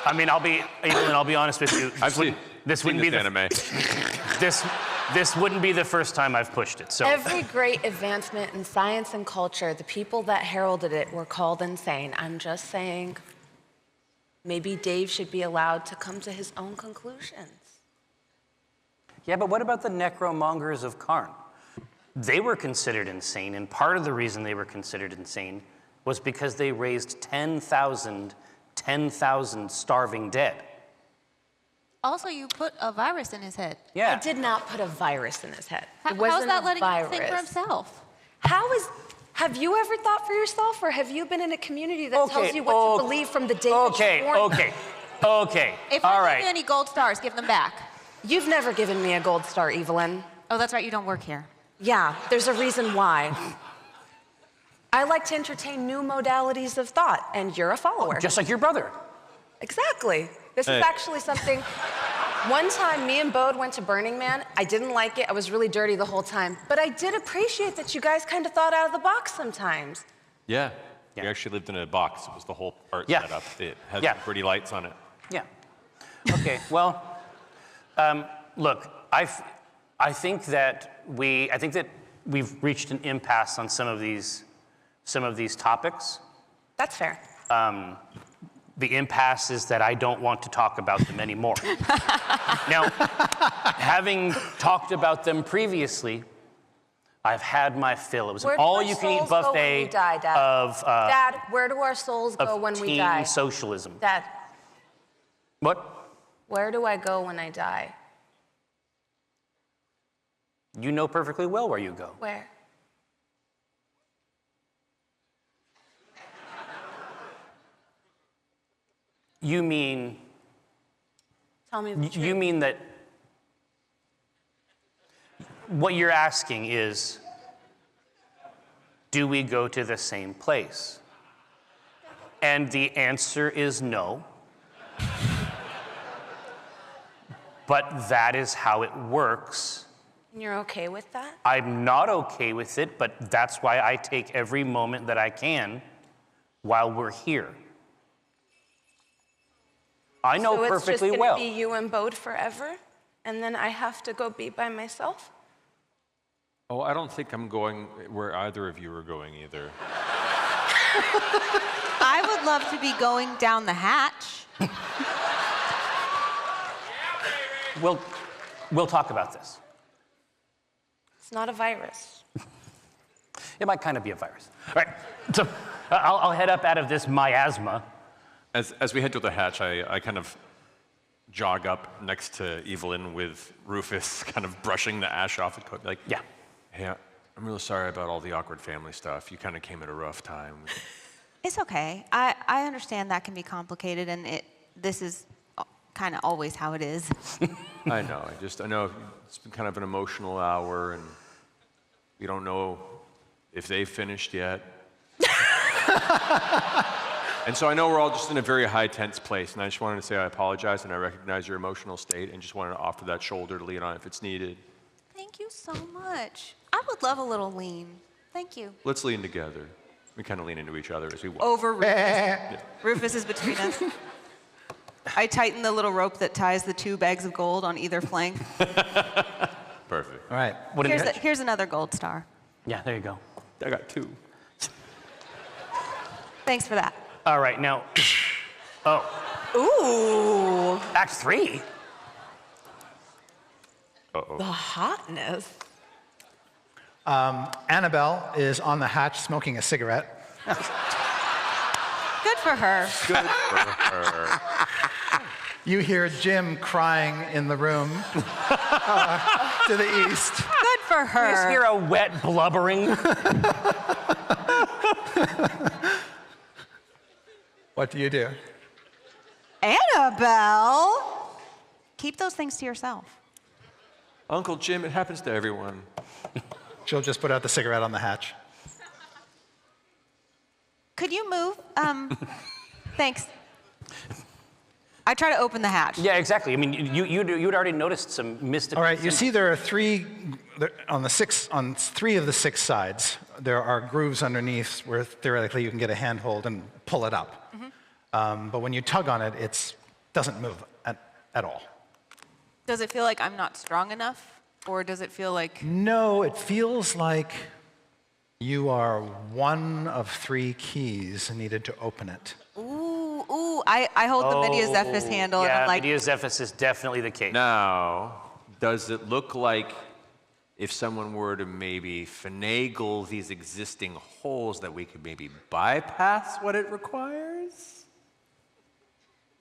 I mean, I'll be honest with you. This wouldn't be the anime. This wouldn't be the first time I've pushed it. So Every great advancement in science and culture, the people that heralded it were called insane. I'm just saying, maybe Dave should be allowed to come to his own conclusions. Yeah, but what about the necromongers of Karn? They were considered insane, and part of the reason they were considered insane was because they raised 10,000 starving dead. Also, you put a virus in his head. Yeah. I did not put a virus in his head. It How's wasn't that a letting virus. him think for himself? Have you ever thought for yourself, or have you been in a community that tells you what to believe from the day that you're born? Okay. If All I right. give you any gold stars, give them back. You've never given me a gold star, Evelyn. Oh, that's right, you don't work here. Yeah, there's a reason why. I like to entertain new modalities of thought, and you're a follower. Just like your brother. Exactly. This is actually something. One time, me and Bode went to Burning Man. I didn't like it. I was really dirty the whole time. But I did appreciate that you guys kind of thought out of the box sometimes. Yeah. We actually lived in a box. It was the whole art Yeah. setup. It had Yeah. pretty lights on it. Yeah. Okay. Well, look, I think that we've reached an impasse on some of these topics. That's fair. The impasse is that I don't want to talk about them anymore. Now, having talked about them previously, I've had my fill. It was an all-you-can-eat buffet of Dad, where do our souls go when we teen die? socialism. Dad, What? where do I go when I die? You know perfectly well where you go. Where? You mean Tell me the truth. You mean that what you're asking is, do we go to the same place? And the answer is no. But that is how it works. And you're okay with that? I'm not okay with it, but that's why I take every moment that I can while we're here. I know perfectly well. So it's just gonna be you and Bode forever? And then I have to go be by myself? Oh, I don't think I'm going where either of you are going either. I would love to be going down the hatch. We'll talk about this. It's not a virus. It might kind of be a virus. All right, so I'll head up out of this miasma. As we head to the hatch, I kind of jog up next to Evelyn with Roffus kind of brushing the ash off the coat. Like, yeah. Hey, I'm really sorry about all the awkward family stuff. You kind of came at a rough time. It's okay. I understand that can be complicated, and this is kind of always how it is. I know. I know it's been kind of an emotional hour, and we don't know if they've finished yet. And so I know we're all just in a very high tense place, and I just wanted to say I apologize, and I recognize your emotional state, and just wanted to offer that shoulder to lean on if it's needed. Thank you so much. I would love a little lean. Thank you. Let's lean together. We kind of lean into each other as we walk. Over Rufus. Rufus is between us. I tighten the little rope that ties the 2 bags of gold on either flank. Perfect. All right. Here's another gold star. Yeah, there you go. I got 2. Thanks for that. All right, now. Oh. Ooh. Act 3. The hotness. Annabelle is on the hatch smoking a cigarette. Good for her. Good for her. You hear Jim crying in the room to the east. Good for her. You just hear a wet blubbering. What do you do? Annabelle! Keep those things to yourself. Uncle Jim, it happens to everyone. She'll just put out the cigarette on the hatch. Could you move? Thanks. I try to open the hatch. Yeah, exactly. I mean, you'd already noticed some mystical. All right, you see there are 3 on 3 of the 6 sides. There are grooves underneath where theoretically you can get a handhold and pull it up. But when you tug on it, it doesn't move at all. Does it feel like I'm not strong enough? Or does it feel like... No, it feels like you are one of 3 keys needed to open it. Ooh, I hold the Medea-Zephys handle and yeah, I'm like... Medea-Zephys is definitely the case. Now, does it look like if someone were to maybe finagle these existing holes that we could maybe bypass what it requires?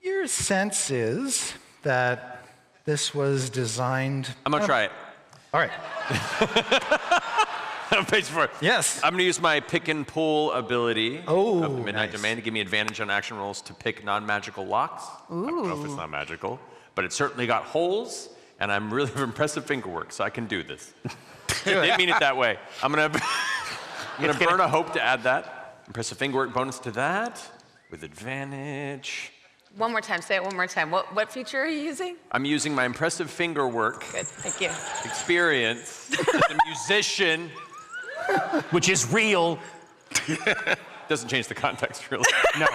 Your sense is that this was designed... I'm gonna try it. All right. On page 4. Yes. I'm gonna use my pick and pull ability Oh, of the Midnight nice. Domain to give me advantage on action rolls to pick non-magical locks. I don't know if it's not magical, but it's certainly got holes, and I'm really have impressive fingerwork, so I can do this. Didn't mean it that way. I'm gonna burn a hope to add that. Impressive fingerwork bonus to that with advantage. One more time. Say it one more time. What feature are you using? I'm using my impressive fingerwork Good. Thank you. experience as a musician. Which is real. Doesn't change the context, really. No.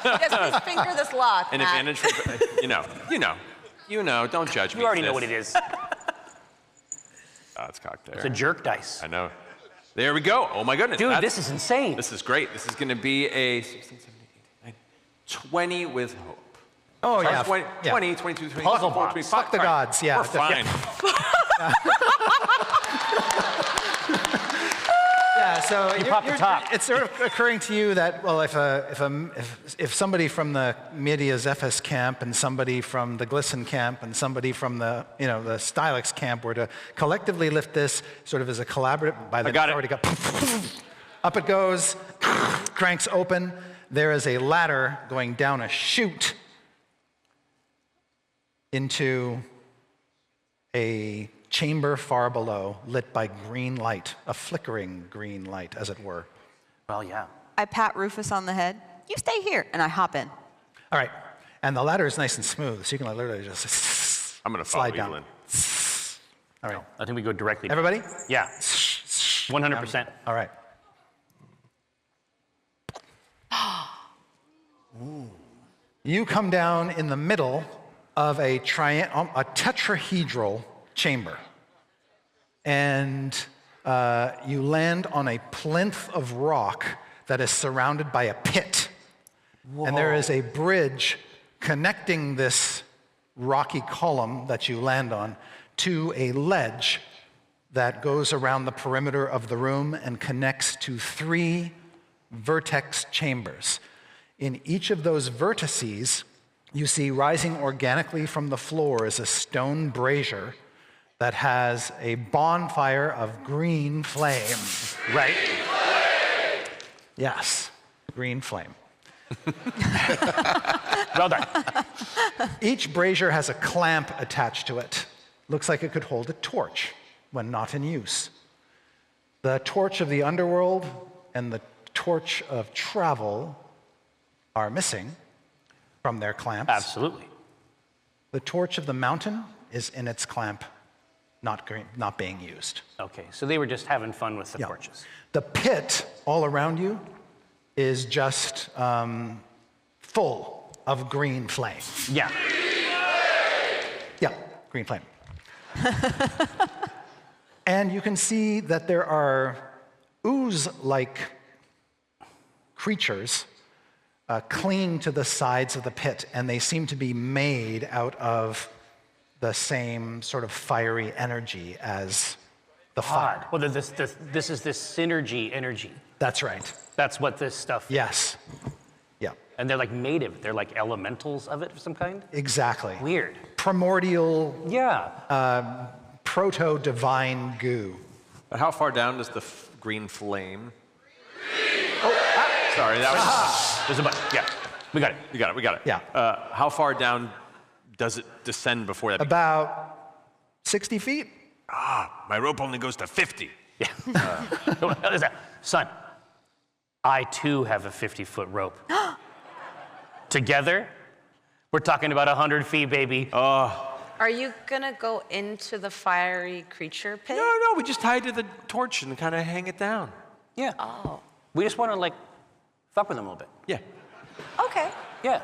Yes, please finger this lock. An Matt. advantage for, you know, don't judge me. You already for know what this. it is. Oh, it's cocked there. It's a jerk dice. I know. There we go. Oh my goodness. Dude, this is insane. This is great. This is going to be a 16, 17, 18, 20 with hope. Oh, Sorry, yeah. 20, yeah. 20, 22, 23, Puzzle 24, box. 25. Fuck the gods, yeah. We're fine. Yeah, so pop the top. it's sort of occurring to you that, well, if somebody from the Medea-Zephys camp and somebody from the Glisten camp and somebody from the Stylix camp were to collectively lift this sort of as a collaborative, by the got it. already got up it goes, cranks open. There is a ladder going down a chute into a chamber far below, lit by green light, a flickering green light, as it were. Well, yeah. I pat Rufus on the head. You stay here, and I hop in. All right, and the ladder is nice and smooth, so you can literally just I'm going to follow slide down. Evelyn. All right, I think we go directly. everybody? Yeah. 100%. All right. You come down in the middle of a tetrahedral chamber, and you land on a plinth of rock that is surrounded by a pit. Whoa. And there is a bridge connecting this rocky column that you land on to a ledge that goes around the perimeter of the room and connects to 3 vertex chambers. In each of those vertices, you see rising organically from the floor is a stone brazier that has a bonfire of green flame. Right? Yes, green flame. Well done. Each brazier has a clamp attached to it. Looks like it could hold a torch when not in use. The torch of the underworld and the torch of travel are missing from their clamps. Absolutely. The torch of the mountain is in its clamp. not being used. Okay, so they were just having fun with the torches. The pit all around you is just full of green flame. Yeah. Yeah, green flame. And you can see that there are ooze-like creatures clinging to the sides of the pit, and they seem to be made out of the same sort of fiery energy as the fire. Well, this is this synergy energy. That's right. That's what this stuff is. Yes. Yeah. And they're like native. They're like elementals of it of some kind? Exactly. Weird. Primordial, Yeah. proto-divine goo. But how far down does the green flame? Oh, Sorry, that was. There's a button. Yeah. We got it. We got it. Yeah. How far down does it descend before that? About 60 feet. My rope only goes to 50. Yeah. Son, I too have a 50-foot rope. Together, we're talking about 100 feet, baby. Are you gonna go into the fiery creature pit? No, we just tie it to the torch and kind of hang it down. Yeah. Oh. We just want to like fuck with them a little bit. Yeah. Okay. Yeah.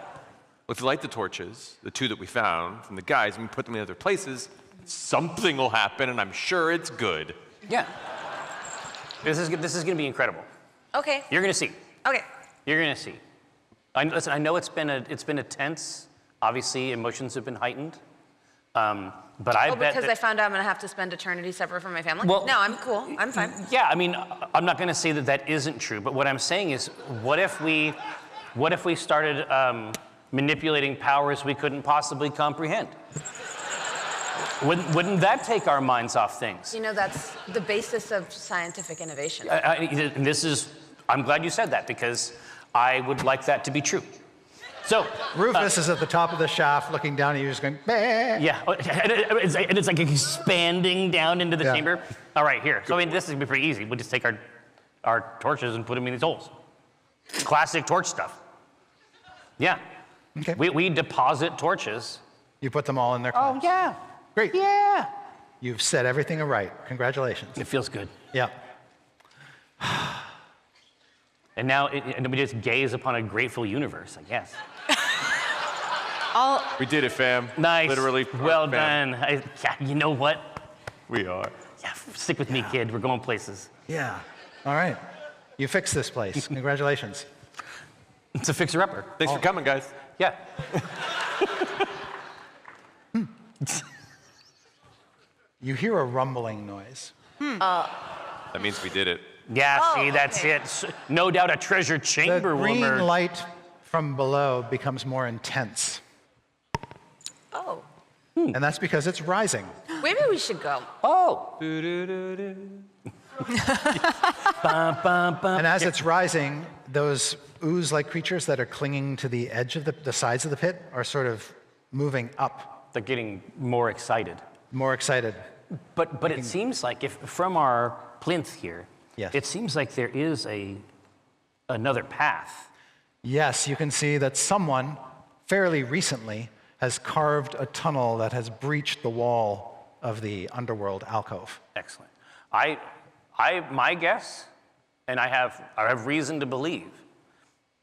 If you light the torches, the two that we found from the guys, and we put them in other places, something will happen, and I'm sure it's good. Yeah. This is gonna be incredible. Okay. You're gonna see. Okay. You're gonna see. Listen, I know it's been a tense. Obviously, emotions have been heightened. But I bet because I found out I'm gonna have to spend eternity separate from my family? Well, no, I'm cool. I'm fine. Yeah, I mean, I'm not gonna say that isn't true, but what I'm saying is, what if we started manipulating powers we couldn't possibly comprehend? Wouldn't that take our minds off things? You know, that's the basis of scientific innovation. And I'm glad you said that, because I would like that to be true. So Rufus is at the top of the shaft looking down at you, just going, bah. Yeah, and it's like expanding down into the chamber. All right, here. So I mean, this is gonna be pretty easy. We'll just take our torches and put them in these holes. Classic torch stuff. Yeah. Okay. We deposit torches. You put them all in their class. Oh yeah. Great. Yeah. You've said everything right. Congratulations. It feels good. Yeah. And now and we just gaze upon a grateful universe, I guess. We did it, fam. Nice. Literally. Well fam. done. Yeah, you know what? We are. Yeah, stick with me, kid. We're going places. Yeah. All right. You fixed this place. Congratulations. It's a fixer-upper. Thanks for coming, guys. Yeah. You hear a rumbling noise. That means we did it. Yeah, see, that's it. No doubt a treasure The chamber will green emerge. light from below becomes more intense. Oh. And that's because it's rising. Maybe we should go. Oh. And as it's rising, those ooze-like creatures that are clinging to the edge of the sides of the pit are sort of moving up. They're getting more excited. More excited. But it seems like if from our plinth here, Yes. it seems like there is another path. Yes, you can see that someone fairly recently has carved a tunnel that has breached the wall of the underworld alcove. Excellent. My guess, and I have reason to believe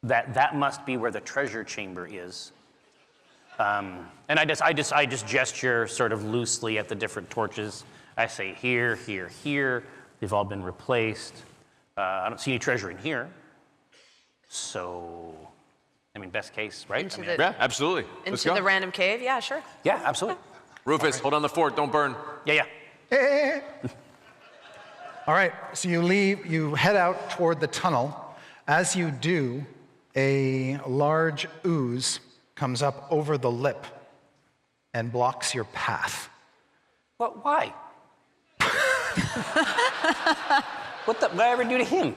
that must be where the treasure chamber is. And I just gesture sort of loosely at the different torches. I say here, here, here. They've all been replaced. I don't see any treasure in here. So, I mean, best case, right? Yeah, absolutely. Let's go. The random cave? Yeah, sure. Yeah, absolutely. Rufus, hold on the fort. Don't burn. Yeah. All right, so you head out toward the tunnel. As you do, a large ooze comes up over the lip and blocks your path. What? Why? What did I ever do to him?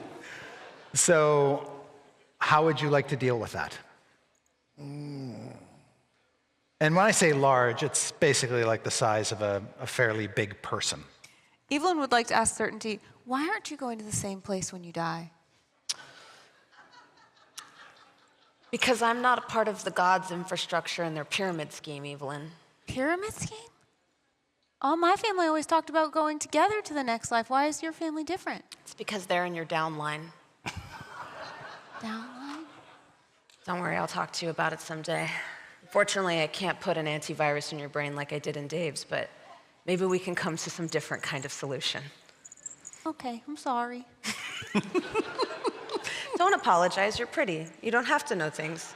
So, how would you like to deal with that? And when I say large, it's basically like the size of a fairly big person. Evelyn would like to ask Certainty, why aren't you going to the same place when you die? Because I'm not a part of the gods' infrastructure and their pyramid scheme, Evelyn. Pyramid scheme? Oh, my family always talked about going together to the next life. Why is your family different? It's because they're in your downline. Downline? Don't worry, I'll talk to you about it someday. Fortunately, I can't put an antivirus in your brain like I did in Dave's, but maybe we can come to some different kind of solution. Okay, I'm sorry. Don't apologize, you're pretty. You don't have to know things.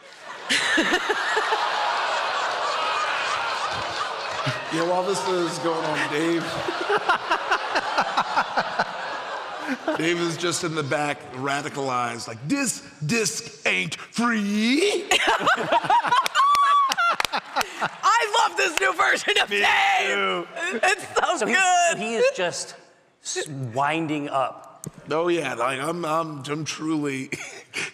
Yeah, while this is going on, Dave is just in the back, radicalized, like, this disc ain't free. I love this new version of Dave! It's so good! He is just winding up. Oh yeah, like I'm truly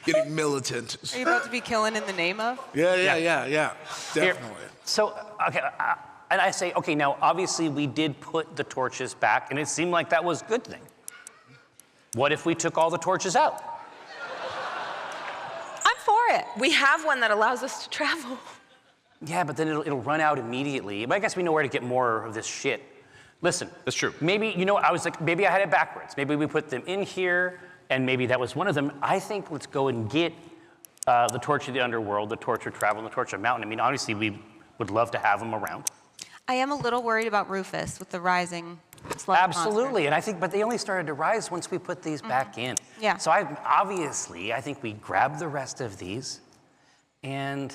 getting militant. Are you about to be killing in the name of? Yeah, definitely. So, okay, and I say, okay, now obviously we did put the torches back, and it seemed like that was a good thing. What if we took all the torches out? I'm for it. We have one that allows us to travel. Yeah, but then it'll run out immediately. But I guess we know where to get more of this shit. Listen. That's true. Maybe, I was like, maybe I had it backwards. Maybe we put them in here, and maybe that was one of them. I think let's go and get the Torch of the Underworld, the Torch of Travel, and the Torch of Mountain. I mean, obviously, we would love to have them around. I am a little worried about Roffus with the rising slug Absolutely, and I think, but they only started to rise once we put these back in. Yeah. So I think we grab the rest of these, and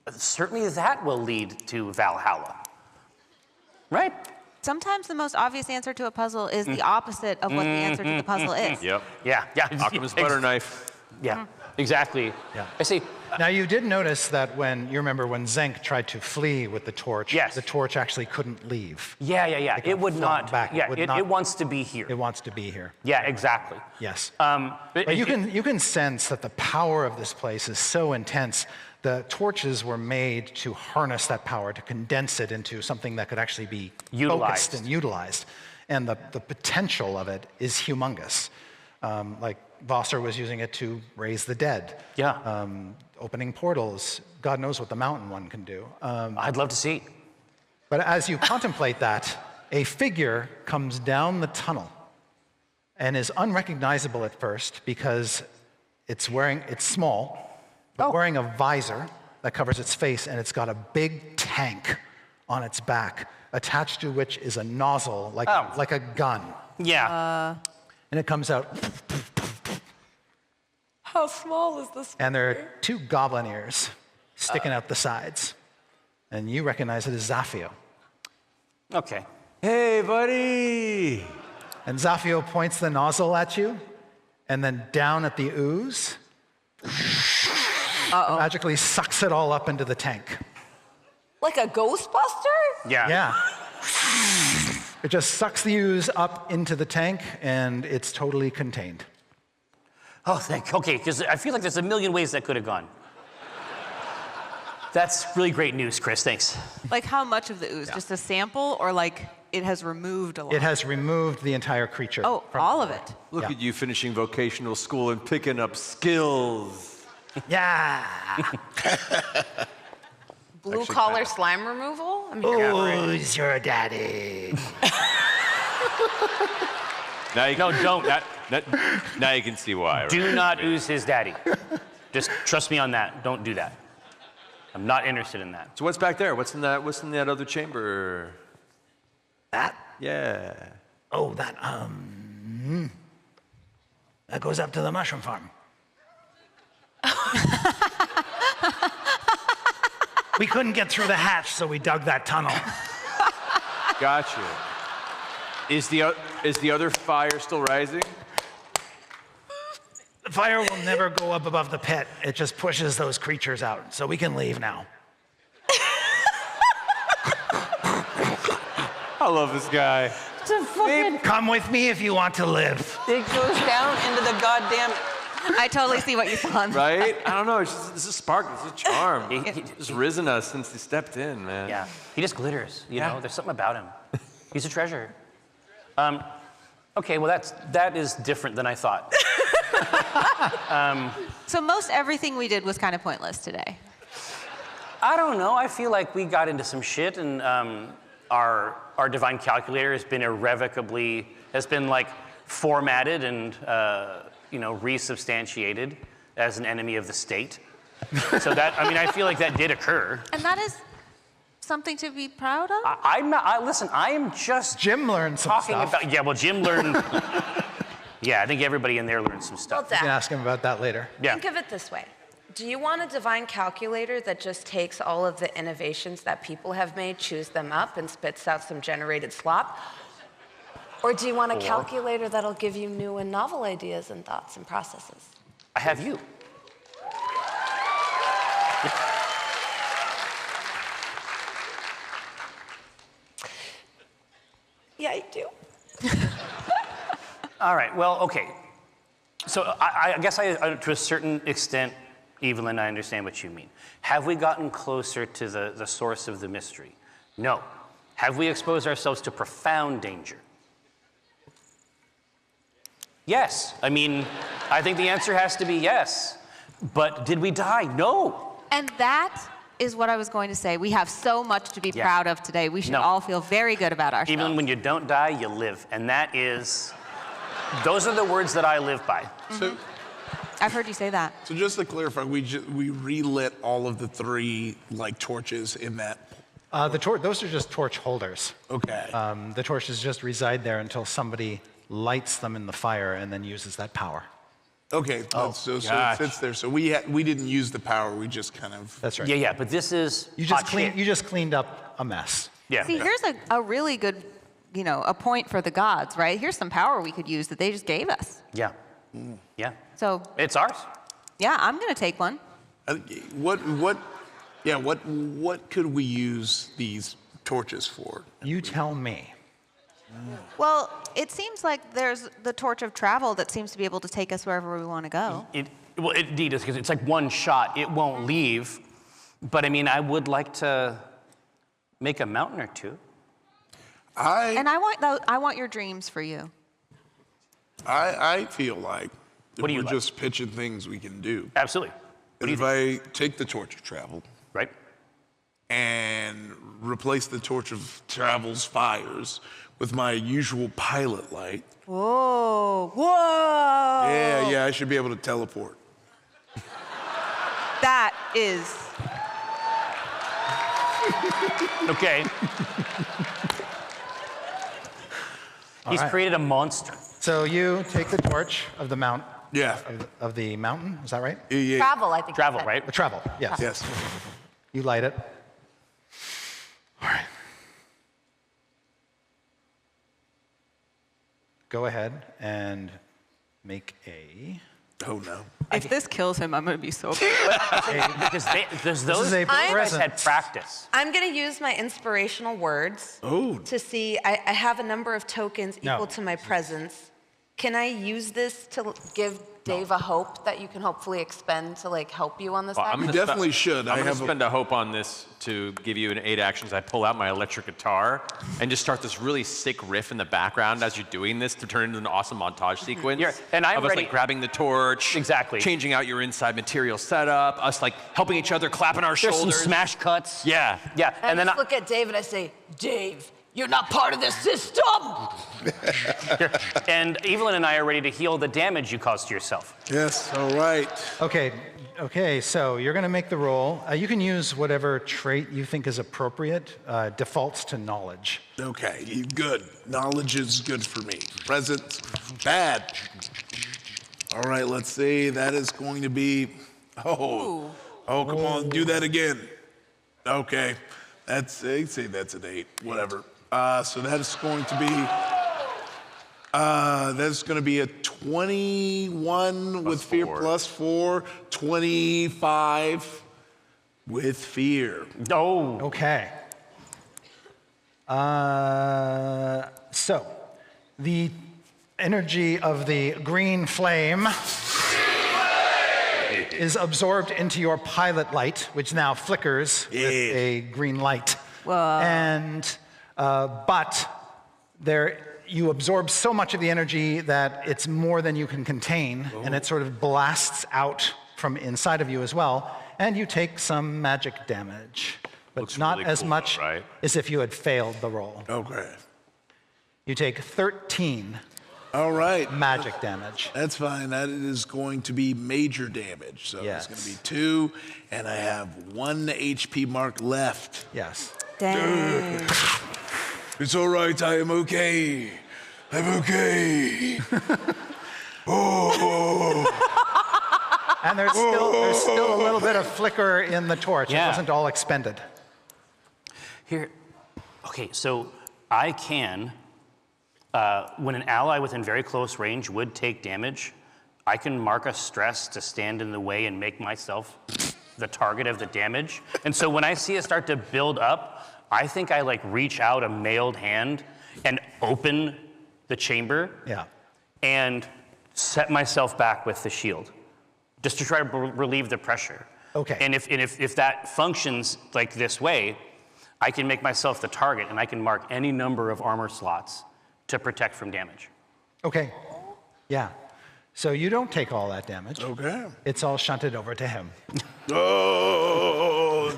certainly that will lead to Valhalla, right? Sometimes the most obvious answer to a puzzle is the opposite of what the answer to the puzzle is. Yep. Yeah. Optimus butter knife. Yeah, exactly. Yeah. I see. Now, you did notice that when Zenk tried to flee with the torch, Yes. the torch actually couldn't leave. Yeah. It It would got not. flung back. Yeah, It would it not- wants to be here. It wants to be here. Yeah, exactly. Yes. But But you can sense that the power of this place is so intense. The torches were made to harness that power, to condense it into something that could actually be Utilized. focused and utilized. And the potential of it is humongous. Like Vosser was using it to raise the dead. Yeah. Opening portals. God knows what the mountain one can do. I'd love to see. But as you contemplate that, a figure comes down the tunnel and is unrecognizable at first because it's small, but wearing a visor that covers its face, and it's got a big tank on its back, attached to which is a nozzle like a gun. Yeah. And it comes out, How small is this? and there are two goblin ears sticking out the sides. And you recognize it as Zafio. Okay. Hey, buddy. And Zafio points the nozzle at you, and then down at the ooze, magically sucks it all up into the tank. Like a Ghostbuster? Yeah. Yeah. It just sucks the ooze up into the tank, and it's totally contained. Oh, okay, because I feel like there's a million ways that could have gone. That's really great news, Chris. Thanks. Like how much of the ooze? Just a sample, or like it has removed a lot? It has removed the entire creature. Oh, all of it. Look at you finishing vocational school and picking up skills. Yeah. Blue collar slime removal? I mean, Who's your daddy? Now you No, don't. now you can see why. Right? Do not ooze his daddy. Just trust me on that. Don't do that. I'm not interested in that. So what's back there? What's in that other chamber? That? Yeah. Oh, that goes up to the mushroom farm. We couldn't get through the hatch, so we dug that tunnel. Gotcha. Is the other fire still rising? The fire will never go up above the pit. It just pushes those creatures out, so we can leave now. I love this guy. It's a fucking, Come with me if you want to live. it goes down into the goddamn. I totally see what you saw. On Right? I don't know. It's a spark. It's a charm. He- He's risen us since he stepped in, man. Yeah, he just glitters. You know, there's something about him. He's a treasure. Okay, well that is different than I thought. So most everything we did was kind of pointless today. I don't know. I feel like we got into some shit, and our divine calculator has been like formatted and resubstantiated as an enemy of the state. So that, I mean, I feel like that did occur. And that is something to be proud of? Listen, I am just Jim learned some talking stuff. about, yeah, well, Jim learned, yeah, I think everybody in there learned some stuff. Well, You can ask him about that later. Yeah. Think of it this way. Do you want a divine calculator that just takes all of the innovations that people have made, chews them up, and spits out some generated slop? Or do you want a calculator that'll give you new and novel ideas and thoughts and processes? I have you. Yeah, I do. All right, well, okay. So I guess to a certain extent, Evelyn, I understand what you mean. Have we gotten closer to the source of the mystery? No. Have we exposed ourselves to profound danger? Yes. I mean, I think the answer has to be yes. But did we die? No. And that is what I was going to say. We have so much to be proud of today. We should all feel very good about ourselves. Even when you don't die, you live. And that is, those are the words that I live by. So, I've heard you say that. so just to clarify, we relit all of the 3 like torches in that. Those are just torch holders. Okay. The torches just reside there until somebody lights them in the fire and then uses that power. Okay. So it sits there. So we didn't use the power. We just kind of. That's right. Yeah, but this is You just cleaned up a mess. Yeah. See, here's a really good, a point for the gods, right? Here's some power we could use that they just gave us. Yeah. Yeah. So it's ours. Yeah, I'm gonna take one. What could we use these torches for? You tell me. Well, it seems like there's the torch of travel that seems to be able to take us wherever we want to go. Well, indeed, because it's like one shot. It won't leave. But I mean, I would like to make a mountain or two. And I want your dreams for you. I feel like What do you we're like? just pitching things we can do. Absolutely. If I take the torch of travel, right, and replace the torch of travel's fires with my usual pilot light. Whoa! Whoa! Yeah, I should be able to teleport. That is. Okay. He's created a monster. So you take the torch of the mount. Yeah. Of the mountain, is that right? Yeah. Travel, I think. Travel, right? The travel, yes. Yes. You light it. All right. Go ahead and make a. Oh no. If this kills him, I'm going to be so bad. Because those guys had practice. I'm going to use my inspirational words to see. I have a number of tokens equal to my presence. Can I use this to give Dave a hope that you can hopefully expend to help you on this? You definitely should. I'm going to spend a hope on this to give you an 8 actions. I pull out my electric guitar and just start this really sick riff in the background as you're doing this to turn into an awesome montage sequence. And I'm of us ready. grabbing the torch, Exactly. changing out your inside material setup, us helping each other, clapping our There's shoulders. some smash cuts. Yeah. Yeah. And then I look at Dave and I say, Dave, you're not part of this system. And Evelyn and I are ready to heal the damage you caused to yourself. Yes, all right. Okay, so you're going to make the roll. You can use whatever trait you think is appropriate. Defaults to knowledge. Okay, good. Knowledge is good for me. Present, bad. All right, let's see. That is going to be. Oh, come on, do that again. Okay, that's an 8. Whatever. So that is going to be. That's going to be a 21 with fear plus 4, 25 with fear. Oh. Okay. So, the energy of the green flame is absorbed into your pilot light, which now flickers with a green light. Whoa. And, but you absorb so much of the energy that it's more than you can contain, and it sort of blasts out from inside of you as well, and you take some magic damage. but Looks not really as cool, much right? as if you had failed the roll. Okay. You take 13 All right. magic damage. That's fine. That is going to be major damage. So Yes. it's going to be 2, and I have 1 HP mark left. Yes. Dang. It's all right. I am okay. I'm okay. Oh. And there's still a little bit of flicker in the torch. Yeah. It wasn't all expended. Here, okay, so I can, when an ally within very close range would take damage, I can mark a stress to stand in the way and make myself the target of the damage. And so when I see it start to build up, I think I like reach out a mailed hand and open the chamber and set myself back with the shield, just to try to relieve the pressure. Okay. And if that functions like this way, I can make myself the target and I can mark any number of armor slots to protect from damage. Okay. Yeah. So you don't take all that damage. Okay. It's all shunted over to him. Oh.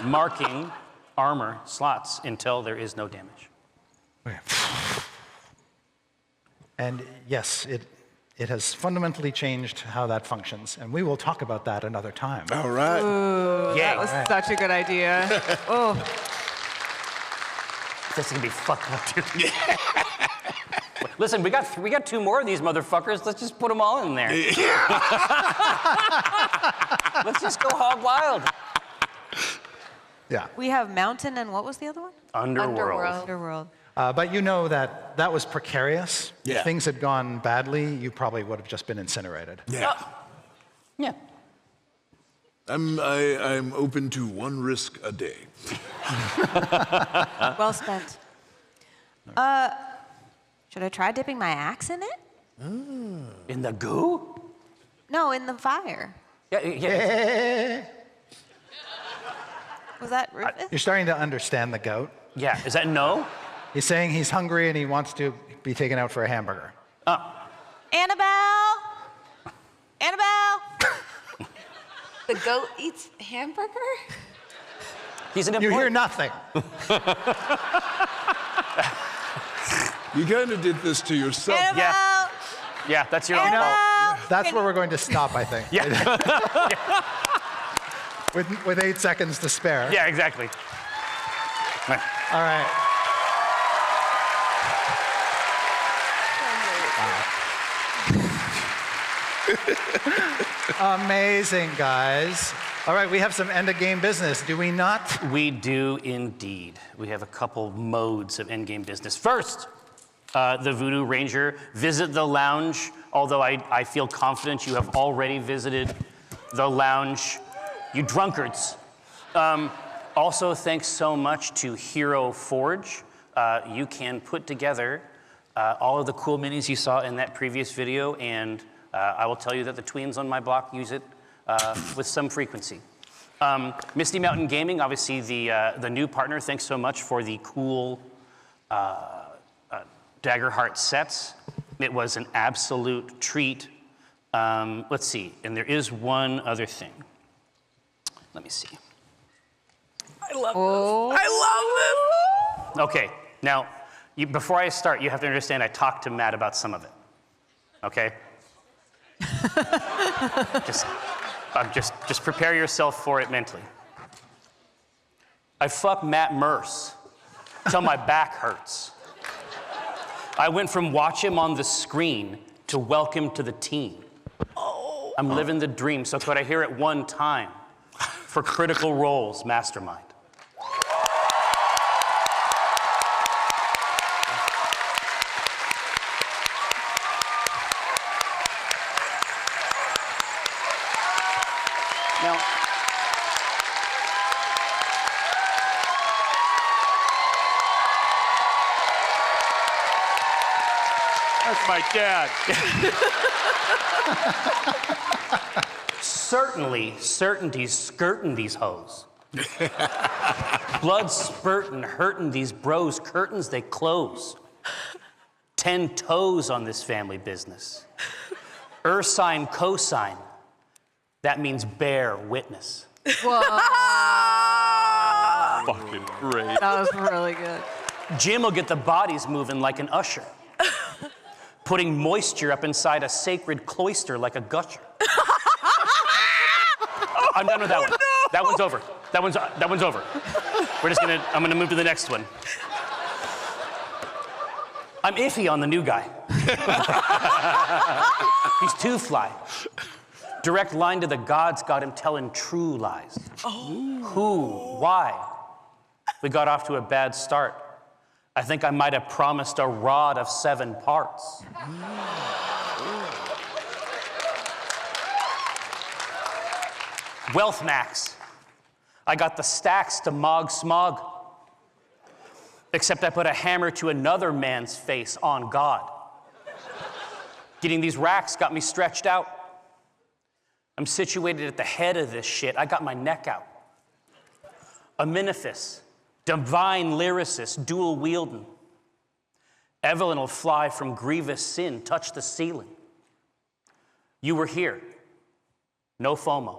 Marking armor slots until there is no damage. Okay. And yes, it has fundamentally changed how that functions, and we will talk about that another time. All right. Ooh, that was such a good idea. Oh. This is gonna be fucked up, dude. Listen, we got 2 more of these motherfuckers. Let's just put them all in there. Let's just go hog wild. Yeah. We have mountain and what was the other one? Underworld. But you know that was precarious. Yeah. If things had gone badly, you probably would have just been incinerated. Yeah. Yeah. I'm open to 1 risk a day. Well spent. Should I try dipping my axe in it? In the goo? No, in the fire. Yeah. Was that Rufus? You're starting to understand the goat. Yeah, is that no? He's saying he's hungry and he wants to be taken out for a hamburger. Annabelle! Annabelle! The goat eats hamburger? He's an You hear nothing. You kind of did this to yourself. Annabelle! Yeah, that's your own Annabelle! fault. That's where we're going to stop, I think. Yeah. With 8 seconds to spare. Yeah, exactly. All right. Amazing, guys. All right, we have some end-of-game business, do we not? We do indeed. We have a couple modes of endgame business. First, the Voodoo Ranger, visit the lounge, although I feel confident you have already visited the lounge, you drunkards. Also, thanks so much to Hero Forge. You can put together all of the cool minis you saw in that previous video, and I will tell you that the tweens on my block use it with some frequency. Misty Mountain Gaming, obviously the new partner, thanks so much for the cool Daggerheart sets. It was an absolute treat. Let's see, and there is one other thing. Let me see. I love this. I love this. Okay, now, before I start, you have to understand I talked to Matt about some of it, okay? just prepare yourself for it mentally. I fucked Matt Mercer till my back hurts. I went from watch him on the screen to welcome to the team. I'm living the dream, so could I hear it one time for Critical Role's Mastermind? Now, That's my dad. certainty's skirting these hoes. Blood spurtin', hurtin' these bros, curtains they close. 10 toes on this family business. Ursine, cosine, that means bear witness. Whoa. fucking great. That was really good. Jim will get the bodies moving like an usher. Putting moisture up inside a sacred cloister like a gusher. I'm done with that one. No. That one's over. That one's over. I'm gonna move to the next one. I'm iffy on the new guy. He's too fly. Direct line to the gods got him telling true lies. Oh. Who? Why? We got off to a bad start. I think I might have promised a rod of 7 parts. Wealth max. I got the stacks to mog smog. Except I put a hammer to another man's face on God. Getting these racks got me stretched out. I'm situated at the head of this shit. I got my neck out. A Minifis, divine lyricist, dual wielding. Evelyn will fly from grievous sin, touch the ceiling. You were here. No FOMO.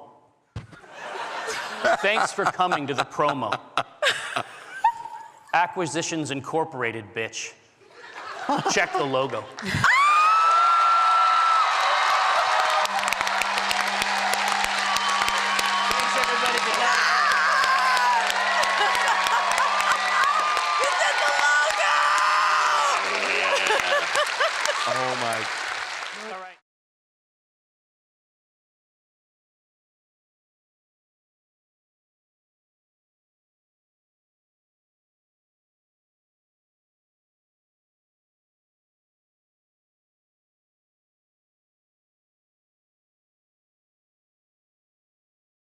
Thanks for coming to the promo. Acquisitions Incorporated, bitch. Check the logo. Oh my.